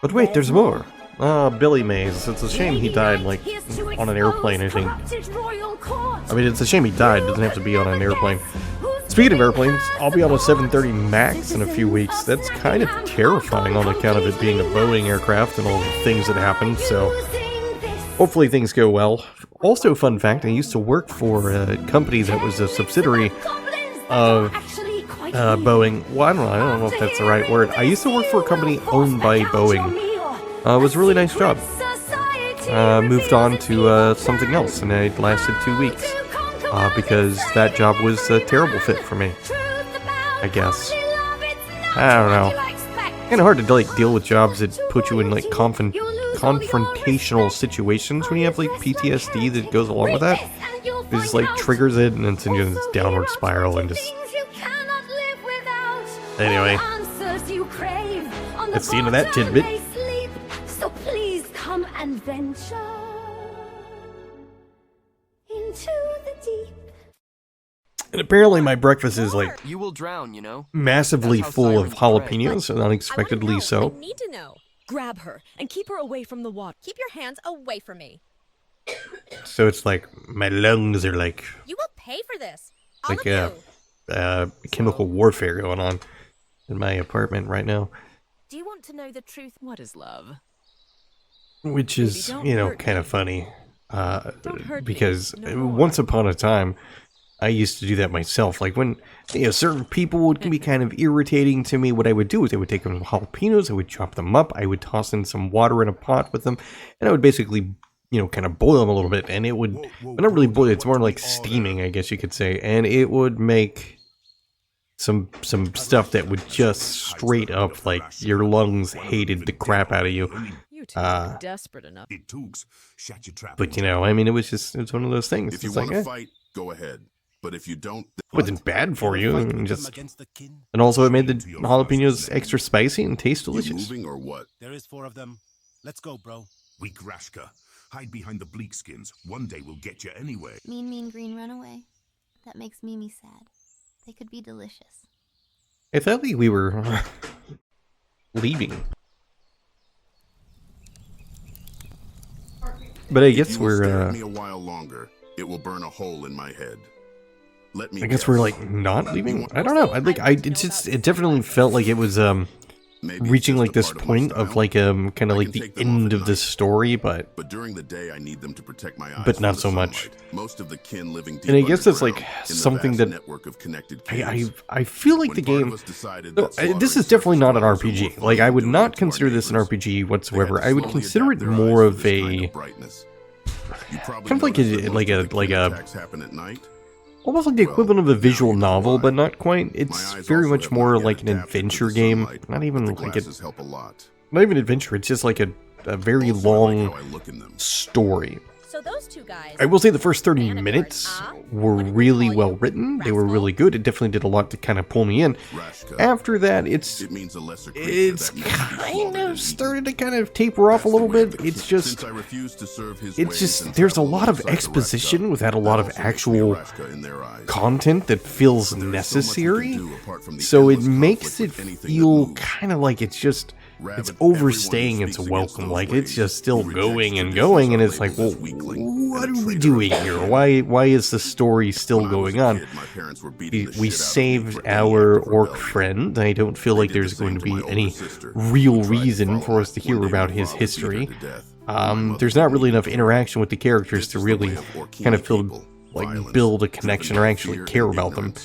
But wait, there's more. Billy Mays. It's a shame he died, like, on an airplane, I think. I mean, it's a shame he died. It doesn't have to be on an airplane. Speaking of airplanes, I'll be on a 737 MAX in a few weeks. That's kind of terrifying on account of it being a Boeing aircraft and all the things that happened, so hopefully things go well. Also, fun fact, I used to work for a company that was a subsidiary of Boeing. Well, I don't know if that's the right word. I used to work for a company owned by Boeing. It was a really nice job. Moved on to something else, and it lasted 2 weeks. Because that job was a terrible fit for me, I guess. I don't know. Kind of hard to like deal with jobs that put you in like confrontational situations when you have like PTSD that goes along with that. It just like triggers it, and it's in this downward spiral, and just anyway. That's the end of that tidbit. So please come and venture into the deep. And apparently my breakfast is like You will drown, you know. massively full of jalapenos, and unexpectedly so. Need to know. Grab her and keep her away from the water. Keep your hands away from me. So it's like my lungs are like You will pay for this. All like of you. chemical warfare going on in my apartment right now, Do you want to know the truth? What is love? which is, don't you know, hurt kind of funny. hurt me. Because No more. once upon a time, I used to do that myself. Like when certain people would be kind of irritating to me, what I would do is I would take some jalapenos, I would chop them up, I would toss in some water in a pot with them, and I would basically, kind of boil them a little bit, and it would, but not really boil, it's more like steaming, I guess you could say, and it would make some stuff that would just straight up, like, your lungs hated the crap out of you. You two are desperate enough. But, I mean, it was one of those things. If you It's like, want to fight, go ahead. But if you don't, it wasn't bad for you. And also it made the jalapenos extra spicy and taste delicious. moving or what? There is 4 of them. Let's go, bro. Weak Rashka. Hide behind the bleak skins. One day we'll get you anyway. Mean green runaway. That makes Mimi sad. They could be delicious. I felt like we were leaving. But I guess we're stare at me a while longer, it will burn a hole in my head. Let me I guess we're like not leaving. I don't know. It definitely felt like it was reaching like this point of like kind of like the end of the story, but during the day I need them to protect my eyes. but not so much. Most of the kin living deep And I guess that's like underground in the something vast that network of connected I feel like the game. This is definitely not an RPG. Like I would not consider this an RPG whatsoever. I would consider it more of a kind of like a happen at night. almost like the equivalent of a visual novel, but not quite. It's very much more like an adventure game. Not even like not even adventure. It's just like a very long story. So those two guys. I will say the first 30 minutes were really well written. They were really good. It definitely did a lot to kind of pull me in. After that, it's kind of started to kind of taper off a little bit. It's just there's a lot of exposition without a lot of actual content that feels necessary. So it makes it feel kind of like it's overstaying its welcome. Like it's just still going and going, and it's like, well, what are we doing here? Why is the story still going on? We saved our orc friend. I don't feel like there's going to be any real reason for us to hear about his history. There's not really enough interaction with the characters to really kind of build a connection or actually care about them.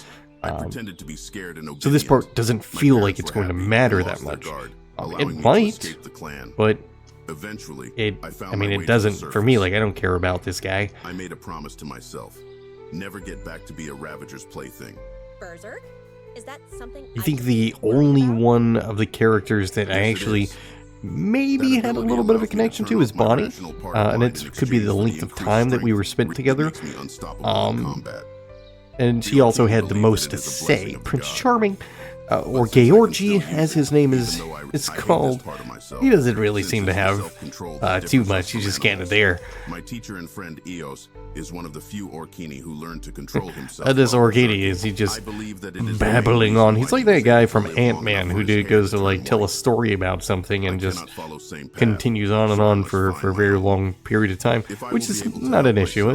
So this part doesn't feel like it's going to matter that much. It might, but eventually, it doesn't for me. Like, I don't care about this guy. I made a promise to myself. Never get back to be a Ravager's plaything. Berserk? Is that something I think the only one of the characters that I actually maybe had a little bit of a connection to is Bonnie. And it could be the length of time that we were spent together. And she also had the most to say. Prince Charming, or Georgi, as his name is called. He doesn't really seem to have too much. He's just kind of there. My teacher and friend Eos is one of the few Orkini who learned to control himself. This Orkini is just babbling on. He's like that guy from Ant-Man who goes to like tell a story about something and just continues on and on for a very long period of time, which is not an issue.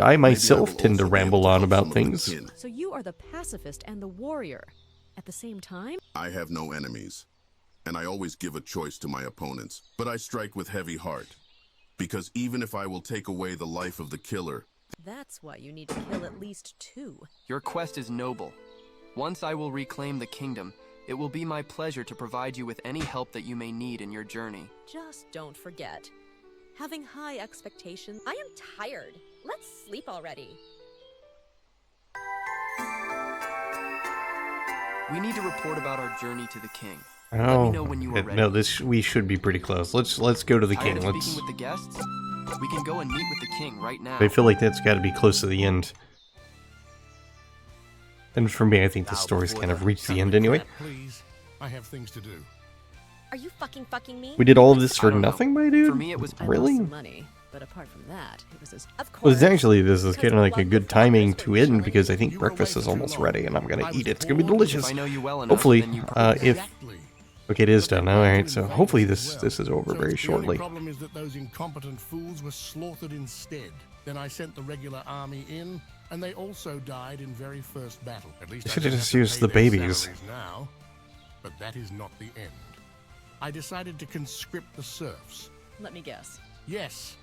I myself tend to ramble on about things. So you are the pacifist and the warrior at the same time? I have no enemies, and I always give a choice to my opponents, but I strike with heavy heart. Because even if I will take away the life of the killer... That's why you need to kill at least 2. Your quest is noble. Once I will reclaim the kingdom, it will be my pleasure to provide you with any help that you may need in your journey. Just don't forget. Having high expectations... I am tired. Let's sleep already. We need to report about our journey to the king. Oh, let me know when you are ready. No, we should be pretty close. Let's go to the king. Tired of speaking with the guests? We can go and meet with the king right now. I feel like that's got to be close to the end. And for me, I think the story's kind of reached the end anyway. Please, I have things to do. Are you fucking me? We did all of this for nothing, my dude? For me, it was really? Some money, but apart from that, it was Of course. Well, this is kind of like a good timing to end because I think breakfast is almost ready and I'm gonna eat it. It's gonna be delicious. If I know you well enough, Hopefully, then you if okay, it is done. All right, so hopefully this is over very shortly. The only problem is that those incompetent fools were slaughtered instead. Then I sent the regular army in, and they also died in very first battle. At least They I should don't have have just to used pay the their babies. salaries now, but that is not the end. I decided to conscript the serfs. Let me guess. Yes,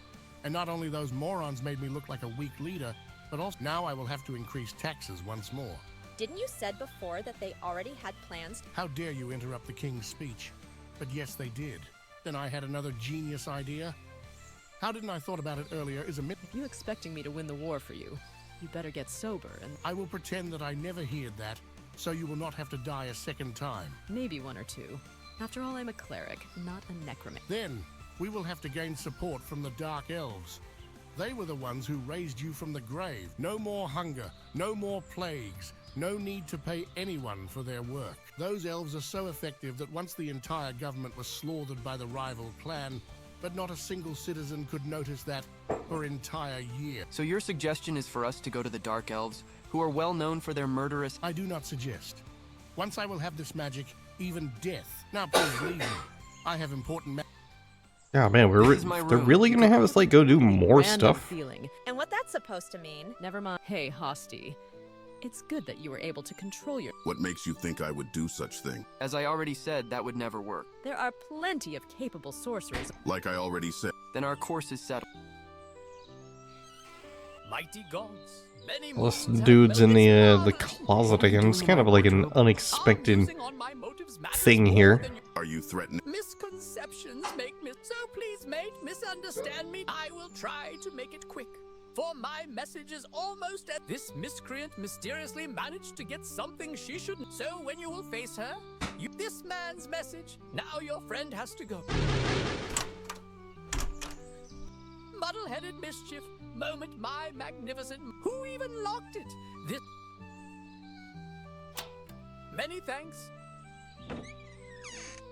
and not only those morons made me look like a weak leader, But also now I will have to increase taxes once more. Didn't you said before that they already had plans? How dare you interrupt the king's speech? But yes, they did. Then I had another genius idea. How didn't I thought about it earlier is a myth. If you expecting me to win the war for you, you better get sober and... I will pretend that I never heard that, so you will not have to die a second time. Maybe one or two. After all, I'm a cleric, not a necromancer. Then, we will have to gain support from the Dark Elves. They were the ones who raised you from the grave. No more hunger, no more plagues, no need to pay anyone for their work. Those elves are so effective that once the entire government was slaughtered by the rival clan, but not a single citizen could notice that for an entire year. So your suggestion is for us to go to the Dark Elves, who are well known for their murderous... I do not suggest. Once I will have this magic, even death. Now please leave me. I have important Yeah, man, they're really gonna have us like go do more Random stuff. Feeling. And what that's supposed to mean? Never mind. Hey, Hosty. It's good that you were able to control your... What makes you think I would do such thing? As I already said, that would never work. There are plenty of capable sorcerers. Like I already said. Then our course is settled. Mighty gods, many This dude's in the closet again. It's kind of like an unexpected thing here. Are you threatening? Misconceptions make so please, mate, misunderstand me. I will try to make it quick. For my message is almost at this miscreant mysteriously managed to get something she shouldn't. So when you will face her, this man's message. Now your friend has to go. Muddle-headed mischief. Moment my magnificent. Who even locked it? This. Many thanks.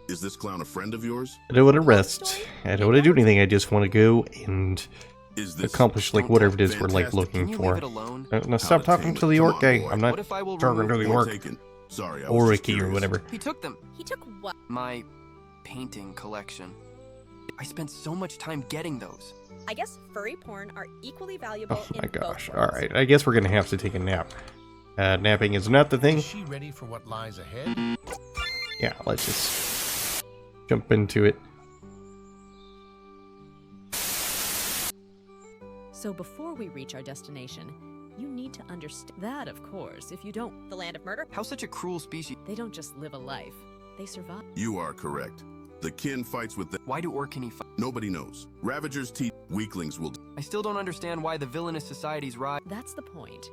Is this clown a friend of yours? I don't want to rest. I don't want to do anything. I just want to go and accomplish like whatever it is we're like looking for. Now stop talking to the orc guy. I'm not talking to the orc. Sorry, I or Ricky or whatever. He took them. He took what? My painting collection. I spent so much time getting those. I guess furry porn are equally valuable Oh my in gosh. both. Alright, I guess we're gonna have to take a nap. Napping is not the thing. Is she ready for what lies ahead? Yeah, let's just jump into it. So before we reach our destination, you need to understand that, of course, if you don't... The land of murder? How such a cruel species... They don't just live a life. They survive. You are correct. The kin fights with the... Why do Orkney fight? Nobody knows. Ravagers teach. Weaklings will... I still don't understand why the villainous societies rise. That's the point.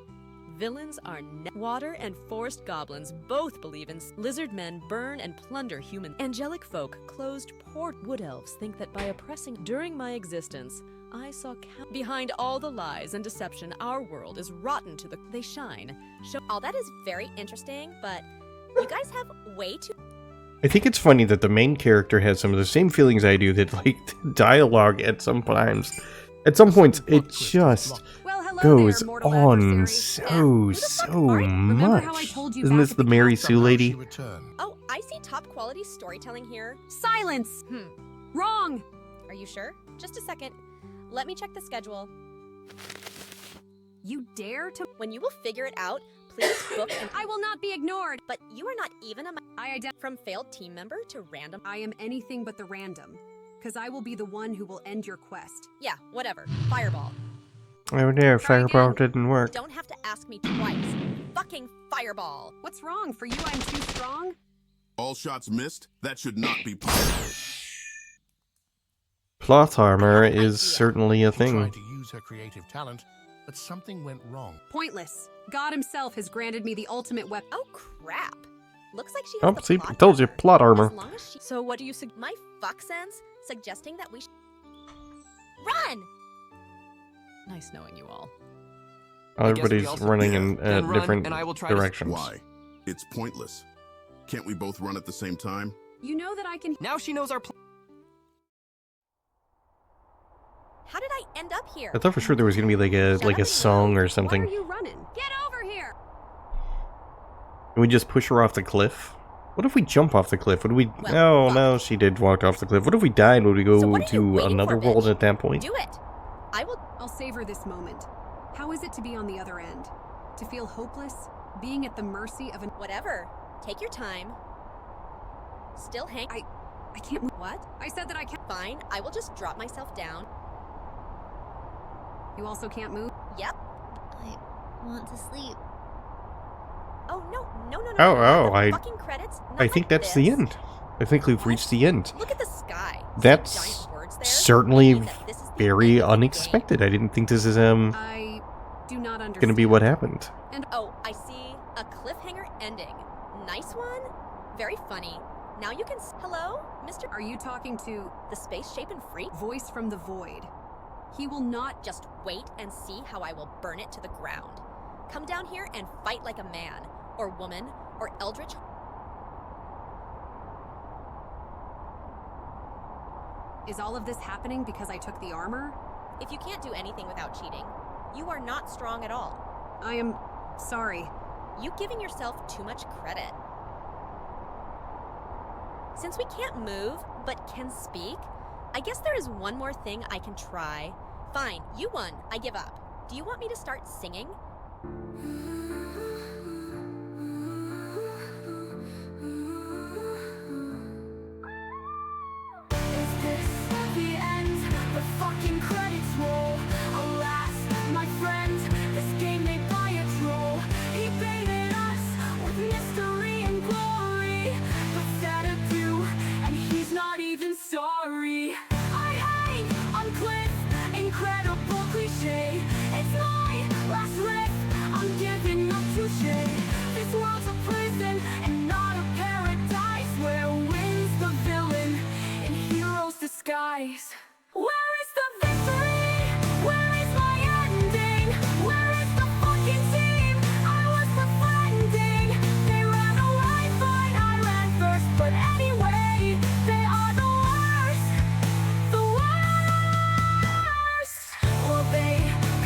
Villains are water and forest goblins both believe in lizard men burn and plunder human. Angelic folk, closed port wood elves think that by oppressing during my existence, I saw behind all the lies and deception, our world is rotten to the... They shine. All that is very interesting, but you guys have way too... I think it's funny that the main character has some of the same feelings I do, that like dialogue at some points, it just goes on so much. Isn't this the Mary Sue lady? Oh, I see top quality storytelling here. Silence! Wrong! Are you sure? Just a second. Let me check the schedule. You dare to... When you will figure it out, please book and... I will not be ignored! But you are not even a... I From failed team member to random... I am anything but the random. Because I will be the one who will end your quest. Yeah, whatever. Fireball. Oh no, fireball didn't work. Don't have to ask me twice. Fucking fireball. What's wrong? For you, I'm too strong? All shots missed? That should not be possible. Plot armor is certainly a She thing. tried to use her creative talent, but something went wrong. Pointless. God himself has granted me the ultimate weapon. Oh, crap. Looks like she has Oh, the see, plot I told you, plot armor. As long as she... So what do you suggest? My fuck sense suggesting that we run! Nice knowing you all. Everybody's running in different and I will try directions. Why? It's pointless. Can't we both run at the same time? You know that I can... Now she knows our plan. How did I end up here? I thought for sure there was gonna be like a song or something. Why are you running? Get over here! Can we just push her off the cliff? What if we jump off the cliff? Would we... Well, no, she did walk off the cliff. What if we died? Would we go So what are you to waiting another for, world bitch? at that point? Do it. I will... I'll savor this moment. How is it to be on the other end? To feel hopeless? Being at the mercy of an... Whatever. Take your time. Still hang... I can't move. What? I said that I can't... Fine, I will just drop myself down. You also can't move? Yep. I want to sleep. Oh, no. Oh, Not the I fucking credits. Not think like that's this. the end. I think we've reached the end. Look at the sky. That's certainly very unexpected. I didn't think this is I do not understand. gonna be what happened. And oh, I see a cliffhanger ending. Nice one. Very funny. Now you can. Hello, Mr. Are you talking to the space-shapen freak? Voice from the void? He will not. Just wait and see how I will burn it to the ground. Come down here and fight like a man, or woman, or eldritch. Is all of this happening because I took the armor? If you can't do anything without cheating, you are not strong at all. I am sorry. You giving yourself too much credit. Since we can't move, but can speak, I guess there is one more thing I can try. Fine, you won. I give up. Do you want me to start singing? The end, the fucking credits roll. Alas, my friend, this game made by a troll. He baited us with mystery and glory, but said adieu, and he's not even sorry. I hang on cliff, incredible cliche. It's my last riff, I'm giving up touche. This world's a prison and not a paradise where wins the villain in hero's disguise. Where is the victory? Where is my ending? Where is the fucking team I was befriending? They ran away, but I ran first. But anyway, they are the worst. The worst. Will they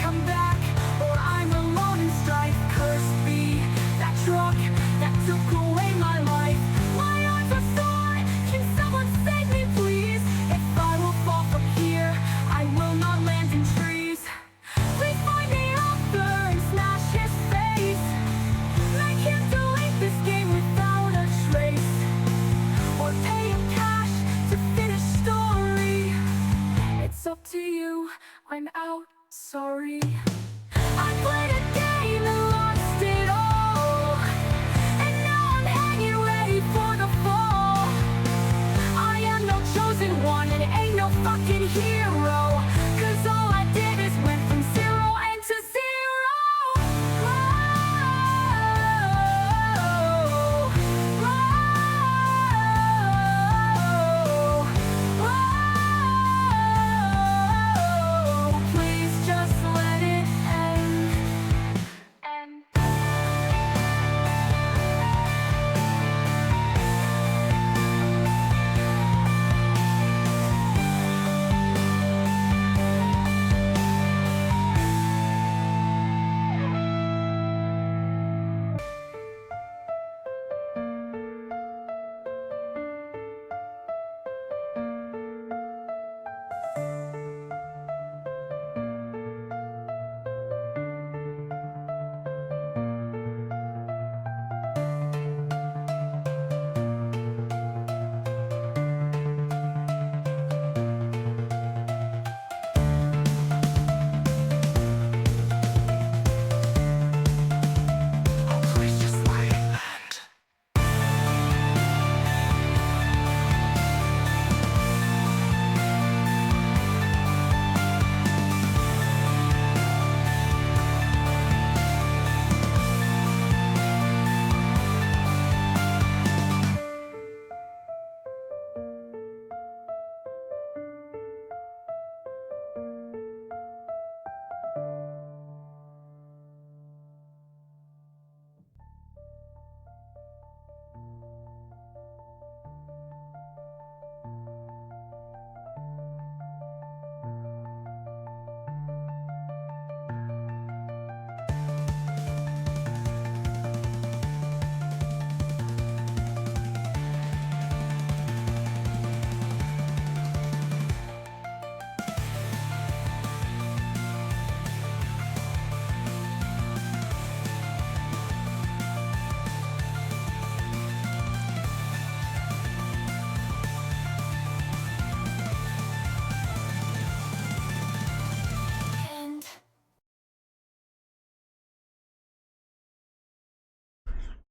come back? Or I'm alone in strife. Cursed be that truck that took away my life. My arms are sore. Can someone save me, please? If I will fall from here, I will not land in trees. Please find the author and smash his face. Make him delete this game without a trace, or pay him cash to finish story. It's up to you. I'm out. Sorry. I played a game and lost it all, and now I'm hanging ready for the fall. I am no chosen one and ain't no fucking hero, 'cause all I did is went from 0 and to 0. Please just let it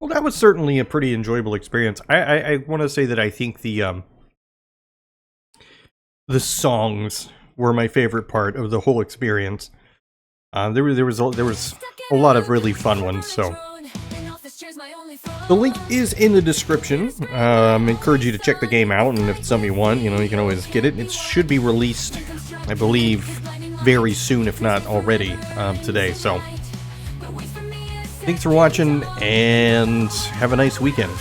Well, that was certainly a pretty enjoyable experience. I want to say that I think the songs were my favorite part of the whole experience. There was a lot of really fun ones. So the link is in the description. Encourage you to check the game out, and if it's something you want, you know, you can always get it. It should be released, I believe, very soon, if not already, today. So thanks for watching, and have a nice weekend.